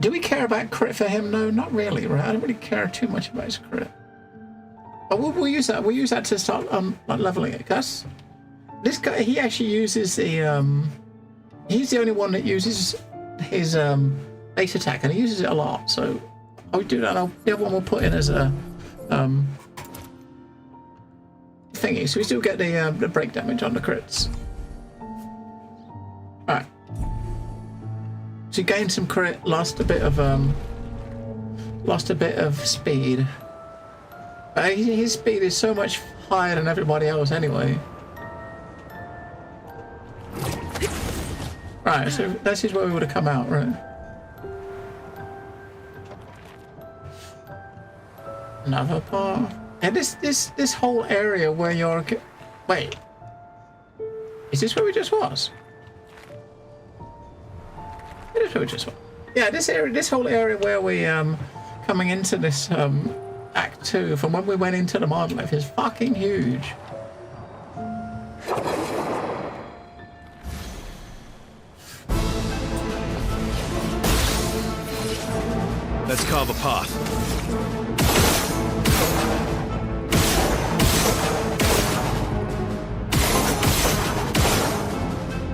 Do we care about crit for him? No, not really, right? I don't really care too much about his crit. But we'll use that. We'll use that to start like leveling it. Cause this guy, he actually uses the he's the only one that uses his base attack, and he uses it a lot. So I'll do that. The other one we'll put in as a thingy, so we still get the break damage on the crits. All right. So you gained some crit, lost a bit of speed. His speed is so much higher than everybody else anyway. Right, so this is where we would have come out, right? Another part. And this whole area where you're... Wait. Is this where we just was? It is where we just was. Yeah, this whole area where we coming into this Act 2 from when we went into the monolith is fucking huge. Let's carve a path.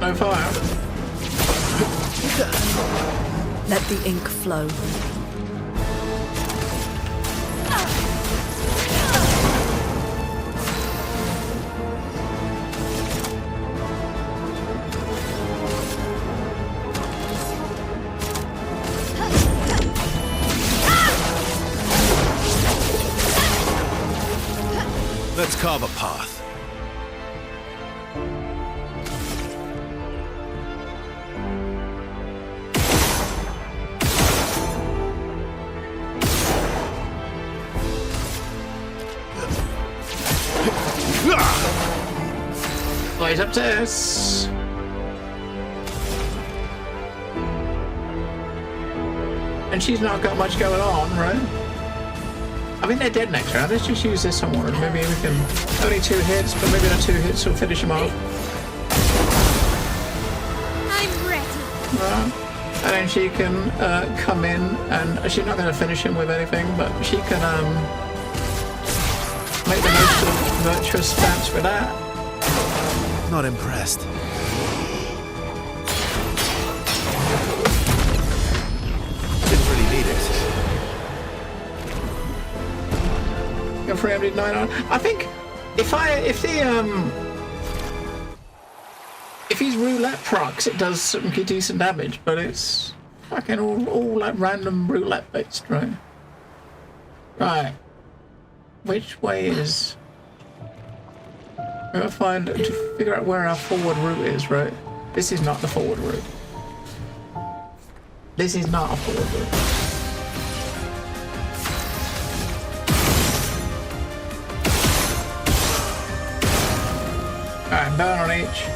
No fire. Let the ink flow. Let's carve a path. Light up this. And she's not got much going on, right? I mean, they're dead next round. Let's just use this on one. Maybe we can... Only 2 hits, but maybe the 2 hits will finish him off. I'm ready. And then she can come in, and she's not going to finish him with anything, but she can make the most of virtuous stats with that. Not impressed. Didn't really need it. Go 309 on. I think if he's roulette procs, it does some decent damage, but it's fucking all like random roulette based, right? Right. Which way is... We're gonna to figure out where our forward route is, right? This is not the forward route. This is not a forward route. Alright, burn on each.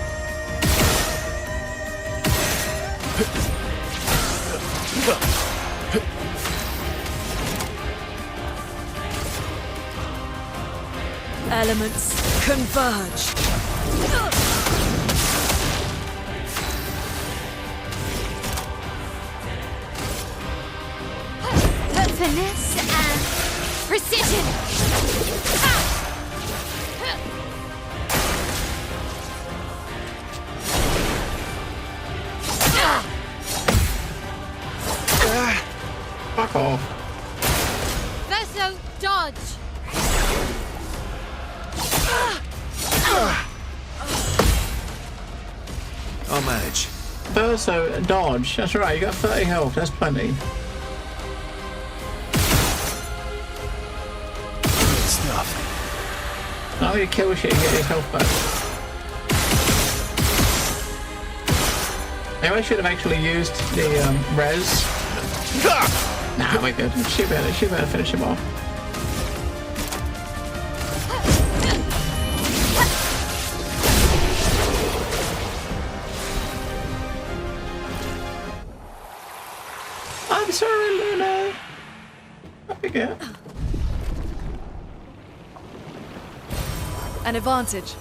Elements converge. Finesse and precision. Fuck off. Verso, dodge. I'll manage. Verso, dodge. That's right, you got 30 health, that's plenty. Good stuff. Now you kill shit and get his health back. Maybe I should have actually used the res. Nah, we're good. She better finish him off. I'm sorry, Luna. I forget. An advantage.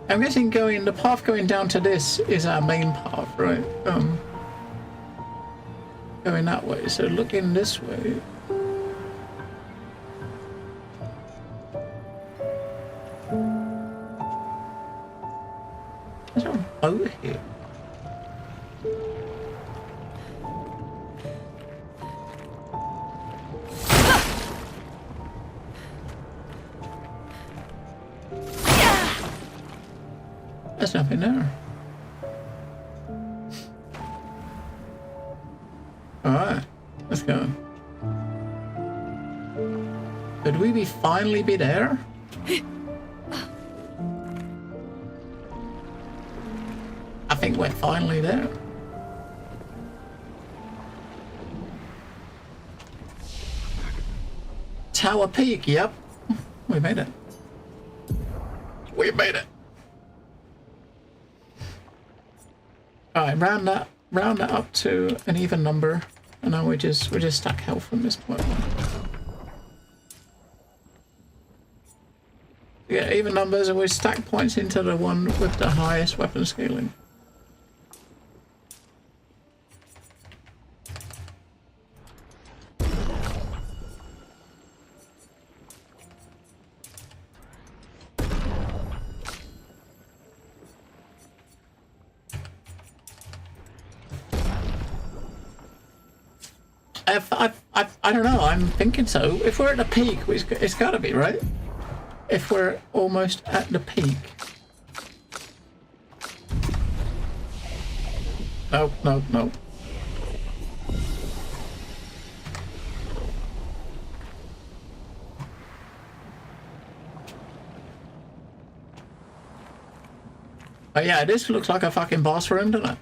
I'm guessing the path going down to this is our main path, right? Going that way, so looking this way. There's a boat here. There's nothing there. Alright, let's go. Could we finally be there? I think we're finally there. Tower Peak, yep. We made it. We made it. Alright, round that up to an even number, and then we just stack health from this point on. Yeah, even numbers, and we stack points into the one with the highest weapon scaling. I don't know, I'm thinking so. If we're at the peak, it's gotta be, right? If we're almost at the peak. No. But yeah, this looks like a fucking boss room, doesn't it?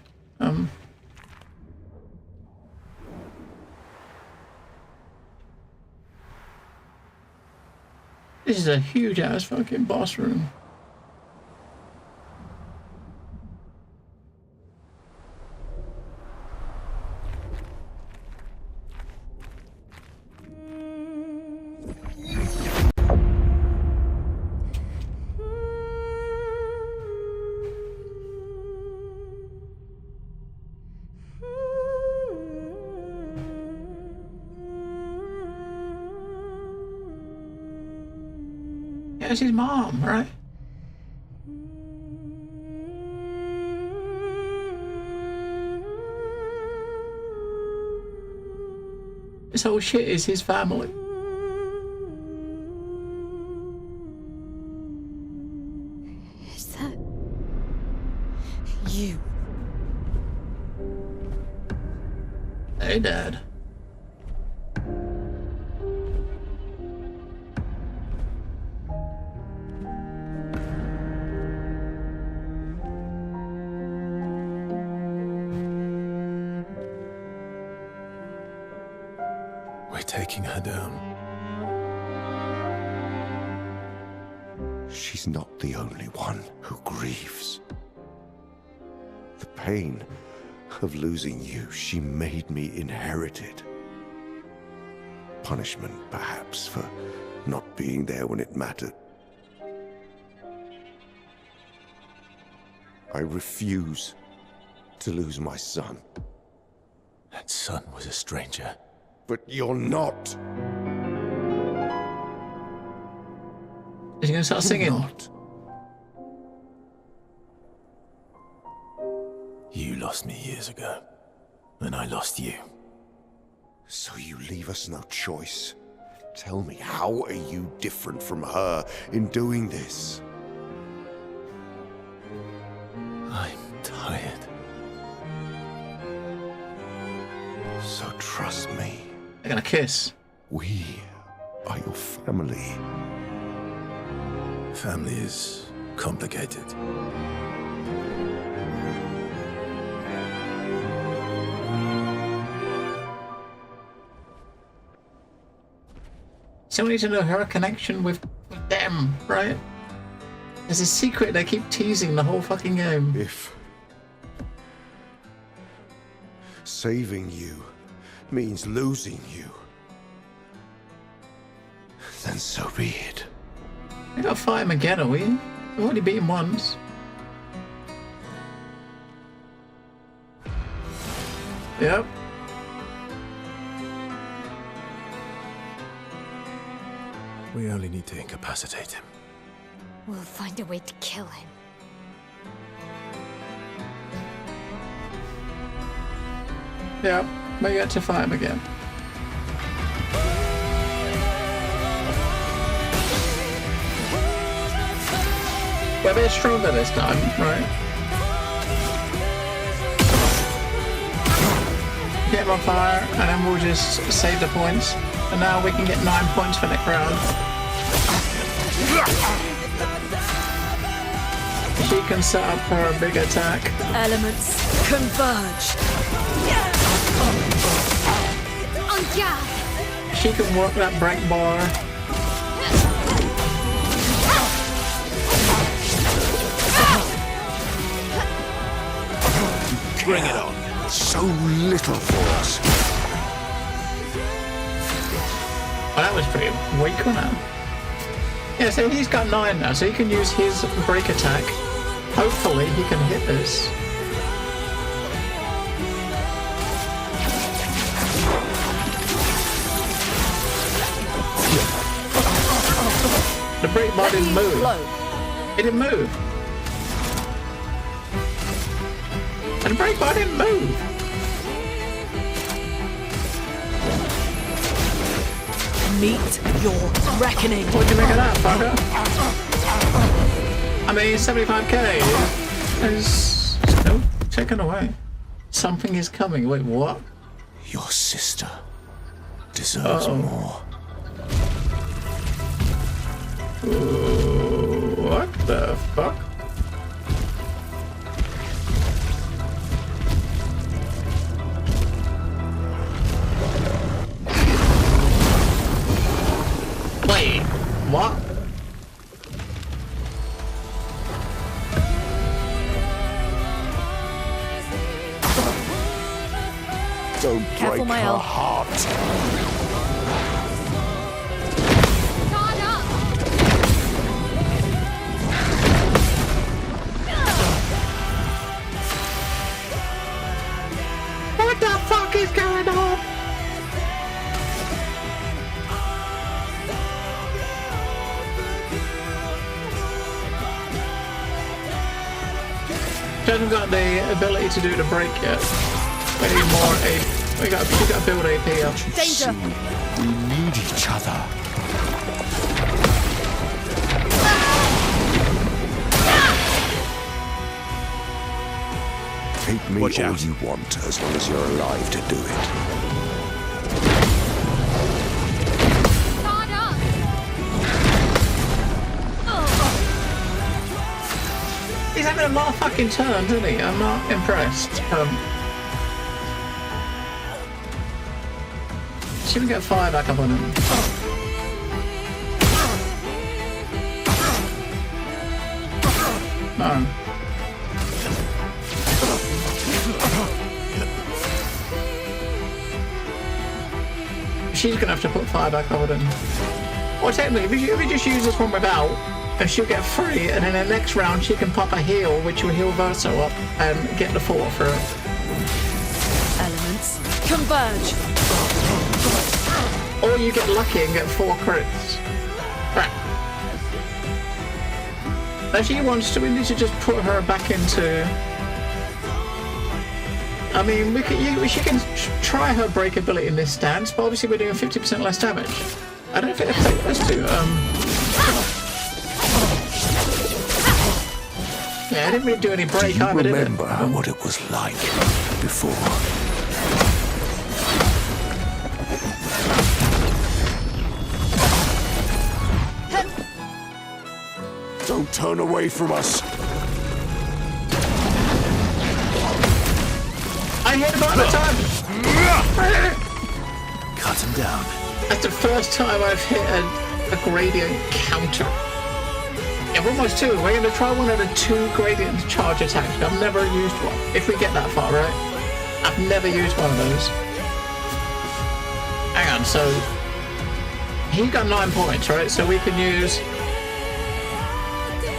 This is a huge ass fucking boss room. That's his mom, right? This whole shit is his family. Is that you? Hey, Dad. We're taking her down. She's not the only one who grieves. The pain of losing you, she made me inherit it. Punishment, perhaps, for not being there when it mattered. I refuse to lose my son. That son was a stranger. But you're not. Is he gonna start singing? Not. You lost me years ago, and I lost you. So you leave us no choice. Tell me, how are you different from her in doing this? I'm tired. So trust me. They're gonna kiss. We are your family. Family is complicated. So we need to know her connection with them, right? There's a secret they keep teasing the whole fucking game. If saving you means losing you, then so be it. We gotta fight him again, are we? We've already beat him once. Yep. We only need to incapacitate him. We'll find a way to kill him. Yep. We get to fight him again. We're a bit stronger this time, right? Get him on fire, and then we'll just save the points. And now we can get 9 points for the crowd. She can set up her big attack. Elements converge. On guard! She can work that break bar. Bring it on. So little for us. Oh, that was pretty weak, wasn't it? Yeah, so he's got 9 now, so he can use his break attack. Hopefully he can hit this. The break bar didn't move. It didn't move. And the break bar didn't move. Meet your reckoning. What do you make of that, fucker? I mean, 75k is still ticking away. Something is coming. Wait, what? Your sister deserves more. What the fuck? Wait, what? Don't Careful, break my her elf. heart. Guard up! What the fuck is going on? She hasn't got the ability to do the break yet. We need more AP. We got to build AP up. Danger! We need each other. Take me Watch all out. you want, as long as you're alive to do it. Guard up! He's having a lot of fucking turns, isn't he? I'm not impressed. Should we get fire back up on him? No. She's gonna have to put fire back on him. Or technically, if we just use this one without, and she'll get free, and in the next round she can pop a heal, which will heal Verso up and get the 4 for it. Elements converge. Or you get lucky and get 4 crits. Right. If she wants to, we need to just put her back into... I mean, she can try her breakability in this stance, but obviously we're doing 50% less damage. I don't think it us to. Yeah, I didn't really do any break You either, did it? remember what it was like before? Don't turn away from us. I hit him all the time! Cut him down. That's the first time I've hit a gradient counter. Yeah, we're almost 2. We're going to try one of the 2 gradient charge attacks. I've never used one. If we get that far, right? I've never used one of those. Hang on, so... He's got 9 points, right? So we can use...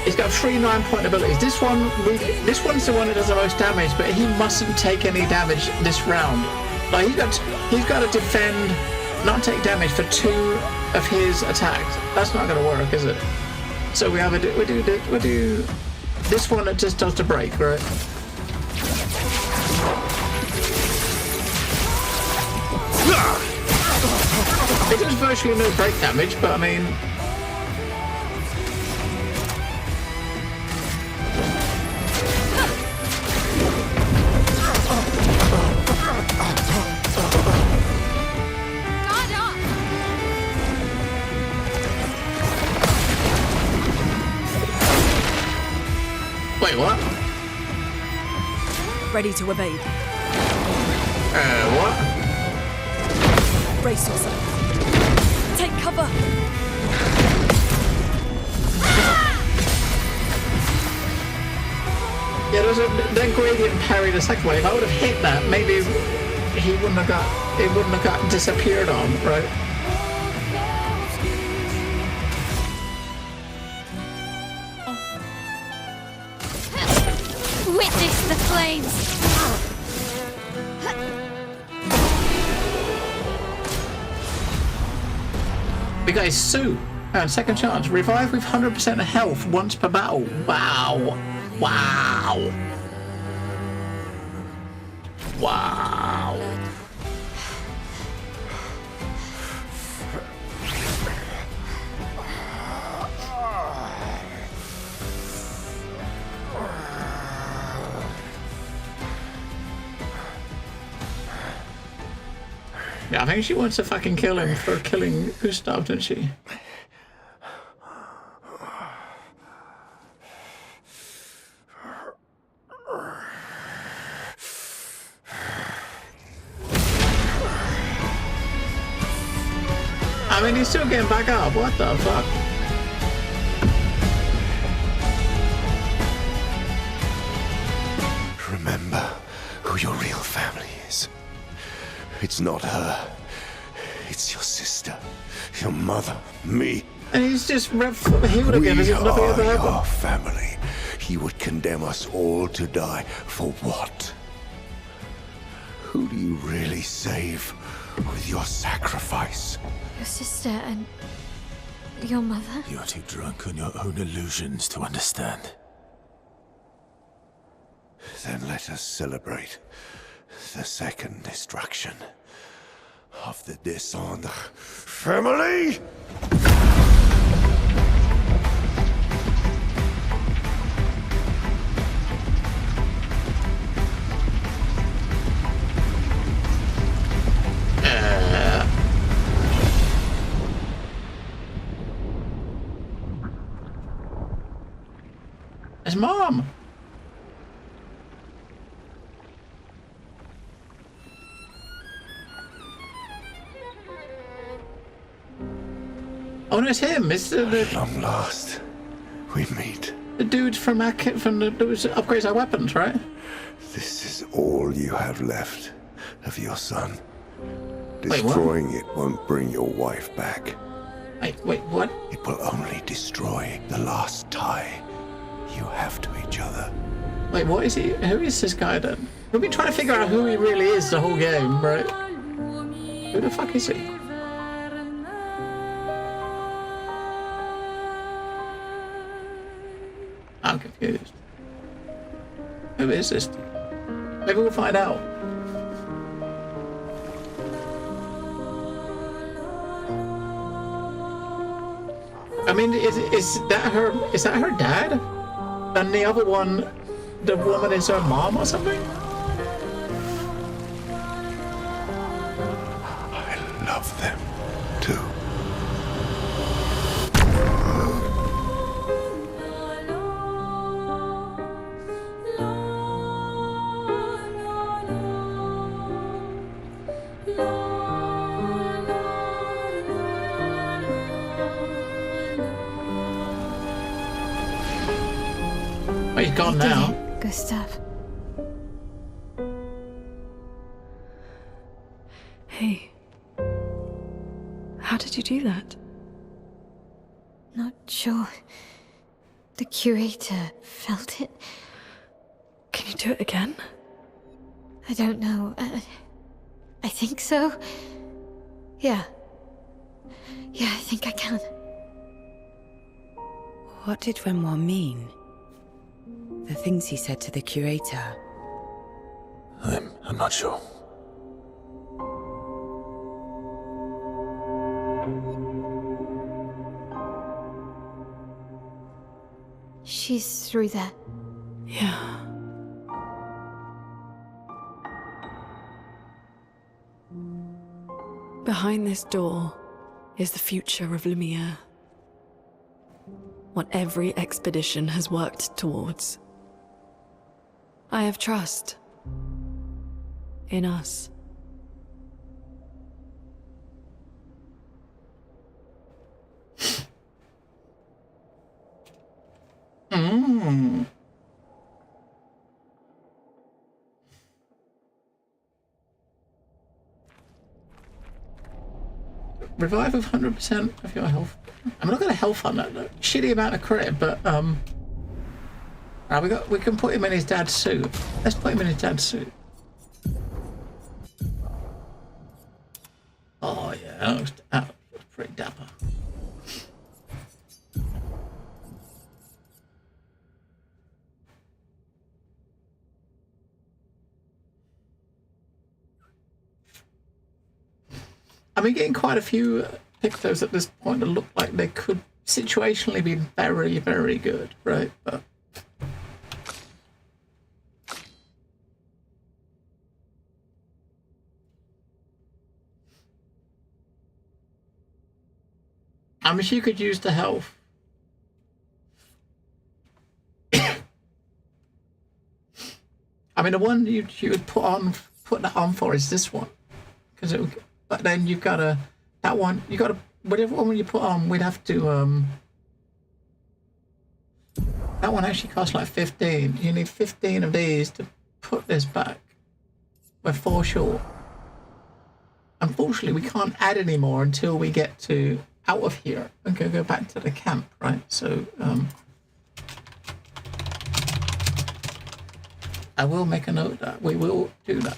He's got 3 9-point abilities. This one's the one that does the most damage, but he mustn't take any damage this round. Like he's got to defend, not take damage for 2 of his attacks. That's not going to work, is it? So we do this one that just does the break, right? It does virtually no break damage, but I mean. Guard up! Wait, what? Ready to evade. What? Brace yourself. Take cover. Yeah, that gradient parry the second wave. If I would have hit that, maybe he wouldn't have got disappeared on, right? Witness the flames! We got his suit. And second chance. Revive with 100% health once per battle. Wow. Wow. Wow. Yeah, I think she wants to fucking kill him for killing Gustav, doesn't she? I mean, he's still getting back up. What the fuck? Remember who your real family is. It's not her. It's your sister, your mother, me. And he's just healed again as We if nothing ever are happened. your family. He would condemn us all to die for what? Who do you really save with your sacrifice? Your sister and your mother? You're too drunk on your own illusions to understand. Then let us celebrate the second destruction of the Descendre family! It's Mom! Oh no, it's him! It's At long last, we meet. the dude from the dudes that upgrades our weapons, right? This is all you have left of your son. Wait, what? Destroying it won't bring your wife back. Wait, what? It will only destroy the last tie you have to each other. Wait, what is he? Who is this guy then? We've been trying to figure out who he really is the whole game, right? Who the fuck is he? I'm confused. Who is this? Maybe we'll find out. I mean, is that her? Is that her dad? And the other one, the woman, is her mom or something? I love them too. Oh, he's gone I did now. it, Gustav. Hey. How did you do that? Not sure. The curator felt it. Can you do it again? I don't know. I think so. Yeah. Yeah, I think I can. What did Renoir mean? The things he said to the curator. I'm not sure. She's through there. Yeah. Behind this door is the future of Lumiere. What every expedition has worked towards. I have trust in us. Revive of 100% of your health. I'm not gonna health on that though. Shitty amount of credit, but we can put him in his dad's suit. Let's put him in his dad's suit. Oh yeah, that was pretty dapper. I mean, getting quite a few pictos at this point that look like they could situationally be very, very good, right? But I mean, she could use the health. I mean, the one you would put that on for is this one, because it would. But then you've got to, that one, you got to, whatever one you put on, we'd have to, that one actually costs like 15. You need 15 of these to put this back. We're 4 short. Unfortunately, we can't add any more until we get to out of here and go back to the camp, right? So, I will make a note that we will do that.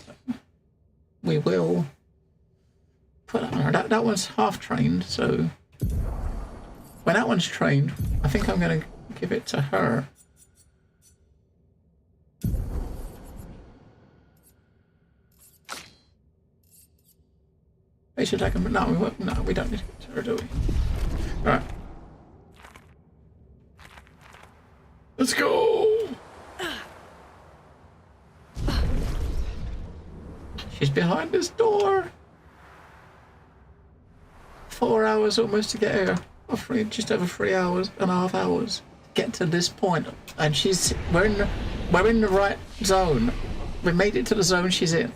We will put that on her. That one's half trained, so when that one's trained, I think I'm going to give it to her. We should take him. No, we don't need to give it to her, do we? All right. Let's go. She's behind this door. 4 hours almost to get here. Or just over 3 hours and a half hours. get to this point, and we're in the right zone. We made it to the zone she's in.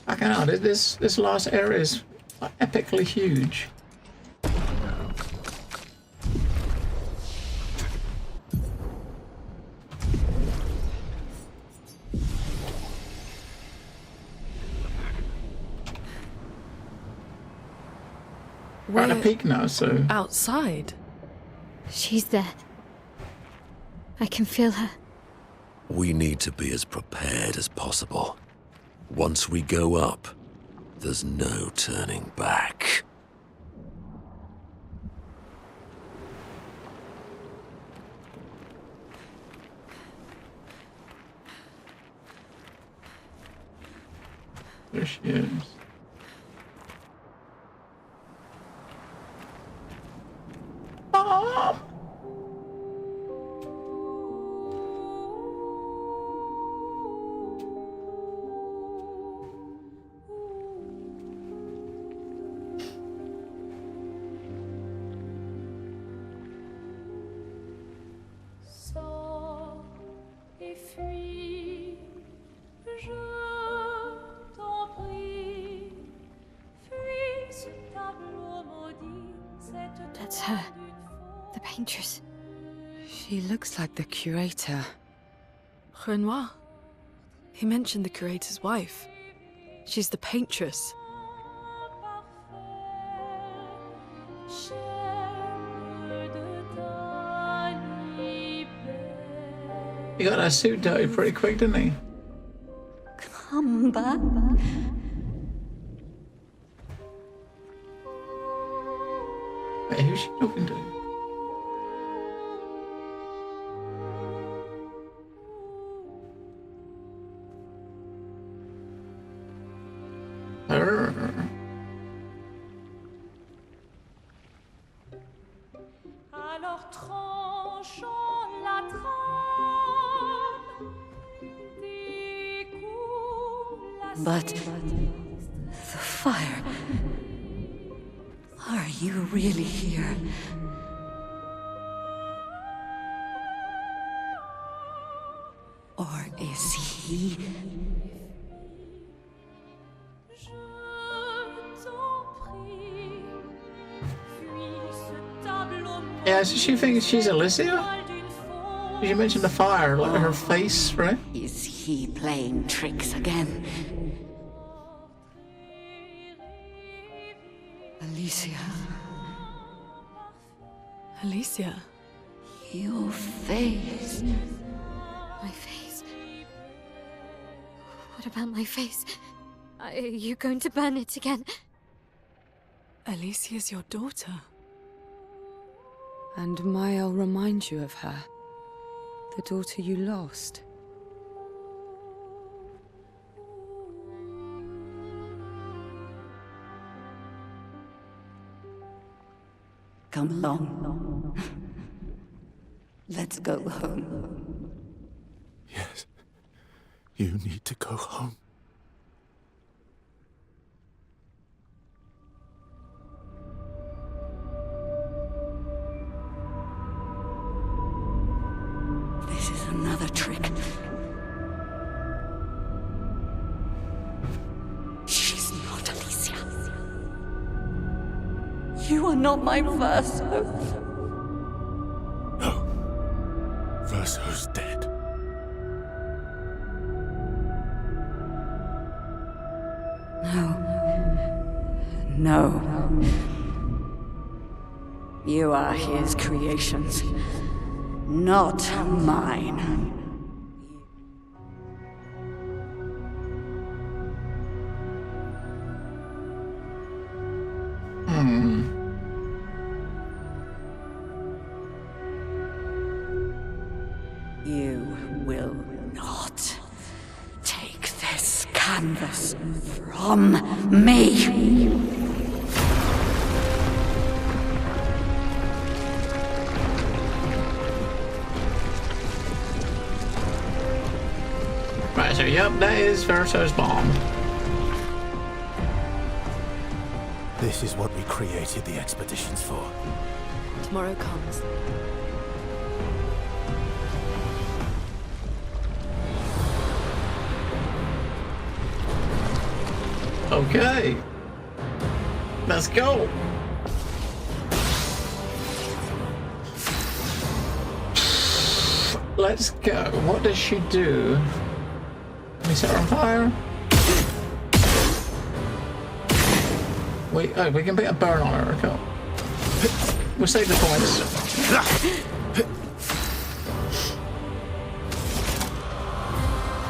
I can't know, this last area is epically huge. We're at a peak now, so... Outside? She's there. I can feel her. We need to be as prepared as possible. Once we go up, there's no turning back. There she is. Mom! Sors et fuis, je t'en prie. Fuis ce tableau maudit, cette That's her. The paintress. She looks like the curator. Renoir. He mentioned the curator's wife. She's the paintress. He got that suit dirty pretty quick, didn't he? Come back. Wait, who's she talking to? Her. Alors tranchons la trame, découle la But the fire. Are you really here? Or is he? Je t'en prie, fuis ce tableau Yeah, does she think she's Alicia? d'une You mentioned the fire, like her face, right? Is he playing tricks again? Alicia, Alicia. your face. My face. What about my face? Are you going to burn it again? Alicia's your daughter. And May'll remind you of her. The daughter you lost. Come along. Let's go home. Yes. You need to go home. This is another trick. She's not Alicia. You are not my first hope. No. Verso's dead. No. You are his creations, not mine. You will not take this canvas from me. Right, so yep, that is Verso's bomb. This is what we created the expeditions for. To tomorrow comes. Okay. Let's go. Let's go. What does she do? Can we set her on fire? We can put a burn on her. Okay. We'll save the points.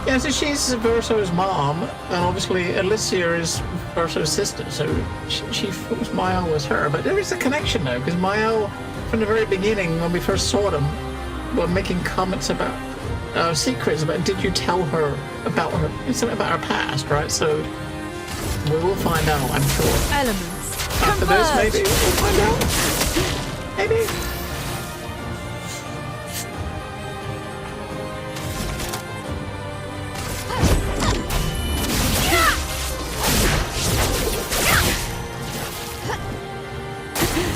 Yeah, so she's Verso's mom, and obviously Alicia is Verso's sister, so she thought Mael was her. But there is a connection though, because Mael, from the very beginning, when we first saw them, were making comments about secrets about, did you tell her about her, something about her past, right? So we will find out, I'm sure. Elements. After this, maybe we'll find out. Maybe.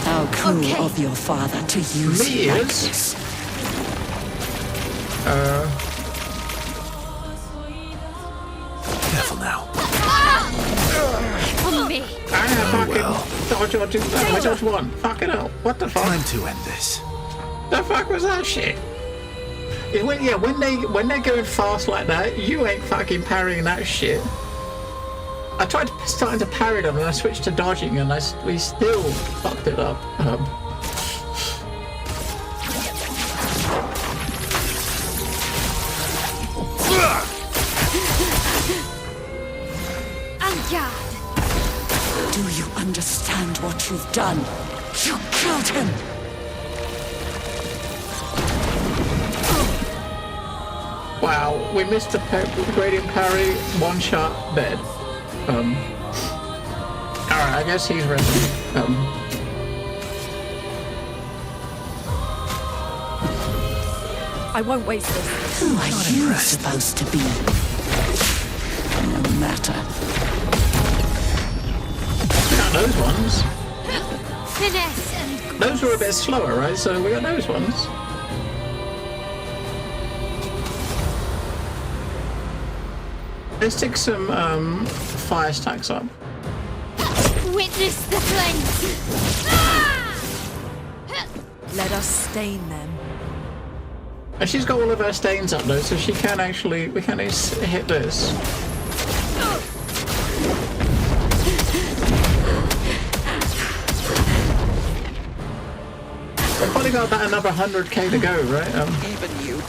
How cruel of your father to use you like this. Careful now. On me. Dodge one. Fucking hell. What the fuck? Time to end this. The fuck was that shit? When they're going fast like that, you ain't fucking parrying that shit. I tried starting to parry them and I switched to dodging and we still fucked it up. Do you understand what you've done? You killed him! Wow, we missed the gradient parry, one shot, dead. Alright, I guess he's ready. I won't waste this. Who are you supposed to be? No matter. Got those ones. Finesse and Those were a bit slower, right? So we got those ones. Let's take some fire stacks up. witness the flames. Let us stain them. And she's got all of her stains up though, so we can actually hit this. We've probably got about another 100k to go, right? Even you.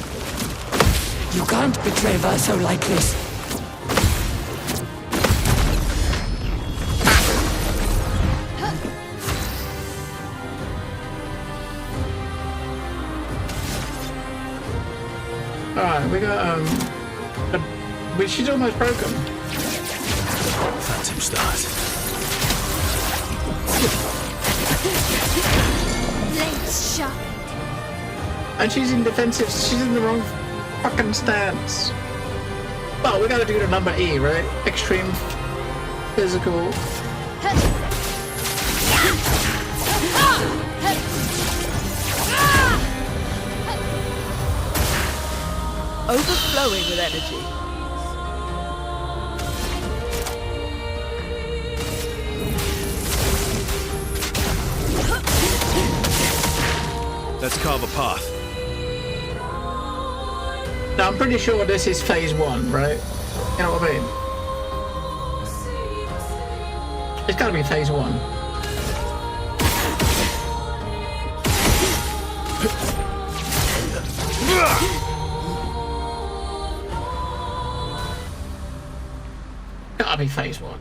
You can't betray Verso like this. Alright, we got she's almost broken. Phantom stars. Blades sharp. And she's in defensive, she's in the wrong fucking stance. Well, we gotta do the number E, right? Extreme physical. Overflowing with energy. Let's carve a path. Now, I'm pretty sure this is phase 1, right? You know what I mean? It's gotta be phase 1. Gotta be phase 1.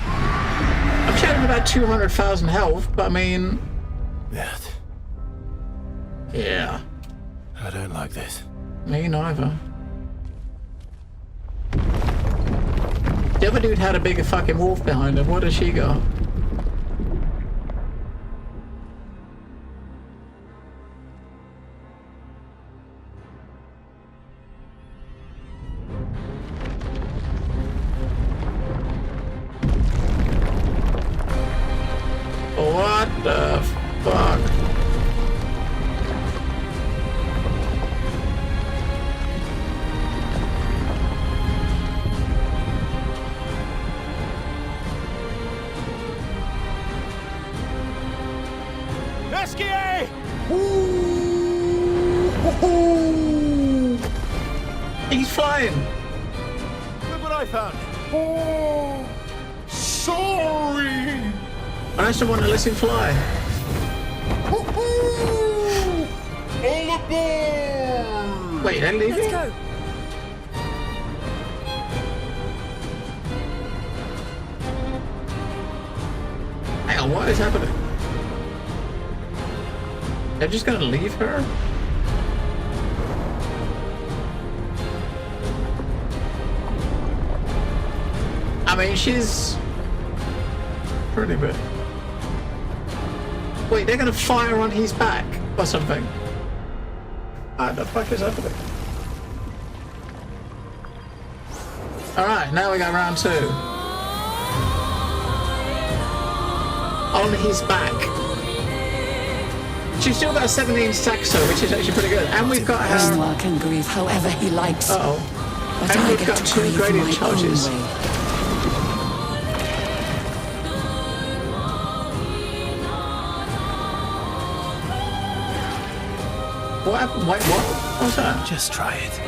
I'm showing about 200,000 health, but I mean... Yeah. I don't like this. Me neither. The other dude had a bigger fucking wolf behind him. What does she got? What the I found it. Oh, sorry. I just don't want to let him fly. Woohoo! All aboard! Wait, they're leaving? Let's go. Hang on, what is happening? They're just gonna leave her? I mean, she's pretty big. Wait, they're gonna fire on his back or something. What the fuck is happening? Alright, now we got round 2. On his back. She's still got a 17 saxo, which is actually pretty good. And we've got her... Renoir can grieve however he likes. Uh-oh. But And I we've get got to 2 grieve gradient my charges. own way. What happened? Wait, what? What's that? Just try it.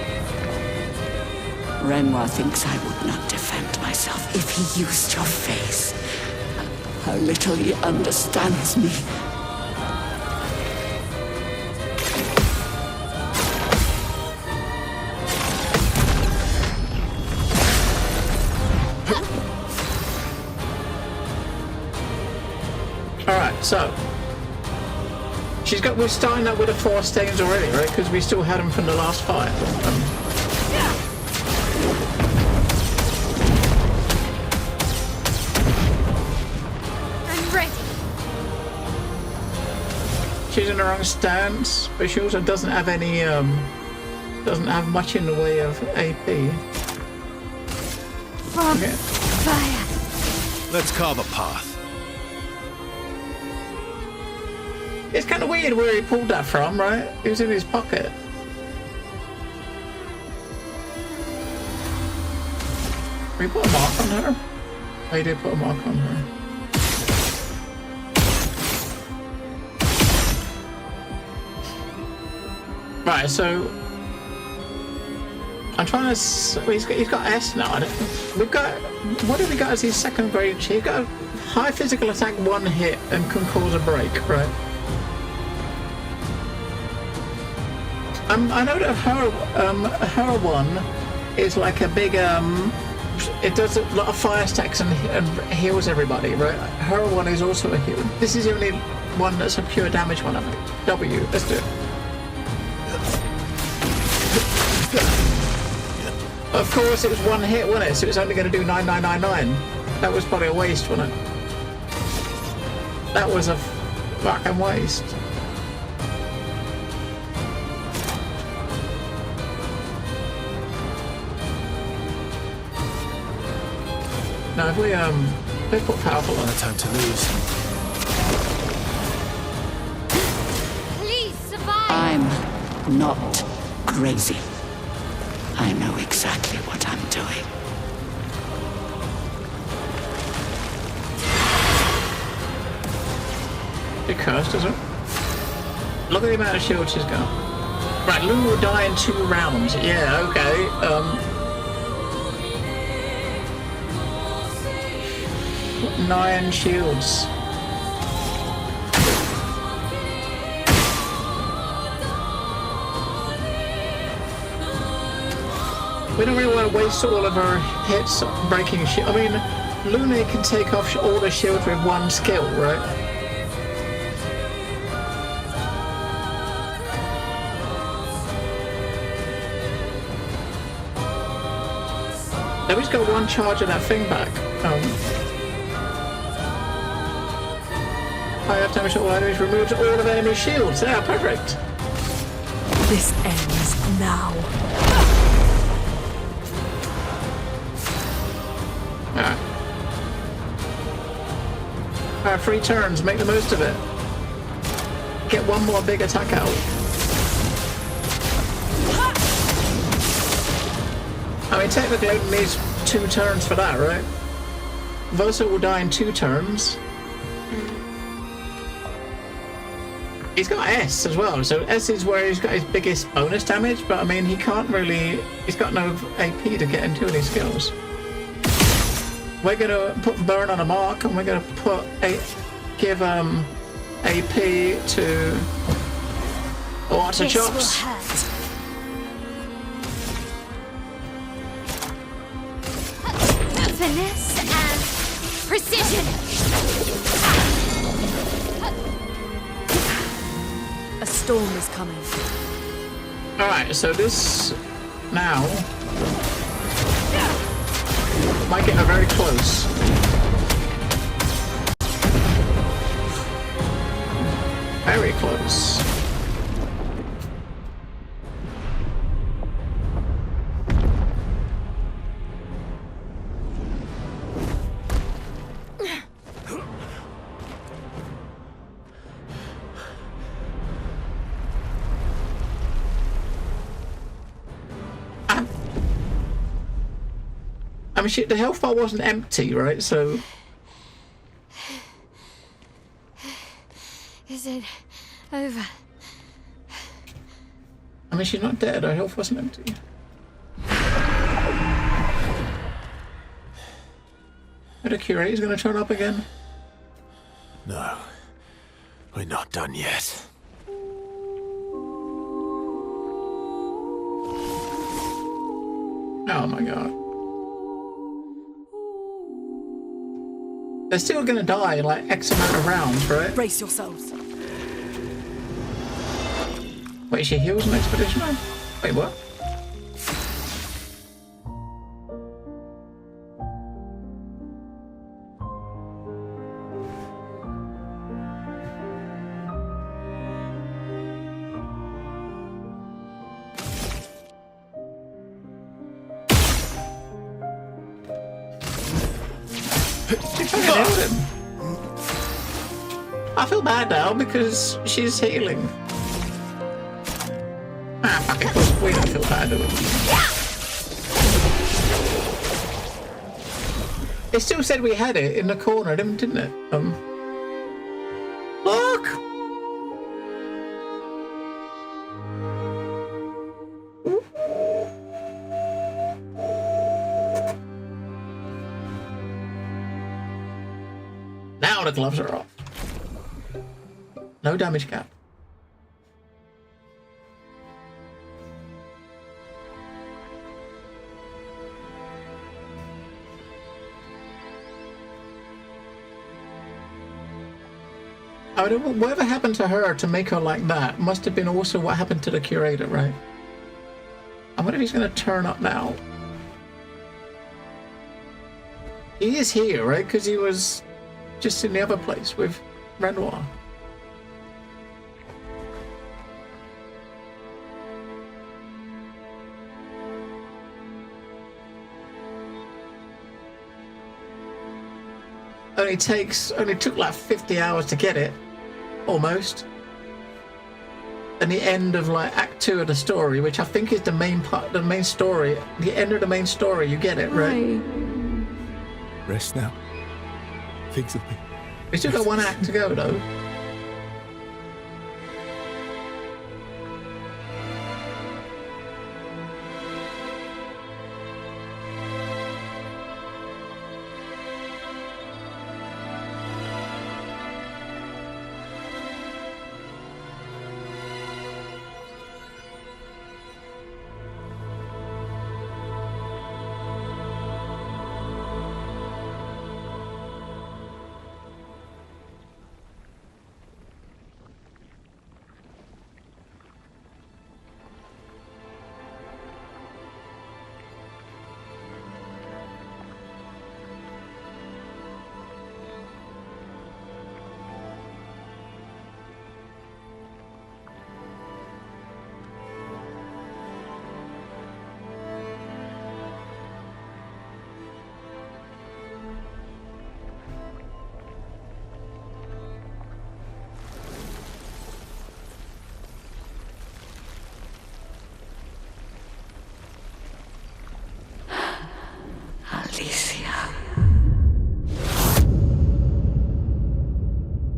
Renoir thinks I would not defend myself if he used your face. How little he understands me. Alright, so we're starting up with the 4 stains already, right? Because we still had them from the last fight. I'm ready. She's in the wrong stance, but she also doesn't have any, doesn't have much in the way of AP. From Okay. fire. Let's carve a path. It's kind of weird where he pulled that from, right? It was in his pocket. We put a mark on her? Oh, he did put a mark on her. Right, so I'm trying to. He's got S now. We've got. What have we got as his second grade? He's got a high physical attack, 1 hit, and can cause a break, right? I know that her one is like a big it does a lot of fire stacks and heals everybody, right? Her one is also a heal. This is the only one that's a pure damage one, I think. W, let's do it. Of course, it was 1 hit, wasn't it? So it's only going to do 9999. That was probably a waste, wasn't it? That was a fucking waste. Now if we put powerful on No it. time to lose. Please survive. I'm not crazy. I know exactly what I'm doing. It cursed, does it? Look at the amount of shields she's got. Right, Lou will die in 2 rounds. Yeah, okay. 9 shields. We don't really want to waste all of our hits breaking shield. I mean, Luna can take off all the shields with 1 skill, right? Now he's got 1 charge of that thing back. High up damage to all enemies, removes all of enemy shields. Yeah, perfect. This ends now. Alright, 3 turns, make the most of it. Get 1 more big attack out. I mean, technically it needs 2 turns for that, right? Versa will die in 2 turns. He's got S as well, so S is where he's got his biggest bonus damage, but I mean, he can't really... He's got no AP to get into any skills. we're gonna put burn on a mark, and we're gonna put give AP to water This will chops. hurt. Finesse and precision. A storm is coming. All right, so this now might get very close. Very close. I mean, shit, the health bar wasn't empty, right? So Is it over? I mean, she's not dead. Her health wasn't empty. Are the curators gonna turn up again? No. We're not done yet. Oh my god. They're still gonna die in like X amount of rounds, right? Brace yourselves. Wait, she heals an expeditioner? Wait, what? She fucking healed him. I feel bad now because she's healing. Ah, fuck it. We don't feel bad, do we? It still said we had it in the corner, didn't it? Look! Now the gloves are off. No damage cap. I mean, whatever happened to her to make her like that must have been also what happened to the curator, right? I wonder if he's going to turn up now. He is here, right? Because he was just in the other place with Renoir. Only took like 50 hours to get it, almost. And the end of like Act 2 of the story, which I think is the main part, the main story, the end of the main story, you get it, right? Rest now. Think of me. We still got one act to go, though.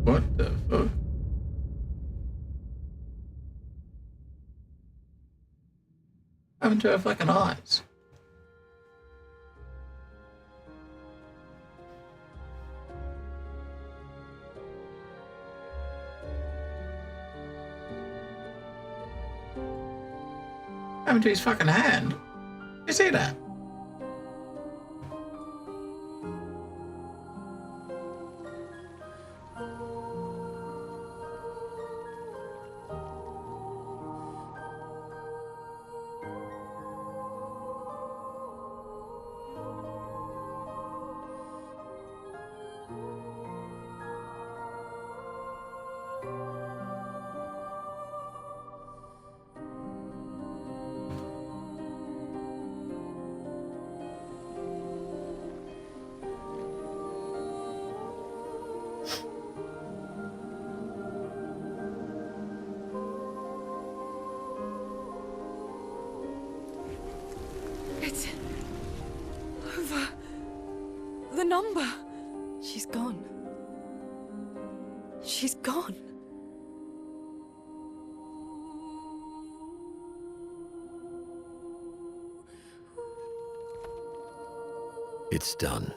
What the fuck? What happened to her fucking eyes? happened to his fucking hand? You see that? It's over. The number. She's gone. She's gone. It's done.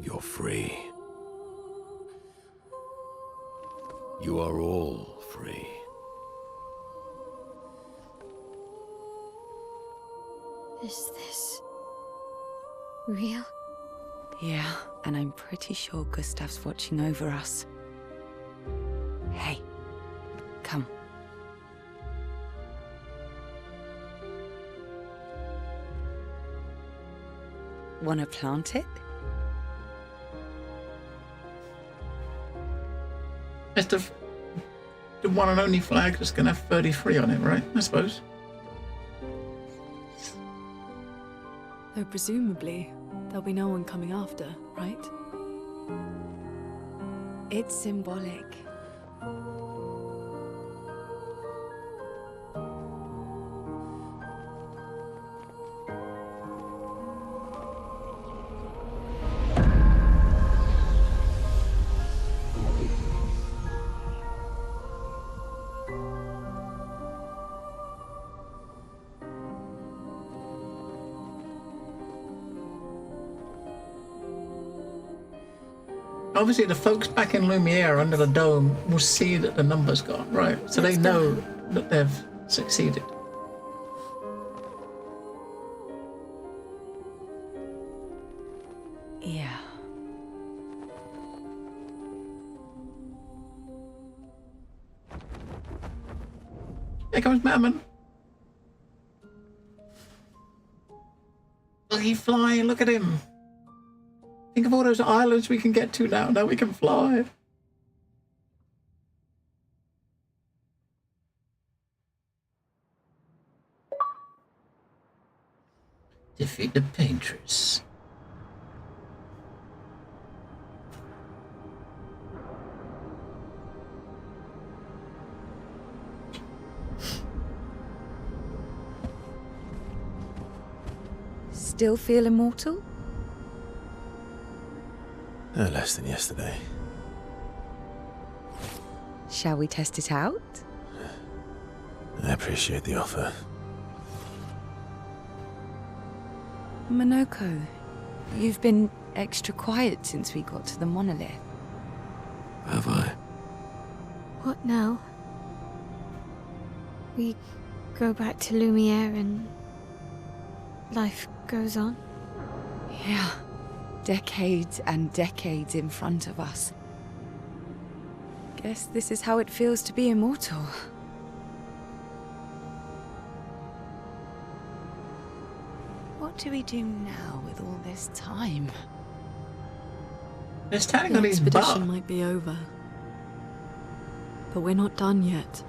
You're free. You are all free. Is this real? Yeah, and I'm pretty sure Gustav's watching over us. Hey, come. Wanna plant it? It's the one and only flag that's gonna have 33 on it, right? I suppose. Though presumably, there'll be no one coming after, right? It's symbolic. Obviously, the folks back in Lumiere under the dome will see that the number's gone, right? So they know that they've succeeded. Yeah. Here comes Mammon. Look, he's flying. Look at him. Think of all those islands we can get to now. Now we can fly. Defeat the Paintress. Still feel immortal? No less than yesterday. Shall we test it out? I appreciate the offer. Monoko, you've been extra quiet since we got to the monolith. Have I? What now? We go back to Lumiere and life goes on? Yeah. Decades and decades in front of us. Guess this is how it feels to be immortal. What do we do now with all this time? They're standing The on his expedition butt. might be over. But we're not done yet.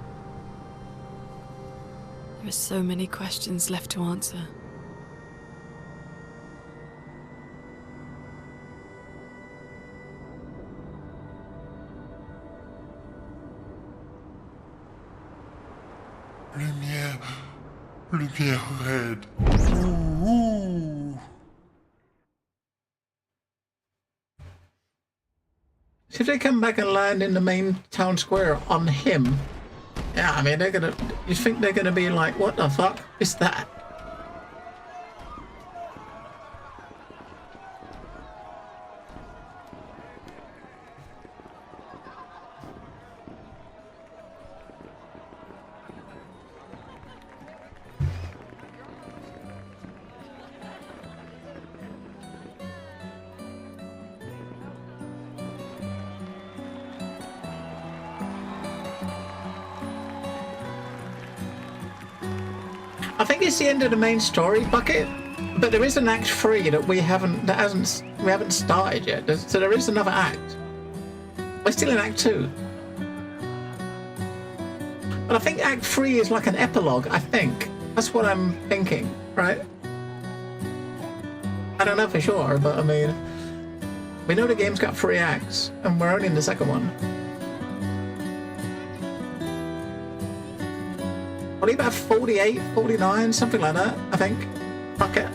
There are so many questions left to answer. Lumiere. Lumiere red. Ooh. So if they come back and land in the main town square on him, yeah, I mean, they're gonna. You think they're gonna be like, what the fuck is that? I think it's the end of the main story bucket, but there is an act 3 that we haven't started yet. So there is another act. We're still in act 2. But I think act 3 is like an epilogue, I think. That's what I'm thinking, right? I don't know for sure, but I mean, we know the game's got 3 acts, and we're only in the second one. Probably about 48, 49, something like that, I think. Fuck it.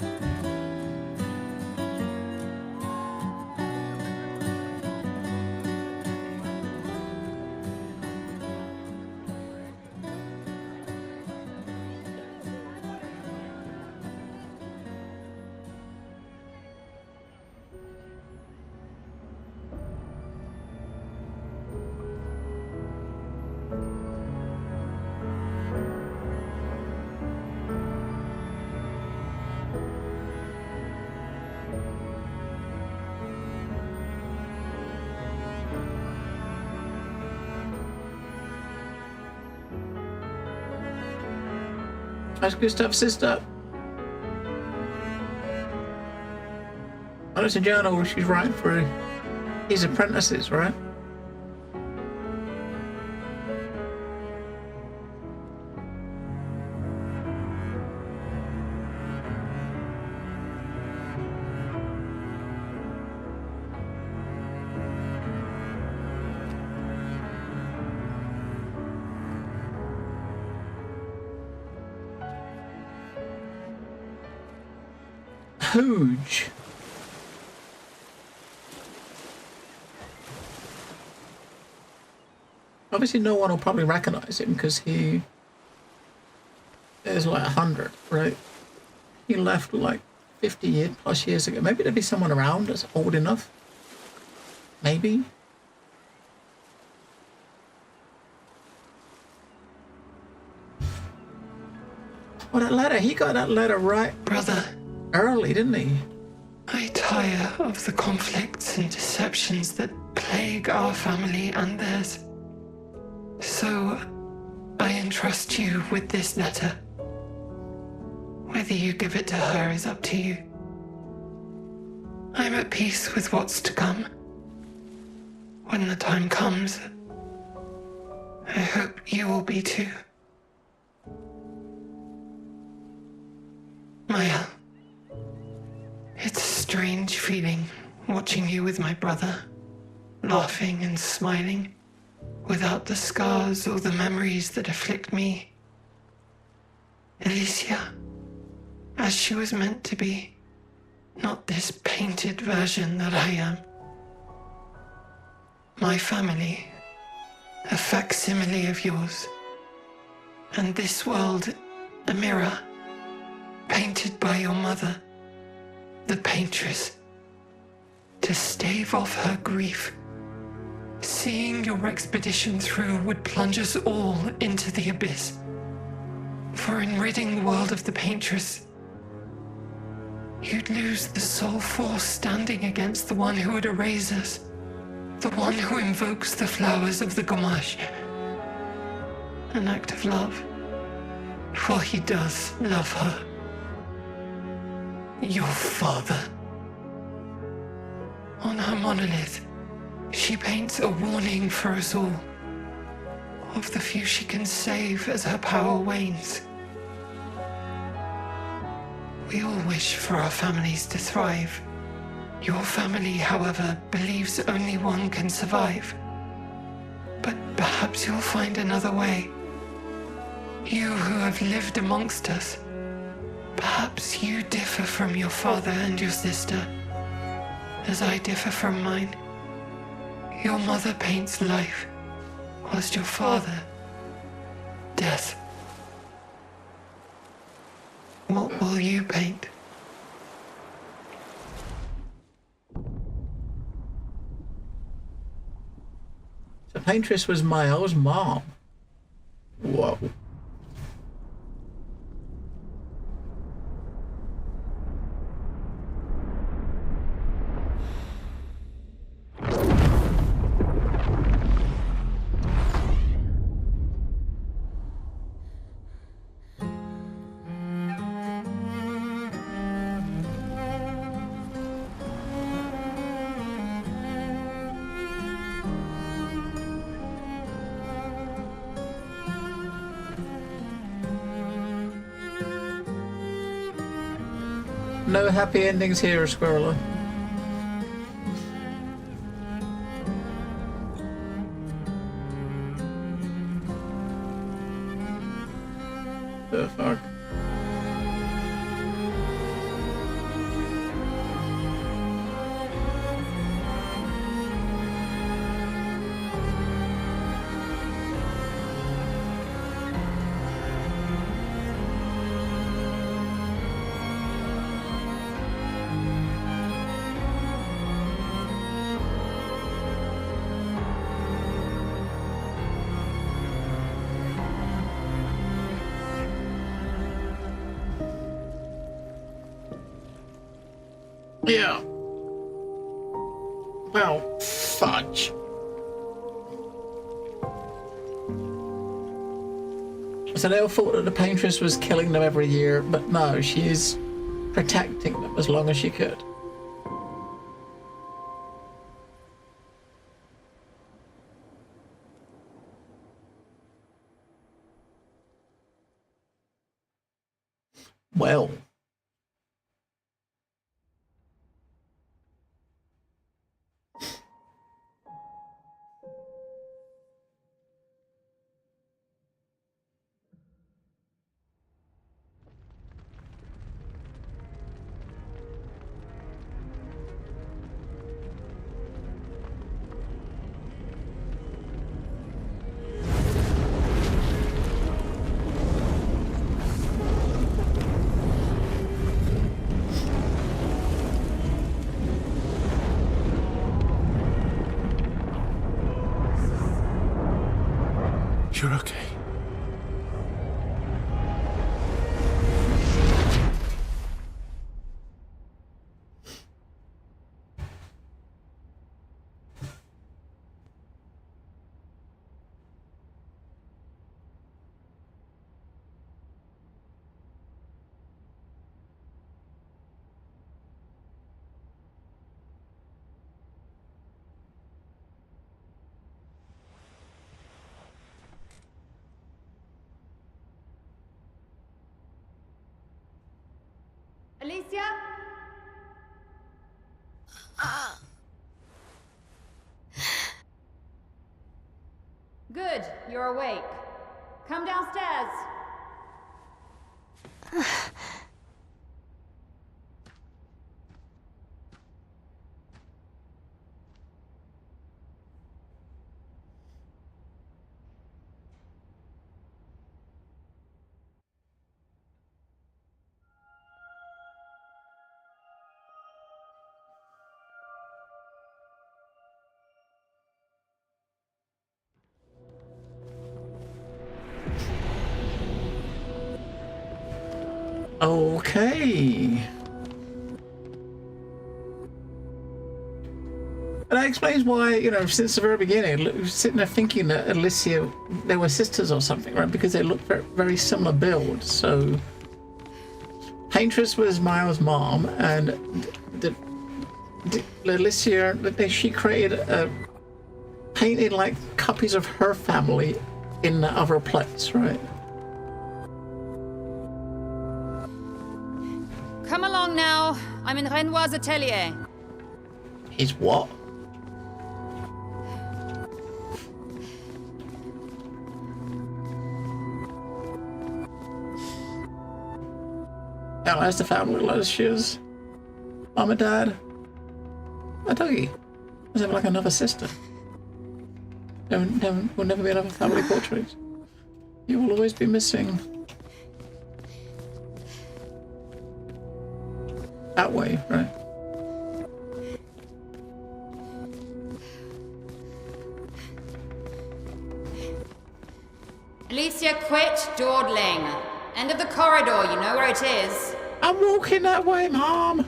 That's Gustav's sister. Oh, it's a journal she's writing for his apprentices, right? Huge. Obviously no one will probably recognize him because he is like 100, right? He left like 50 plus years ago. Maybe there'd be someone around that's old enough. Maybe. Well, that letter, he got that letter right Brother, early, didn't he? I tire of the conflicts and deceptions that plague our family and theirs. So, I entrust you with this letter. Whether you give it to her is up to you. I'm at peace with what's to come. When the time comes, I hope you will be too. Maya, it's a strange feeling watching you with my brother, laughing and smiling, without the scars or the memories that afflict me. Alicia, as she was meant to be, not this painted version that I am. My family, a facsimile of yours, and this world, a mirror, painted by your mother, the paintress, to stave off her grief. Seeing your expedition through would plunge us all into the abyss. For in ridding the world of the paintress, you'd lose the sole force standing against the one who would erase us, the one who invokes the flowers of the Gomash. An act of love, for he does love her. Your father. On her monolith, she paints a warning for us all, of the few she can save as her power wanes. We all wish for our families to thrive. Your family, however, believes only one can survive. But perhaps you'll find another way. You who have lived amongst us, perhaps you differ from your father and your sister, as I differ from mine. Your mother paints life, whilst your father, death. What will you paint? The paintress was Mael's mom. Whoa. No happy endings here, Squirrel. The fuck? Yeah. Well, fudge. So they all thought that the paintress was killing them every year, but no, she is protecting them as long as she could. Well. You're okay. Alicia? Good, you're awake. Come downstairs. Okay. And that explains why, you know, since the very beginning, sitting there thinking that Alicia, they were sisters or something, right? Because they look very, very similar build. So, Paintress was Miles' mom, and Alicia, she created painted like copies of her family in the other place, right? Come along now. I'm in Renoir's atelier. Is what? How has the family Alicia's mom and dad? A doggy. Does have like another sister. Will never be another family portrait. You will always be missing. That way, right? Alicia, quit dawdling. End of the corridor, you know where it is. I'm walking that way, Mom.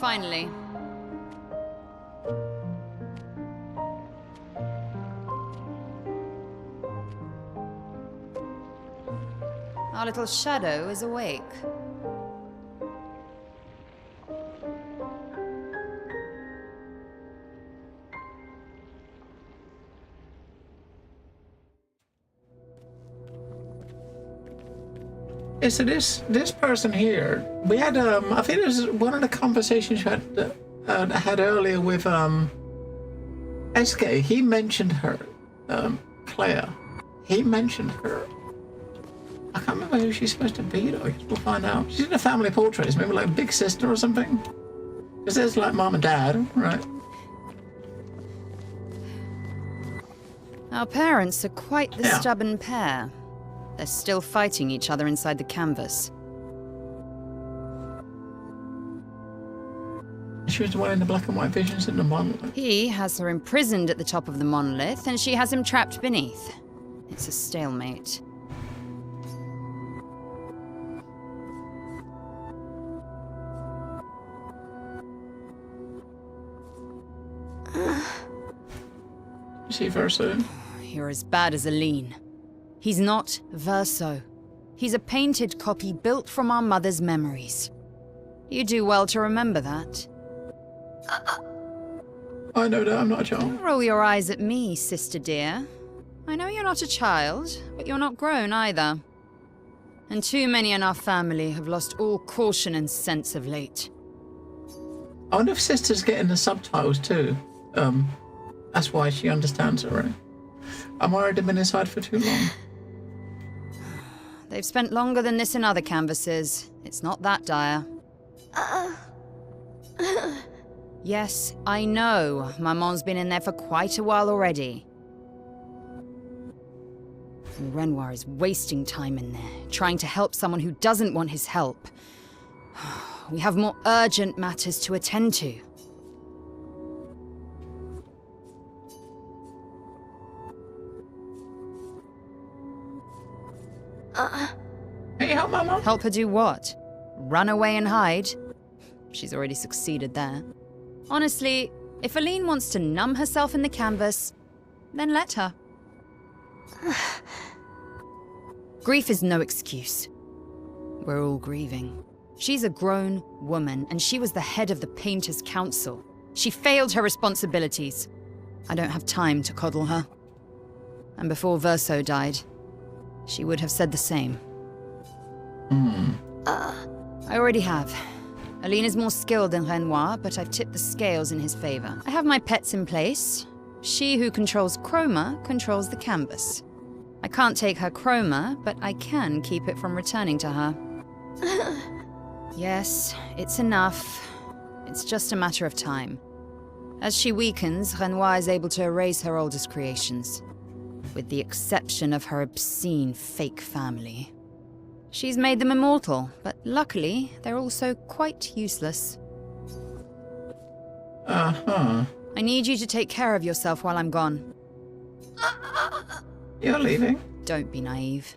Finally. Our little shadow is awake. Yeah, so this person here, we had I think it was one of the conversations you had earlier with SK. He mentioned her, Claire. He mentioned her. I can't remember who she's supposed to be though. I guess we'll find out. She's in a family portrait. It's maybe like big sister or something. Because there's like mom and dad, right? Our parents are quite the stubborn pair. They're still fighting each other inside the canvas. She was the one in the black and white visions in the monolith. He has her imprisoned at the top of the monolith, and she has him trapped beneath. It's a stalemate. See Verso? You're as bad as Aline. He's not Verso. He's a painted copy built from our mother's memories. You do well to remember that. I know that I'm not a child. Don't roll your eyes at me, sister dear. I know you're not a child, but you're not grown either. And too many in our family have lost all caution and sense of late. I wonder if Sister's getting the subtitles too. That's why she understands it, right? I'm worried I've been inside for too long. They've spent longer than this in other canvases. It's not that dire. Yes, I know. Maman's been in there for quite a while already. And Renoir is wasting time in there, trying to help someone who doesn't want his help. We have more urgent matters to attend to. Hey, help Mama. Help her do what? Run away and hide? She's already succeeded there. Honestly, if Aline wants to numb herself in the canvas, then let her. Grief is no excuse. We're all grieving. She's a grown woman, and she was the head of the Painters' Council. She failed her responsibilities. I don't have time to coddle her. And before Verso died, she would have said the same. I already have. Aline is more skilled than Renoir, but I've tipped the scales in his favor. I have my pets in place. She who controls chroma controls the canvas. I can't take her chroma, but I can keep it from returning to her. Yes, it's enough. It's just a matter of time. As she weakens, Renoir is able to erase her oldest creations, with the exception of her obscene fake family. She's made them immortal, but luckily, they're also quite useless. Uh-huh. I need you to take care of yourself while I'm gone. You're leaving? Don't be naive.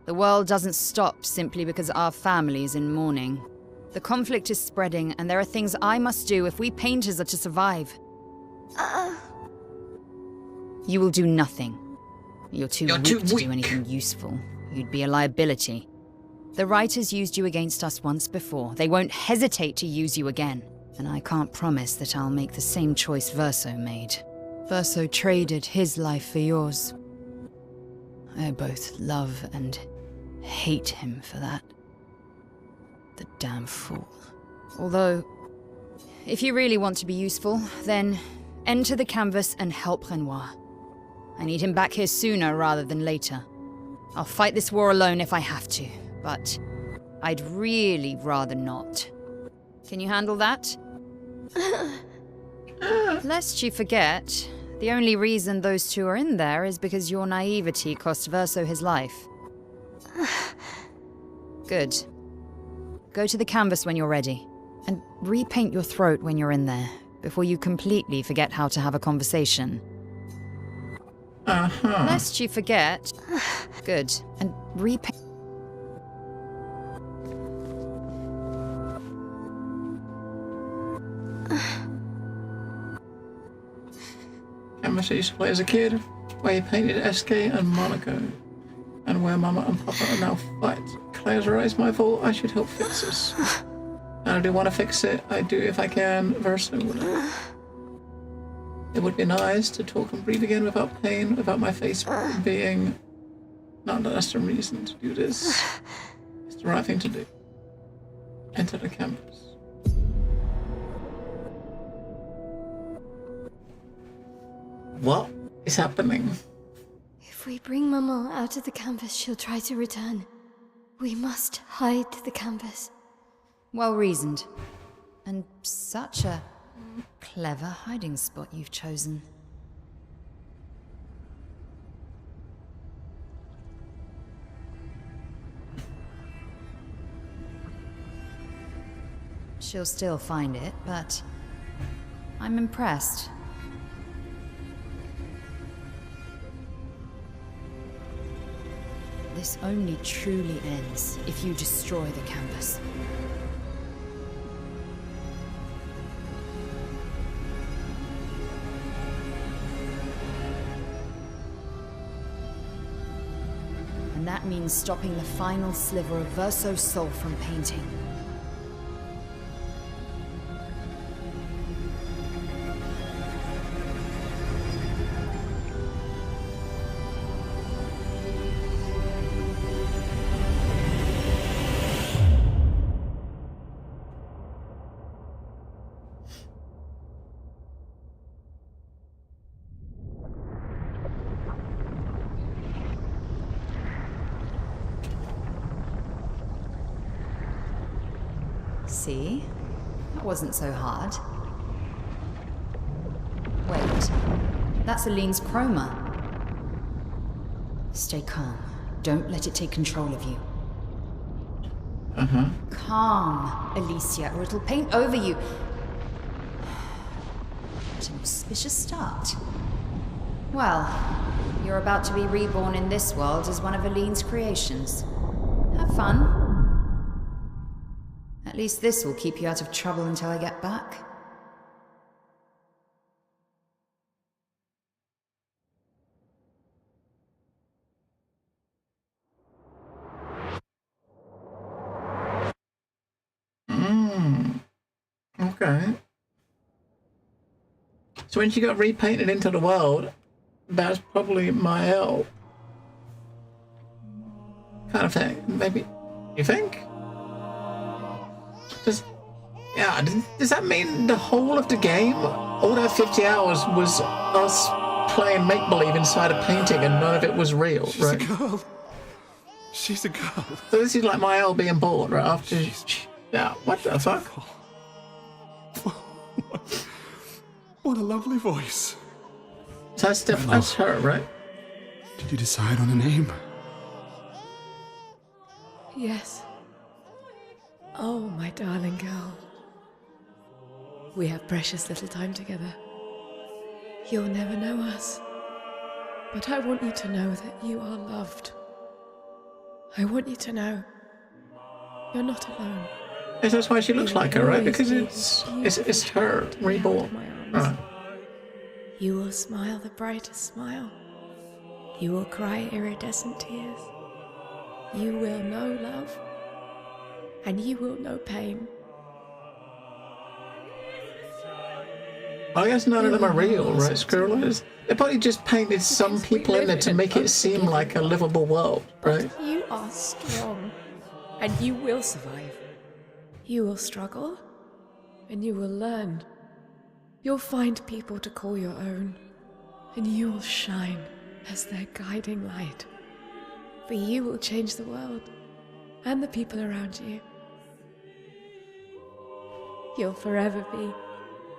The world doesn't stop simply because our family is in mourning. The conflict is spreading, and there are things I must do if we painters are to survive. You will do nothing. You're too weak to do anything useful. You'd be a liability. The writers used you against us once before. They won't hesitate to use you again. And I can't promise that I'll make the same choice Verso made. Verso traded his life for yours. I both love and hate him for that. The damn fool. Although, if you really want to be useful, then enter the canvas and help Renoir. I need him back here sooner rather than later. I'll fight this war alone if I have to, but I'd really rather not. Can you handle that? Lest you forget, the only reason those two are in there is because your naivety cost Verso his life. Good. Go to the canvas when you're ready, and repaint your throat when you're in there, before you completely forget how to have a conversation. Lest you forget. Good. And repaint. canvas I used to play as a kid, where he painted SK and Monaco, and where Mama and Papa are now fight. Claire's right, it's my fault. I should help fix this. And I do want to fix it. I do if I can. Verso. It would be nice to talk and breathe again without pain, without my face being... Not that that's the reason to do this. It's the right thing to do. Enter the campus. What is happening? If we bring Mama out of the canvas, she'll try to return. We must hide the canvas. Well reasoned. And such a clever hiding spot you've chosen. She'll still find it, but I'm impressed. This only truly ends if you destroy the canvas. And that means stopping the final sliver of Verso's soul from painting. See? That wasn't so hard. Wait. That's Aline's chroma. Stay calm. Don't let it take control of you. Calm, Alicia, or it'll paint over you. What an auspicious start. Well, you're about to be reborn in this world as one of Aline's creations. Have fun. At least this will keep you out of trouble until I get back. Okay. So when she got repainted into the world, that's probably my help. Kind of thing. Maybe. You think? Does that mean the whole of the game, all that 50 hours was us playing make-believe inside a painting and none of it was real, right? She's a girl. She's a girl. So this is like my L being bored right after yeah, what the fuck? What a lovely voice. So that's her, right? Did you decide on a name? Yes. Oh, my darling girl. We have precious little time together. You'll never know us. But I want you to know that you are loved. I want you to know you're not alone. Yes, that's why she looks like her, right? Because it's her reborn. Right. You will smile the brightest smile. You will cry iridescent tears. You will know love. And you will know pain. I guess none of them are real, right, Squirrel? They probably just painted some people in there to make it seem like a livable world, right? But you are strong. And you will survive. You will struggle. And you will learn. You'll find people to call your own. And you will shine as their guiding light. For you will change the world. And the people around you. You'll forever be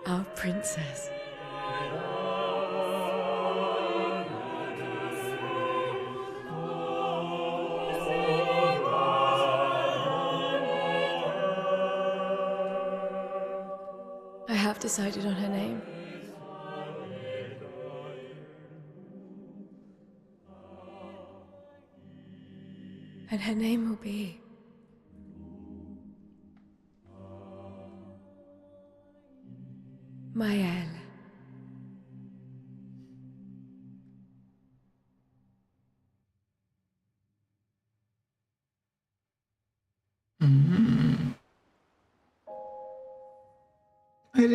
our princess. I have decided on her name. And her name will be... Maëlle.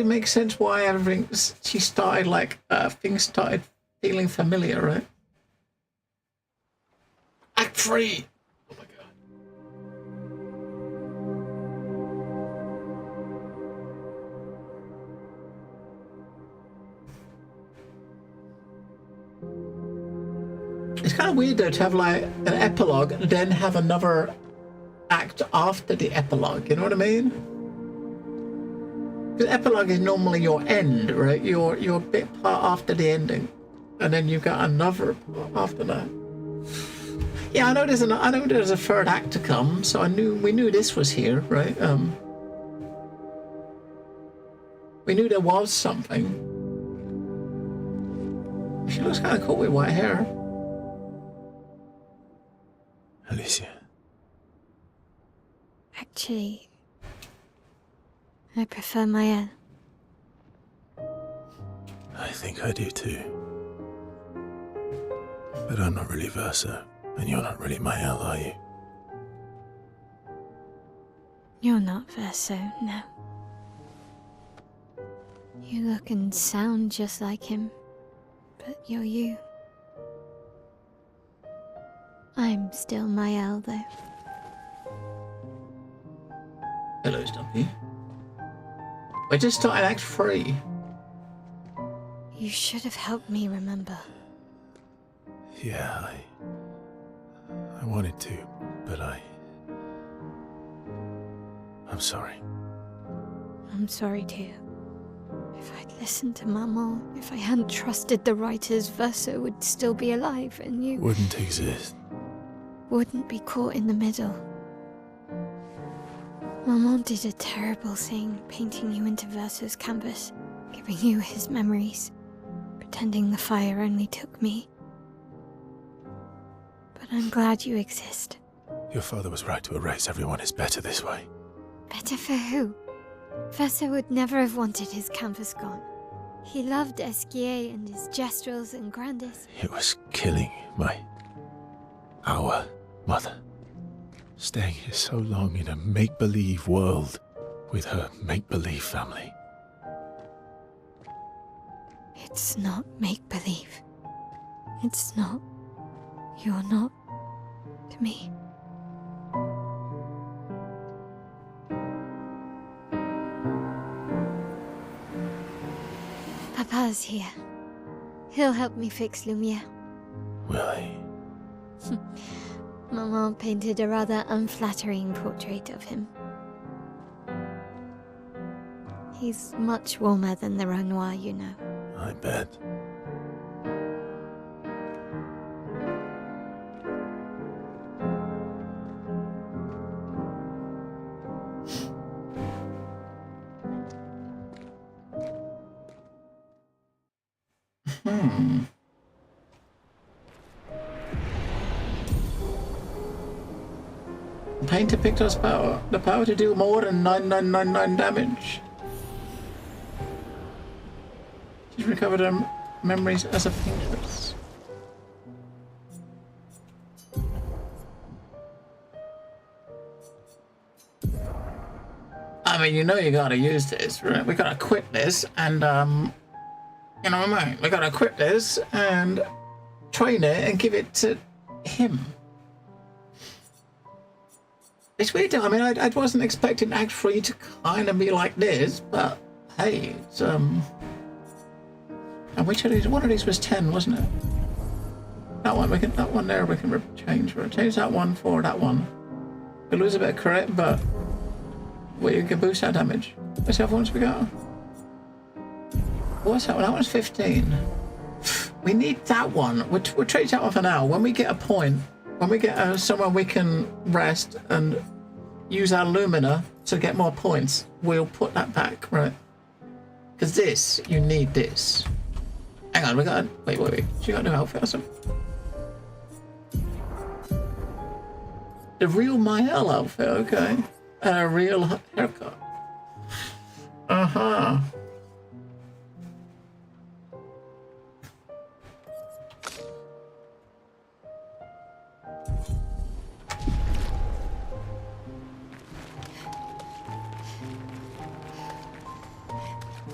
it makes sense why everything she started like things started feeling familiar, right? Act 3. Oh my god. It's kind of weird though to have like an epilogue and then have another act after the epilogue, you know what I mean? Because epilogue is normally your end, right? Your bit part after the ending, and then you've got another part after that. Yeah, I know there's a third act to come, so we knew this was here, right? We knew there was something. She looks kind of cool with white hair. Alicia. Actually, I prefer Mael. I think I do too. But I'm not really Verso, and you're not really Mael, are you? You're not Verso, no. You look and sound just like him, but you're you. I'm still Mael, though. Hello, Stumpy. I just started Act 3. You should have helped me remember. Yeah, I wanted to, but I'm sorry. I'm sorry too. If I'd listened to Maman, if I hadn't trusted the writers, Verso would still be alive and you Wouldn't exist. wouldn't be caught in the middle. Maman did a terrible thing, painting you into Verso's canvas, giving you his memories, pretending the fire only took me. But I'm glad you exist. Your father was right to erase everyone. It's better this way. Better for who? Verso would never have wanted his canvas gone. He loved Esquier and his gestrels and Grandis. It was killing our mother. Staying here so long in a make-believe world with her make-believe family. It's not make-believe. It's not. You're not to me. Papa's here. He'll help me fix Lumiere. Will he? Maman painted a rather unflattering portrait of him. He's much warmer than the Renoir, you know. I bet. The painter picked us the power to do more than 9999 damage. She's recovered her memories as a paintress. I mean, you know you gotta use this, right? We gotta equip this and, you know what I mean? We gotta equip this and train it and give it to him. It's weird though, I mean, I wasn't expecting Act 3 to kind of be like this, but hey, it's, and which of these, one of these was 10, wasn't it? That one, that one there we can change. We'll change that one for that one. We lose a bit of credit, but we can boost our damage. What's the other ones we got? What's that one? That one's 15. We need that one. We'll trade that one for now. When we get a point, when we get somewhere we can rest and use our Lumina to get more points, we'll put that back, right? Because this, you need this. Hang on, we got... Wait. She got a new outfit or something? The real Mael outfit, okay. And a real haircut. Uh-huh.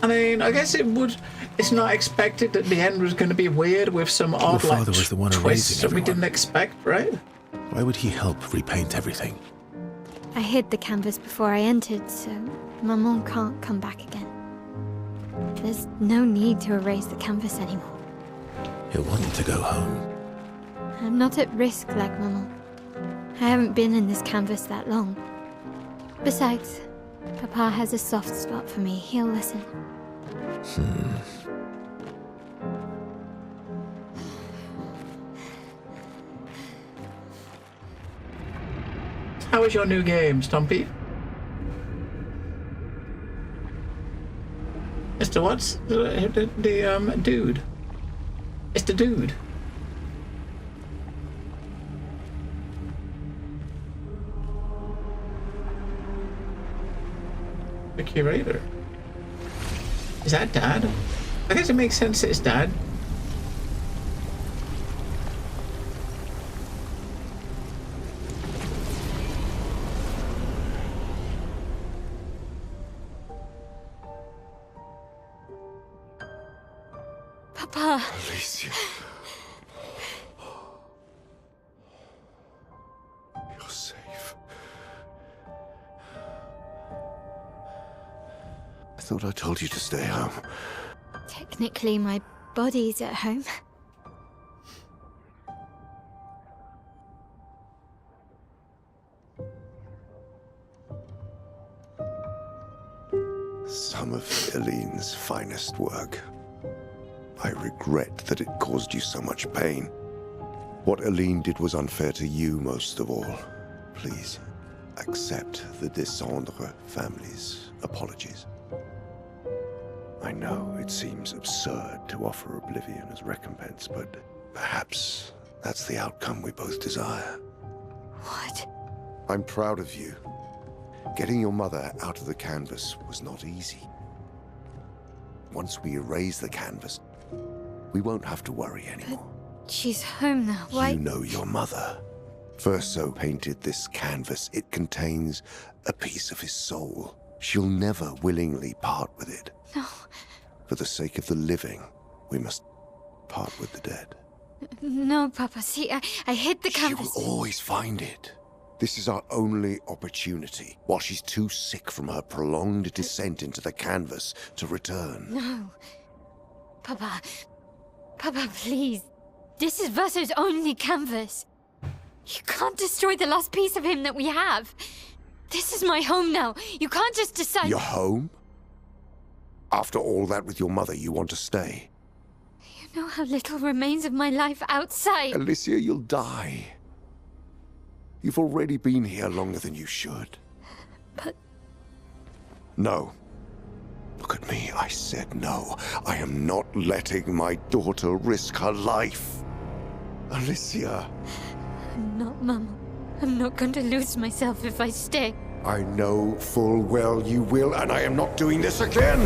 I mean, I guess it's not expected that the end was going to be weird with some odd Your father was the one twists erasing that we didn't everyone. expect, right? Why would he help repaint everything? I hid the canvas before I entered, so Maman can't come back again. There's no need to erase the canvas anymore. He'll want you to go home. I'm not at risk like Maman. I haven't been in this canvas that long. Besides, Papa has a soft spot for me. He'll listen. How is your new game, Stumpy? Mr. What's the dude? It's the dude. The curator. Is that Dad? I guess it makes sense it's Dad. Papa! Alicia. You're safe. I thought I told you to stay home. Technically, my body's at home. Some of Eileen's finest work. I regret that it caused you so much pain. What Eileen did was unfair to you most of all. Please, accept the Descendre family's apologies. I know it seems absurd to offer oblivion as recompense, but perhaps that's the outcome we both desire. What? I'm proud of you. Getting your mother out of the canvas was not easy. Once we erase the canvas, we won't have to worry anymore. But she's home now. Why? You know your mother. Verso painted this canvas. It contains a piece of his soul. She'll never willingly part with it. No. For the sake of the living, we must part with the dead. No, Papa. See, I hid the canvas. She will always find it. This is our only opportunity, while she's too sick from her prolonged descent into the canvas to return. No. Papa. Papa, please. This is Verso's only canvas. You can't destroy the last piece of him that we have. This is my home now. You can't just decide... Your home? After all that with your mother, you want to stay? You know how little remains of my life outside. Alicia, you'll die. You've already been here longer than you should. But... No. Look at me, I said no. I am not letting my daughter risk her life. Alicia. I'm not, Mama. I'm not going to lose myself if I stay. I know full well you will, and I am not doing this again!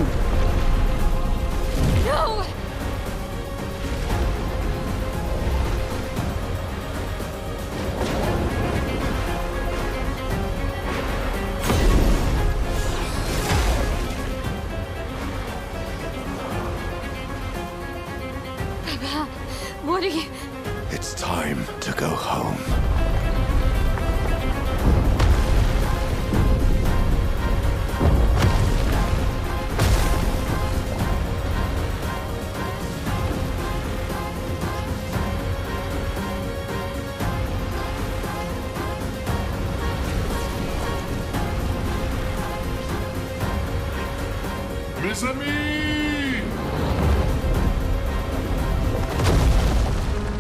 No! Papa, what are you... It's time to go home. Mes amis!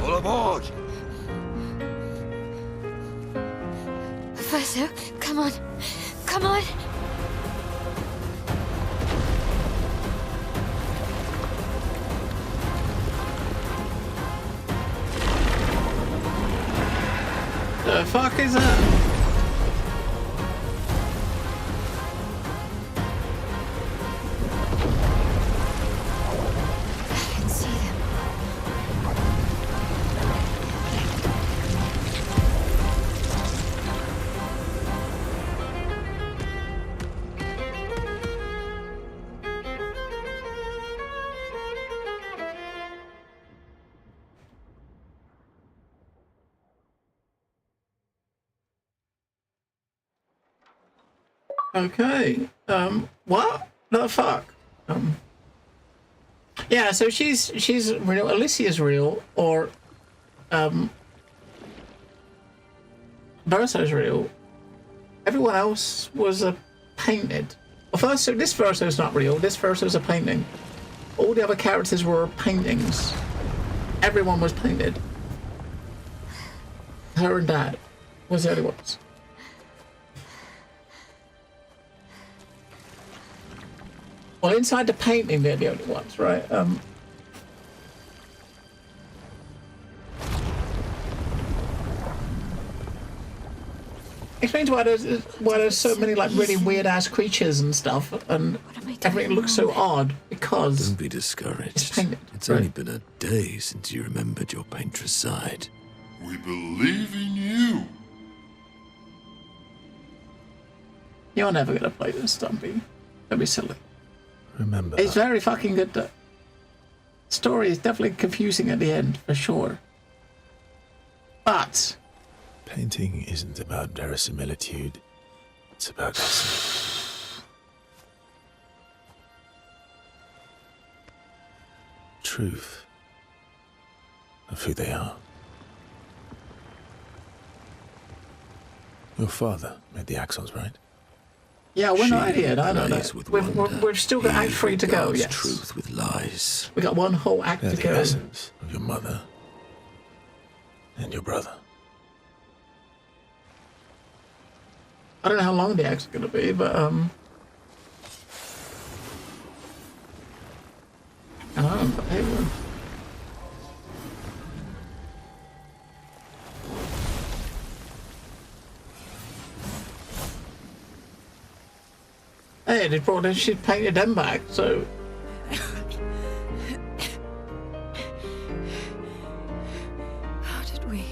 All aboard! Verso, come on. Come on. The fuck is that? I can see them. Okay. What the fuck? Yeah, so she's real. Alicia's real, or Verso's real. Everyone else was painted. Well, first, so this Verso's not real. This Verso's a painting. All the other characters were paintings. Everyone was painted. Her and Dad was the only ones. Well, inside the painting, they're the only ones, right? Explains why there's so many like really weird ass creatures and stuff, and everything looks so odd because. Don't be discouraged. It's painted. It's only been a day since you remembered your painter's side. We believe in you. You're never gonna play this, Stumpy. Don't be silly. Remember It's very fucking good. The story is definitely confusing at the end, for sure. But painting isn't about verisimilitude. It's about essence. Truth of who they are. Your father made the axles, right? yeah, we're not here. I know that. We've still got Act 3 to go. Yes. Truth with lies. We got one whole act They're to the go. essence of your mother and your brother. I don't know how long the act's gonna be, but I don't know, but hey, well. Hey, they brought in, she painted them back, so. How did we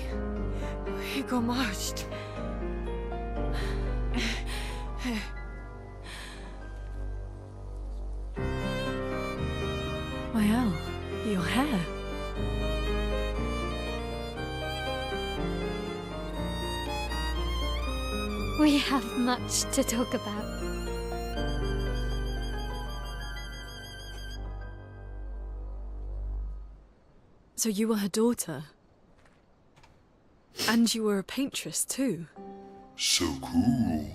got marched? Well, your hair. We have much to talk about. So you were her daughter? And you were a paintress too? So cool,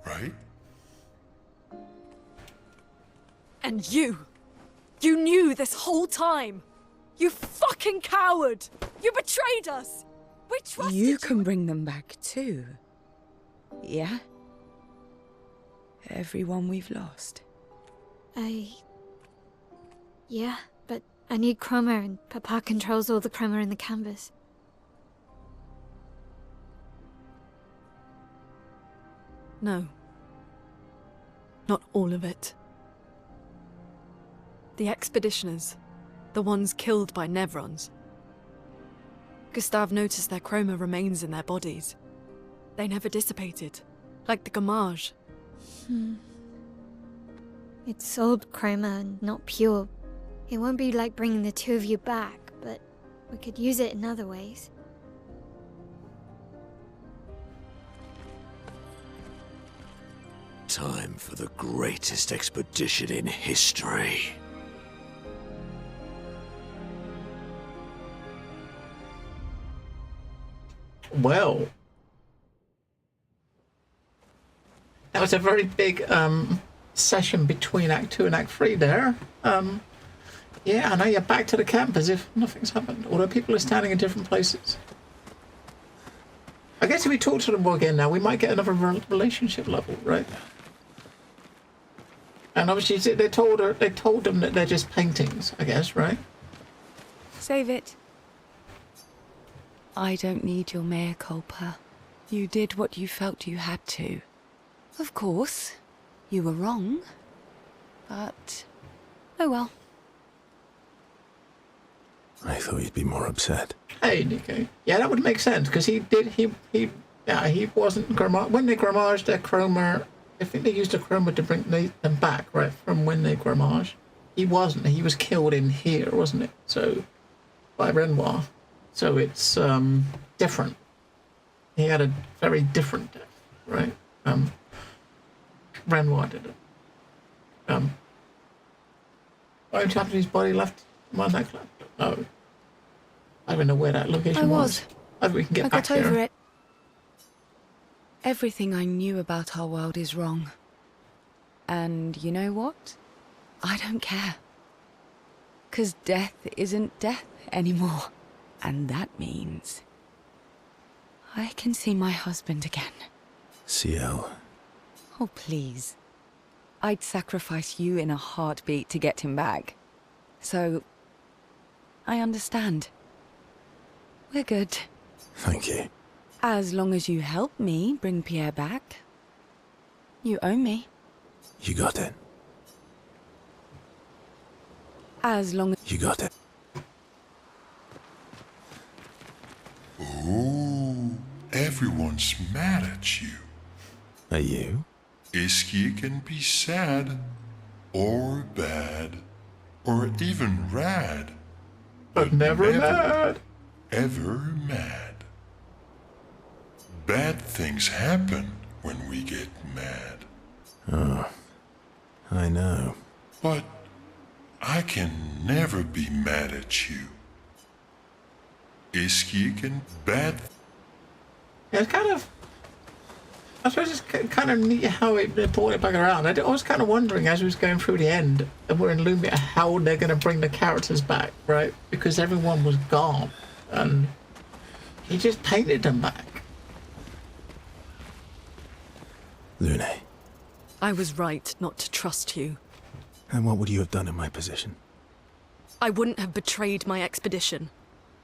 right? And you knew this whole time! You fucking coward! You betrayed us! We trusted you! You can bring them back too. Yeah? Everyone we've lost. Yeah, but I need chroma and Papa controls all the chroma in the canvas. No. Not all of it. The expeditioners. The ones killed by Nevrons. Gustave noticed their chroma remains in their bodies. They never dissipated, like the gamage. It's old chroma and not pure. It won't be like bringing the two of you back, but we could use it in other ways. Time for the greatest expedition in history. Well, that was a very big session between Act 2 and Act 3 there. Yeah, I know you're back to the camp as if nothing's happened, although people are standing in different places. I guess if we talk to them more again now, we might get another relationship level, right? And obviously they told them that they're just paintings, I guess, right? Save it. I don't need your mea culpa. You did what you felt you had to. Of course, you were wrong. But, oh well. I thought you'd be more upset. Hey, Nico. Yeah, that would make sense, because he wasn't Gramage. When they Gramaged their chroma, I think they used a chroma to bring them back, right, from when they Gramaged. He wasn't. He was killed in here, wasn't it? So, by Renoir. So it's different. He had a very different death, right? Renoir did it. What happened to his body left on that club? No. I don't know where that location was. I think we can get back I got over here. it. Everything I knew about our world is wrong. And you know what? I don't care. 'Cause death isn't death anymore. And that means I can see my husband again. CL. Oh, please. I'd sacrifice you in a heartbeat to get him back. So, I understand. We're good. Thank you. As long as you help me bring Pierre back. You owe me. You got it. As long as... You got it. Oh, everyone's mad at you. Are you? Iskia can be sad, or bad, or even rad. But never mad. Ever mad. Bad things happen when we get mad. Oh, I know. But I can never be mad at you. Iskia can bad. Yeah, it's kind of... I suppose it's kind of neat how it brought it back around. I was kind of wondering as we was going through the end, and we're in Lumia, how they're going to bring the characters back, right? Because everyone was gone, and he just painted them back. Lune. I was right not to trust you. And what would you have done in my position? I wouldn't have betrayed my expedition.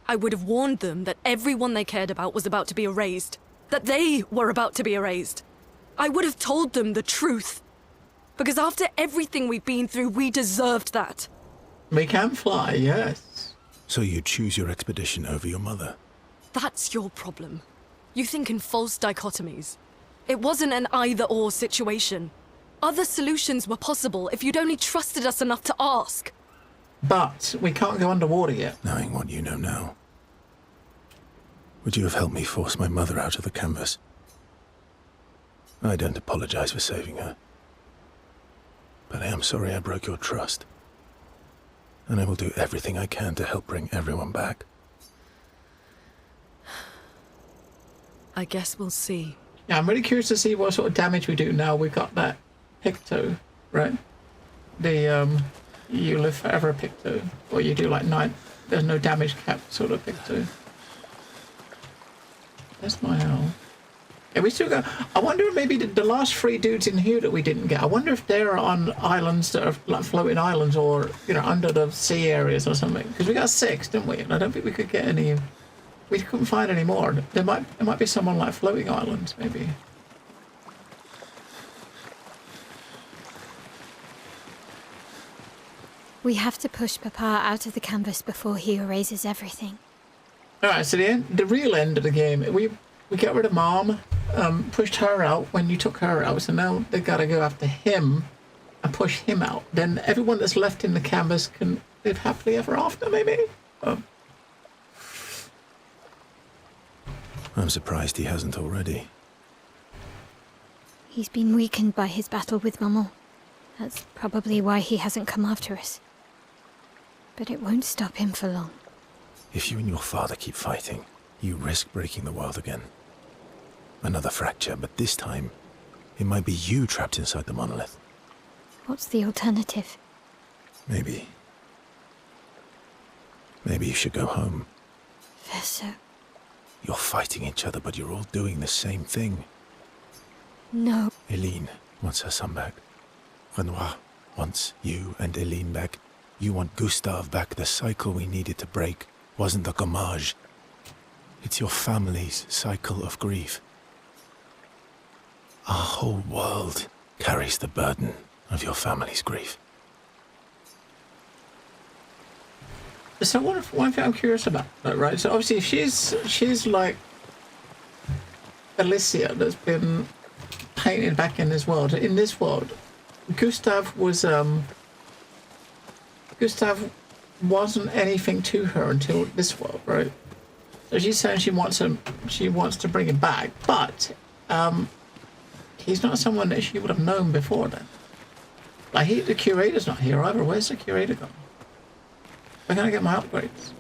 I would have warned them that everyone they cared about was about to be erased. That they were about to be erased. I would have told them the truth. Because after everything we've been through, we deserved that. We can fly, yes. So you choose your expedition over your mother? That's your problem. You think in false dichotomies. It wasn't an either-or situation. Other solutions were possible if you'd only trusted us enough to ask. But we can't go underwater yet. Knowing what you know now, would you have helped me force my mother out of the canvas? I don't apologize for saving her. But I am sorry I broke your trust. And I will do everything I can to help bring everyone back. I guess we'll see. Yeah, I'm really curious to see what sort of damage we do now we've got that Picto, right? The, you live forever Picto. Or you do like 9, there's no damage cap sort of Picto. That's my hell. Yeah, we still got... I wonder if maybe the last 3 dudes in here that we didn't get, I wonder if they're on islands that are like floating islands or, you know, under the sea areas or something. Because we got 6, didn't we? And I don't think we could get any... We couldn't find any more. There might be someone like floating islands, maybe. We have to push Papa out of the canvas before he erases everything. Alright, so the real end of the game, we got rid of Mom, pushed her out when you took her out, so now they gotta go after him and push him out. Then everyone that's left in the canvas can live happily ever after, maybe? I'm surprised he hasn't already. He's been weakened by his battle with Maman. That's probably why he hasn't come after us. But it won't stop him for long. If you and your father keep fighting, you risk breaking the world again. Another fracture, but this time, it might be you trapped inside the monolith. What's the alternative? Maybe you should go home. Verso. You're fighting each other, but you're all doing the same thing. No. Eileen wants her son back. Renoir wants you and Eileen back. You want Gustave back. The cycle we needed to break wasn't the gommage. It's your family's cycle of grief. Our whole world carries the burden of your family's grief. So one thing I'm curious about, right? So obviously she's like Alicia that's been painted back in this world. In this world, Gustave wasn't anything to her until this world, right? So she's saying she wants to bring him back, but he's not someone that she would have known before then. Like, the curator's not here either. Where's the curator gone? Where can I get my upgrades?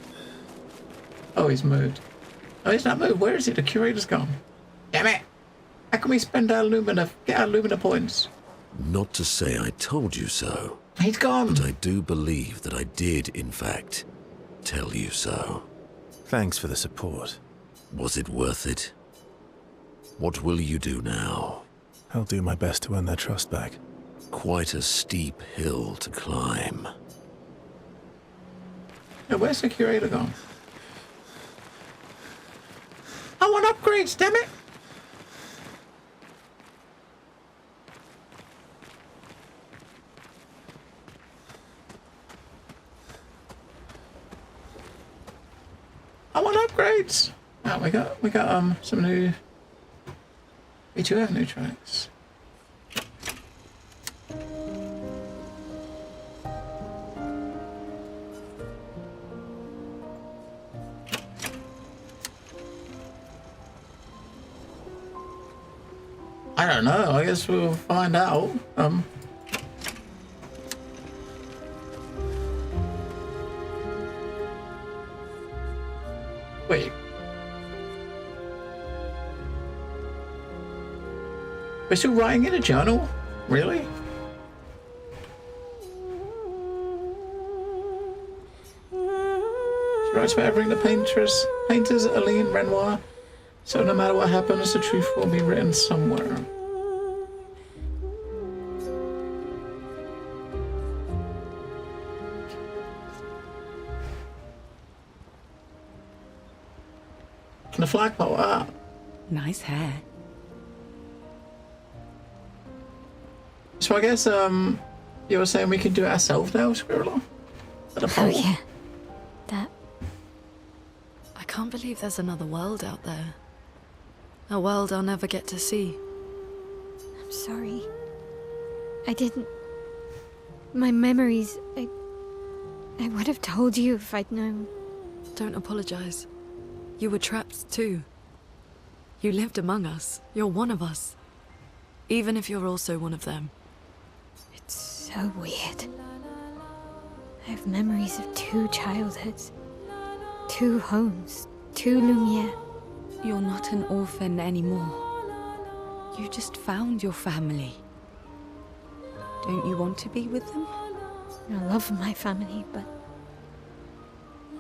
Oh, he's moved. Oh, he's not moved. Where is he? The curator's gone. Damn it! How can we spend our get our Lumina points? Not to say I told you so. He's gone. But I do believe that I did, in fact, tell you so. Thanks for the support. Was it worth it? What will you do now? I'll do my best to earn their trust back. Quite a steep hill to climb. Hey, where's the curator gone? I want upgrades, damn it! I want upgrades. Oh, we got some new. We do have new tracks. I don't know. I guess we'll find out. Wait. We're still writing in a journal? Really? She writes about everything the painters Aline Renoir. So no matter what happens, the truth will be written somewhere. The flagpole, ah. Nice hair. So I guess you were saying we can do it ourselves now, Squirrel? Oh yeah. That. I can't believe there's another world out there. A world I'll never get to see. I'm sorry. I didn't. My memories. I would have told you if I'd known. Don't apologize. You were trapped too. You lived among us. You're one of us. Even if you're also one of them. It's so weird. I have memories of 2 childhoods. 2 homes. 2 Lumiere. You're not an orphan anymore. You just found your family. Don't you want to be with them? I love my family, but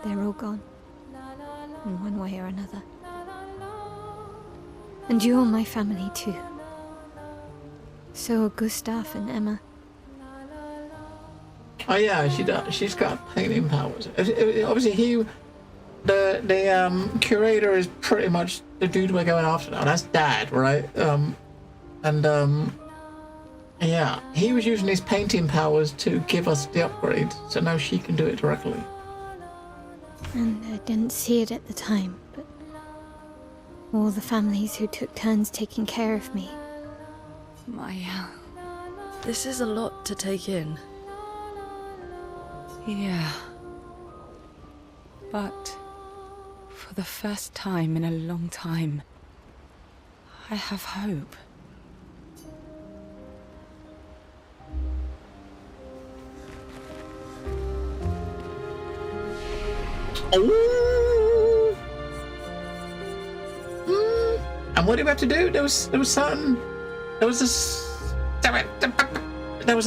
they're all gone. In one way or another. And you're my family too. So are Gustav and Emma. Oh yeah, she does. She's got painting powers. Obviously, the curator is pretty much the dude we're going after now. That's Dad, right? Yeah, he was using his painting powers to give us the upgrade, so now she can do it directly. And I didn't see it at the time, but all the families who took turns taking care of me. Maya. This is a lot to take in. Yeah. But for the first time in a long time, I have hope. Oh. And what do we have to do? There was something. There was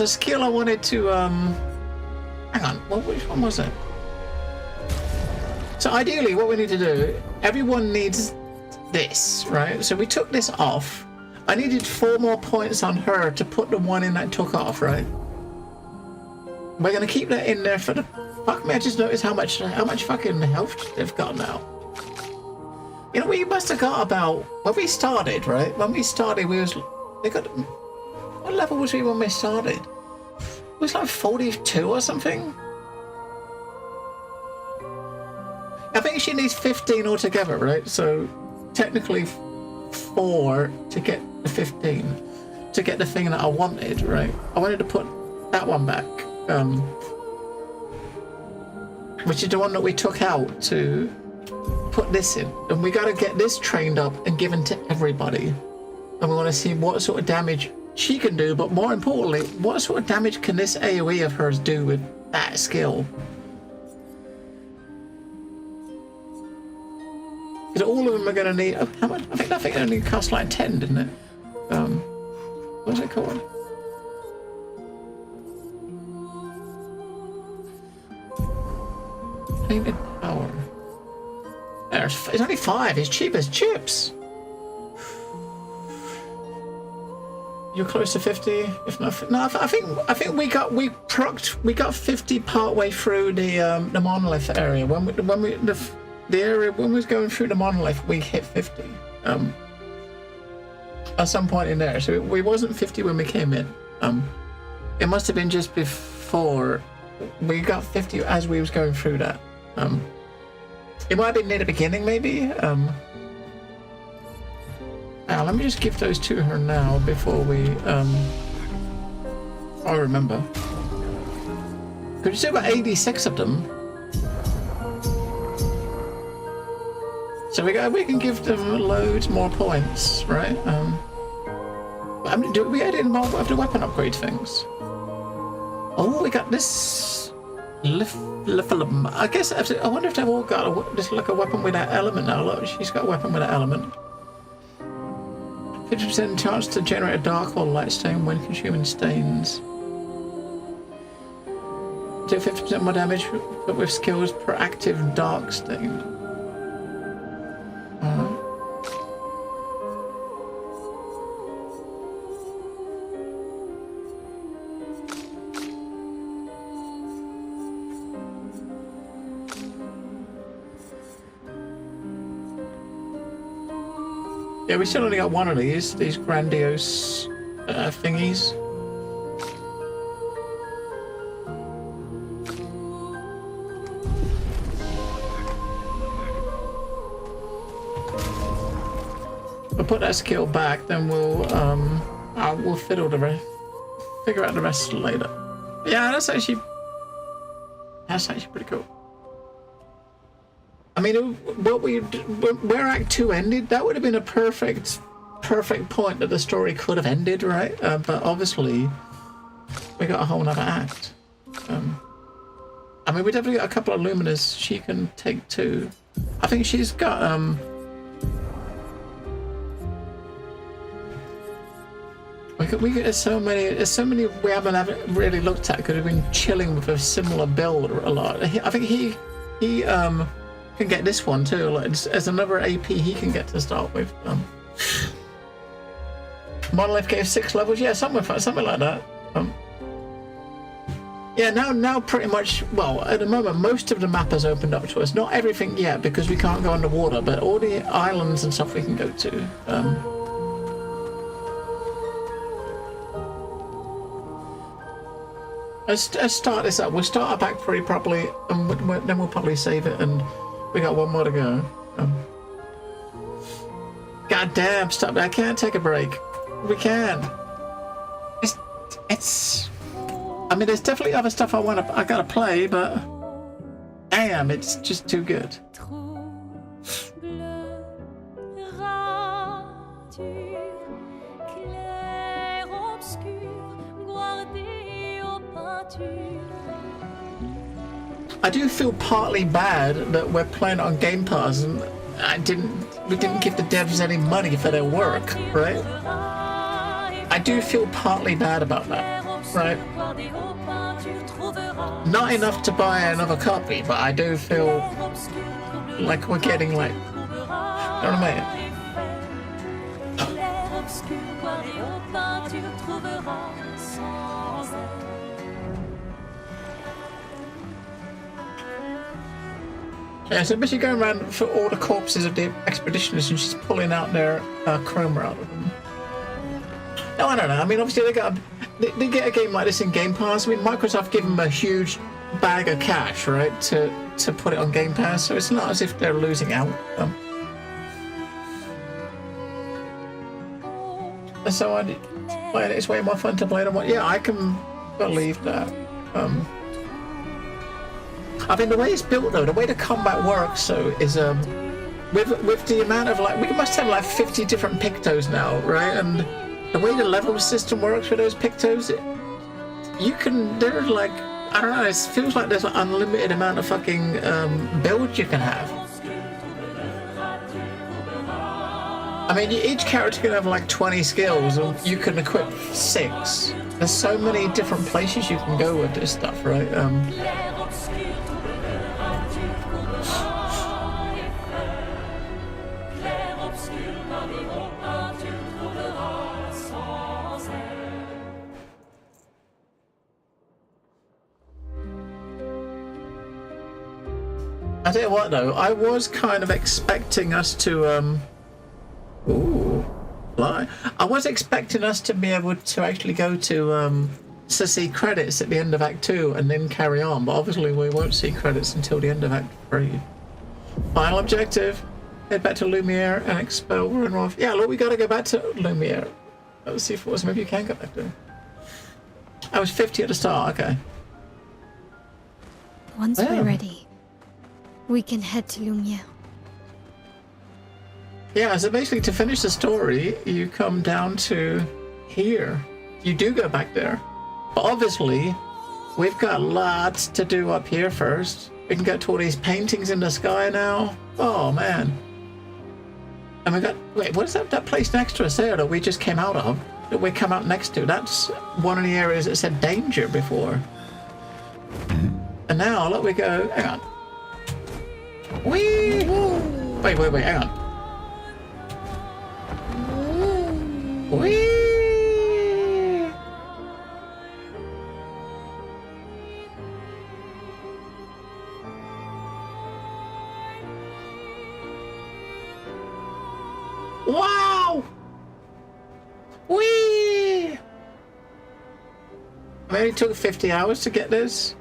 a skill I wanted to hang on. Which one was it? So ideally, what we need to do, everyone needs this, right? So we took this off. I needed 4 more points on her to put the one in that took off, right? We're gonna keep that in there for the. Fuck me! I just noticed how much fucking health they've got now. You know, we must have got about when we started, right? When we started, they got. What level was we when we started? It was like 42 or something. I think she needs 15 altogether, right? So technically 4 to get the 15 to get the thing that I wanted, right? I wanted to put that one back, which is the one that we took out to put this in, and we got to get this trained up and given to everybody. And we want to see what sort of damage she can do, but more importantly, what sort of damage can this AoE of hers do with that skill? Because all of them are going to need... Oh, how much? I think they only cost like 10, didn't it? What's it called? Painted power. It's only 5. It's cheap as chips. You're close to 50, if not. No, I think we got 50 part way through the monolith area. When we was going through the monolith, we hit 50. At some point in there, so we wasn't 50 when we came in. It must have been just before we got 50 as we was going through that. It might have been near the beginning, maybe. Now, let me just give those to her now before we. I remember. Because you still got 86 of them. So we can give them loads more points, right? I mean, do we add in more of the weapon upgrade things? Oh, we got this. I guess I wonder if they've all got just like a weapon with that element now. Look, she's got a weapon with that element. 50% chance to generate a dark or light stain when consuming stains. Do 50% more damage, but with skills per active dark stain. Yeah, we still only got one of these grandiose thingies. We'll put that skill back, then we'll fiddle the rest, figure out the rest later. Yeah, that's actually pretty cool. I mean, where Act 2 ended, that would have been a perfect point that the story could have ended, right? But obviously, we got a whole nother act. I mean, we definitely got a couple of Luminas she can take too. I think she's got there's so many we haven't really looked at because we've been chilling with a similar build a lot. I think he can get this one too. Like, as another AP he can get to start with. Monolith gave 6 levels. Yeah, something like that. Yeah, now pretty much. Well, at the moment, most of the map has opened up to us. Not everything yet because we can't go underwater, but all the islands and stuff we can go to. Let's start this up. We'll start our back pretty properly, and then we'll probably save it. And we got one more to go. God damn! Stop! I can't take a break. We can. It's. I mean, there's definitely other stuff I gotta play, but damn, it's just too good. I do feel partly bad that we're playing on Game Pass and we didn't give the devs any money for their work, right? I do feel partly bad about that, right? Not enough to buy another copy, but I do feel like we're getting like, you know what I mean? Yeah, so basically going around for all the corpses of the expeditioners and she's pulling out their chroma out of them. No, I don't know. I mean, obviously they get a game like this in Game Pass. I mean, Microsoft give them a huge bag of cash, right, to put it on Game Pass. So it's not as if they're losing out. So it's way more fun to play than what. Yeah, I can believe that. I mean, the way it's built, though, the way the combat works, so is with the amount of like, we must have like 50 different Pictos now, right? And the way the level system works with those Pictos, you can, there's like, I don't know, it feels like there's an unlimited amount of fucking builds you can have. I mean, each character can have like 20 skills, or you can equip 6. There's so many different places you can go with this stuff, right? I tell you what though, I was kind of expecting us to I was expecting us to be able to actually go to see credits at the end of Act 2 and then carry on, but obviously we won't see credits until the end of Act 3. Final objective, head back to Lumiere and expel Ruinroth. Yeah, look, we gotta go back to Lumiere. Let's see if it was, maybe you can go back there. I was 50 at the start, okay. Once we're ready, we can head to Lumiere. Yeah, so basically to finish the story, you come down to here. You do go back there. But obviously, we've got lots to do up here first. We can get to all these paintings in the sky now. Oh, man. And we got, wait, what is that place next to us there that we just came out of? That we come out next to? That's one of the areas that said danger before. And now, look, we go, hang on. Whee! Wait, hang on. Whee! Wow! Whee! Maybe it took 50 hours to get this.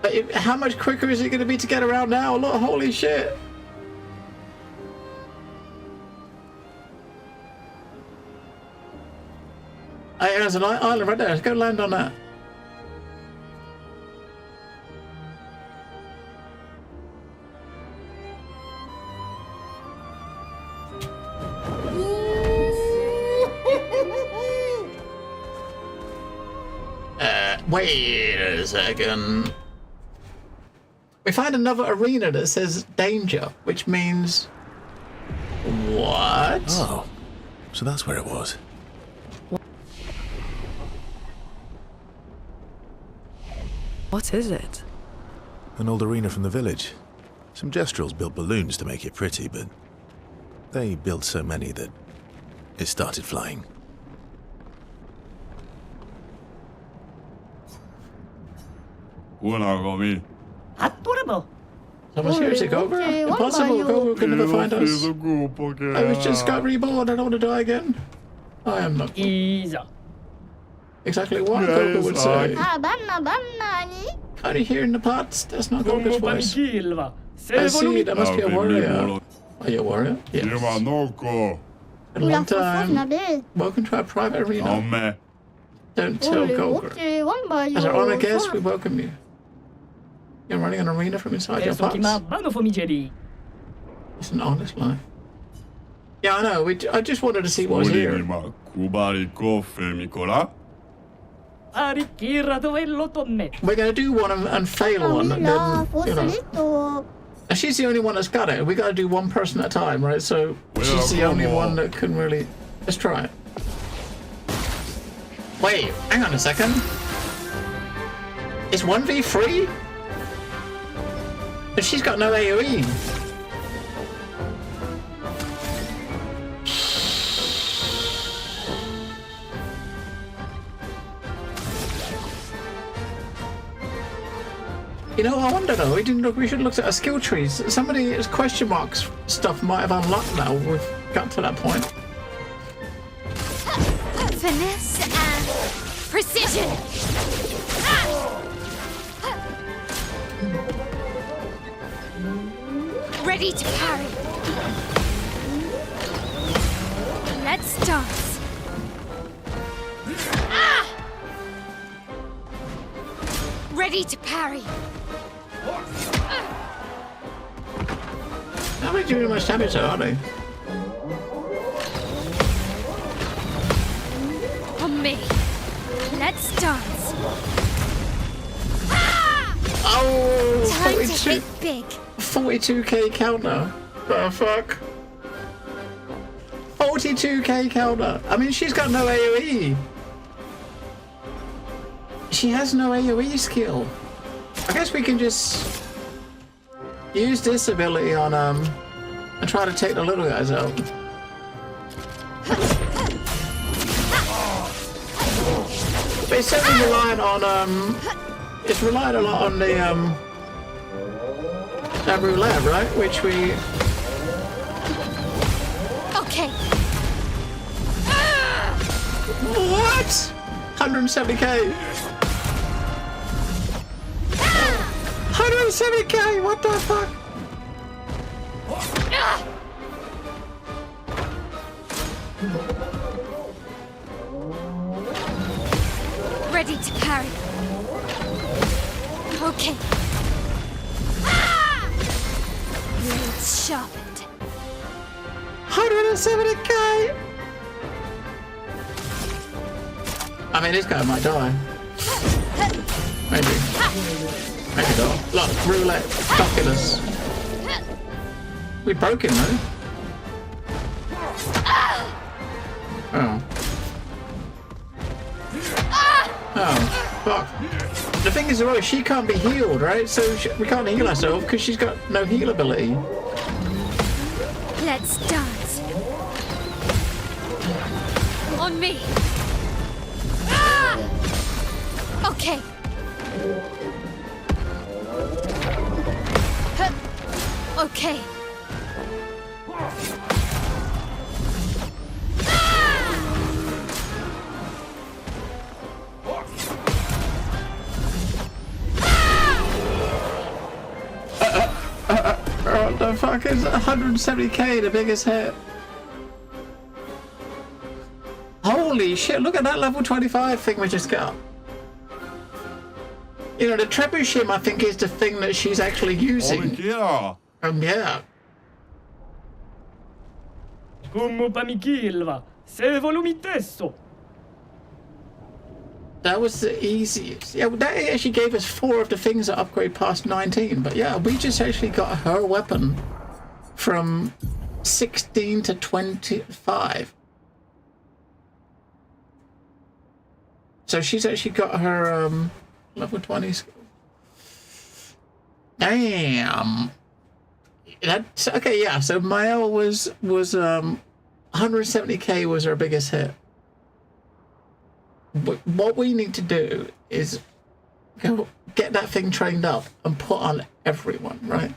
But how much quicker is it going to be to get around now? Look, holy shit. Hey, there's an island right there. Let's go land on that. Wait a second. We find another arena that says danger, which means... What? Oh, so that's where it was. What is it? An old arena from the village. Some Jestrels built balloons to make it pretty, but they built so many that it started flying. Someone seriously, Cobra? Impossible, Cobra could never find us. I was just got reborn, I don't want to die again. I am not. Exactly what Cobra would say. Only here in the pots, that's not Cobra's voice. I see, that must be a warrior. Are you a warrior? Yes. Been a long time. Welcome to our private arena. Don't tell Cobra. As our honored guest, we welcome you. You're running an arena from inside your pots. It's an honest life. Yeah, I know. I just wanted to see what was here. We're gonna do one and fail one, and then, you know. And she's the only one that's got it. We gotta do one person at a time, right? So she's the only one that can really. Let's try it. Wait, hang on a second. It's 1v3? But she's got no AoE. You know, I wonder though, we should have looked at our skill trees. Somebody's question marks stuff might have unlocked now we've got to that point. Finesse and precision. Ready to parry. Let's dance. Ready to parry. Not really doing much damage though, are they? On me. Let's dance. Oh, Time to 42, hit big. 42k counter. The fuck? 42k counter. I mean, she's got no AoE. She has no AoE skill. I guess we can just use this ability on and try to take the little guys out. But it's certainly relying on it's relied a lot on the that roulette, right? Which we Okay. what? 170k. 170k. What the fuck? Ready to parry. Okay. Blades sharpened. 170k. I mean, this guy might die. Maybe. Maybe not. Look, roulette, stockiness. We broke him though. Oh. Oh, fuck. The thing is, right, she can't be healed, right? So we can't heal ourselves because she's got no heal ability. Let's dance. On me. Okay. Okay. What the fuck is 170k the biggest hit? Holy shit, look at that level 25 thing we just got. You know, the trebuchet, I think, is the thing that she's actually using. Yeah. Yeah. That was the easiest. Yeah, that actually gave us 4 of the things that upgrade past 19. But yeah, we just actually got her weapon from 16 to 25. So she's actually got her level 20 skill. Damn. That's okay. Yeah. So Mael was 170k was her biggest hit. But what we need to do is go get that thing trained up and put on everyone, right?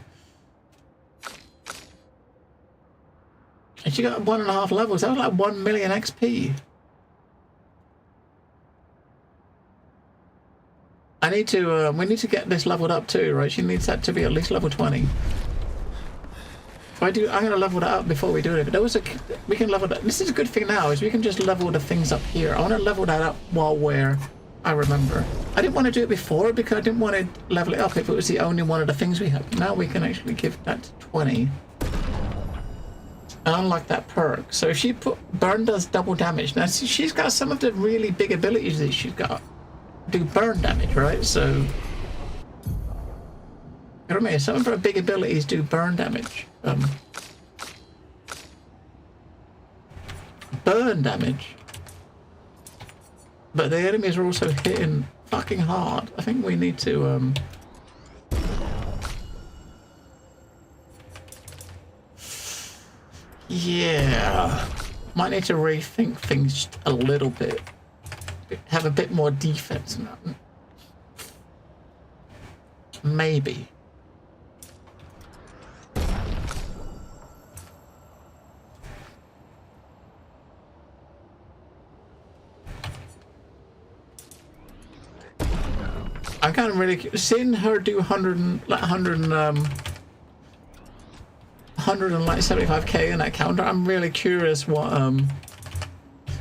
And she got 1.5 levels. That was like 1 million XP. I need to. We need to get this leveled up too, right? She needs that to be at least level 20. I'm gonna level that up before we do it. But there was we can level that. This is a good thing now is we can just level the things up here. I want to level that up while I remember. I didn't want to do it before because I didn't want to level it up if it was the only one of the things we have. Now we can actually give that to 20. And unlock that perk. So if she burn does double damage. Now she's got some of the really big abilities that she's got. Do burn damage, right? So you know what I mean? Some of her big abilities do burn damage. Burn damage. But the enemies are also hitting fucking hard. I think we need to yeah. Might need to rethink things a little bit. Have a bit more defense now. Maybe. I'm kind of really seeing her do 175k in that counter. I'm really curious what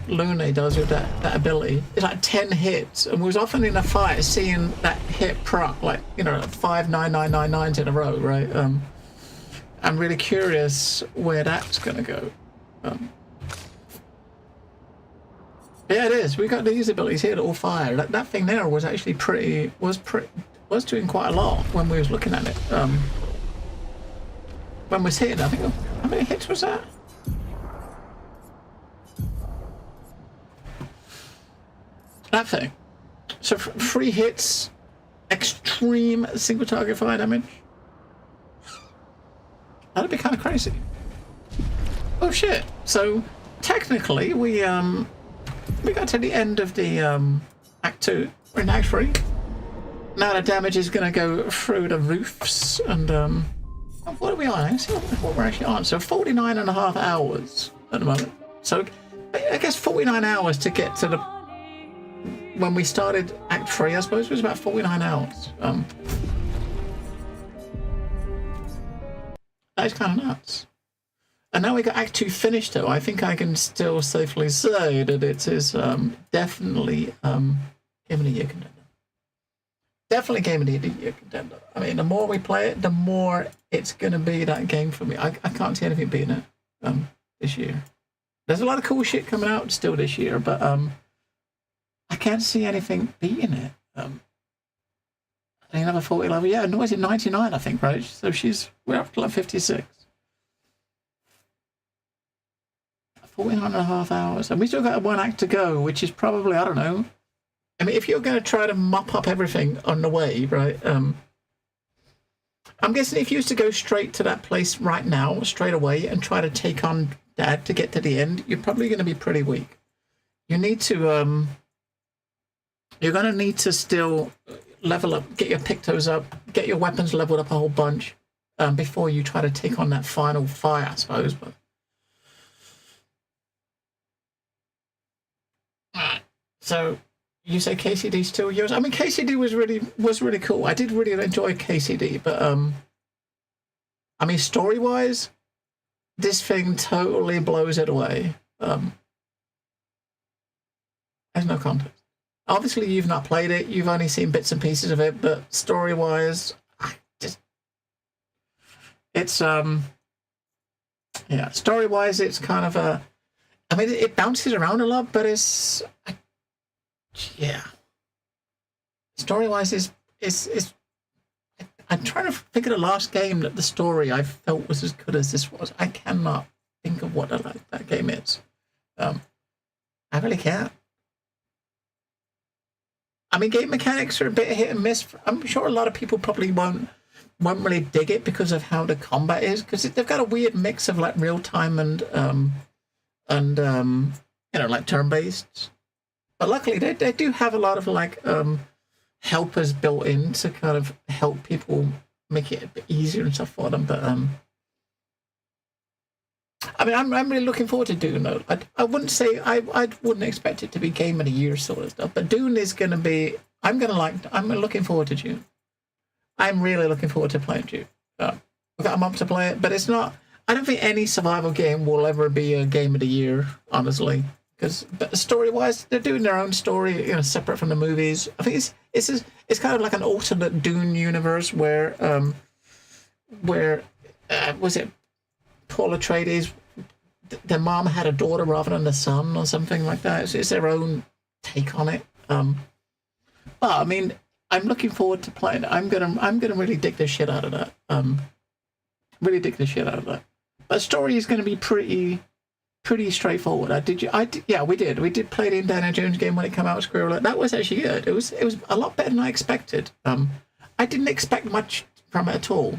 Luna does with that ability. It's like 10 hits, and we was often in a fight seeing that hit proc, like, you know, 5 9 in a row, right? I'm really curious where that's gonna go. Yeah, it is. We got these abilities here that all fire. That thing there was actually was doing quite a lot when we was looking at it. When we was hitting, I think, how many hits was that? That thing. So 3 hits, extreme single target fire damage. That'd be kind of crazy. Oh shit! So technically, we got to the end of the Act 2. We're in Act 3. Now the damage is going to go through the roofs, and what are we on? Let's see what we're actually on. So 49.5 hours at the moment. So I guess 49 hours to get to the when we started Act 3, I suppose, it was about 49 hours. That is kind of nuts. And now we got Act 2 finished, though. I think I can still safely say that it is definitely Game of the Year contender. Definitely Game of the Year contender. I mean, the more we play it, the more it's going to be that game for me. I can't see anything beating it this year. There's a lot of cool shit coming out still this year, but I can't see anything beating it. Another 40 level. Yeah, Noisy 99, I think, right? So we're up to like 56. 49.5 hours. And we still got 1 act to go, which is probably, I don't know. I mean, if you're going to try to mop up everything on the way, right? I'm guessing if you used to go straight to that place right now, straight away, and try to take on Dad to get to the end, you're probably going to be pretty weak. You need to, you're going to need to still level up, get your pictos up, get your weapons leveled up a whole bunch before you try to take on that final fight, I suppose. But so you say KCD still yours? I mean, KCD was really cool. I did really enjoy KCD, but I mean, story wise, this thing totally blows it away. There's no context. Obviously, you've not played it. You've only seen bits and pieces of it, but story-wise, it's yeah. Story-wise, it's kind of a. I mean, it bounces around a lot, but it's yeah. Story-wise, is. I'm trying to think of the last game that the story I felt was as good as this was. I cannot think of what that game is. I really can't. I mean, game mechanics are a bit hit and miss. I'm sure a lot of people probably won't really dig it because of how the combat is, because they've got a weird mix of like real time and you know, like turn based. But luckily, they do have a lot of like helpers built in to kind of help people make it a bit easier and stuff for them. But I mean, I'm really looking forward to Dune. Though. I wouldn't say I wouldn't expect it to be Game of the Year sort of stuff, but Dune is going to be. I'm looking forward to Dune. I'm really looking forward to playing Dune. We've got a month to play it, but it's not. I don't think any survival game will ever be a Game of the Year, honestly, because story-wise, they're doing their own story, you know, separate from the movies. I think it's kind of like an alternate Dune universe where was it? Paul Atreides, their mom had a daughter rather than a son or something like that. It's their own take on it. But I mean, I'm looking forward to playing it. I'm gonna really dig the shit out of that. Really dig the shit out of that. But the story is going to be pretty straightforward. Yeah, we did play the Indiana Jones game when it came out. Squirrel. That was actually good. It was a lot better than I expected. I didn't expect much from it at all.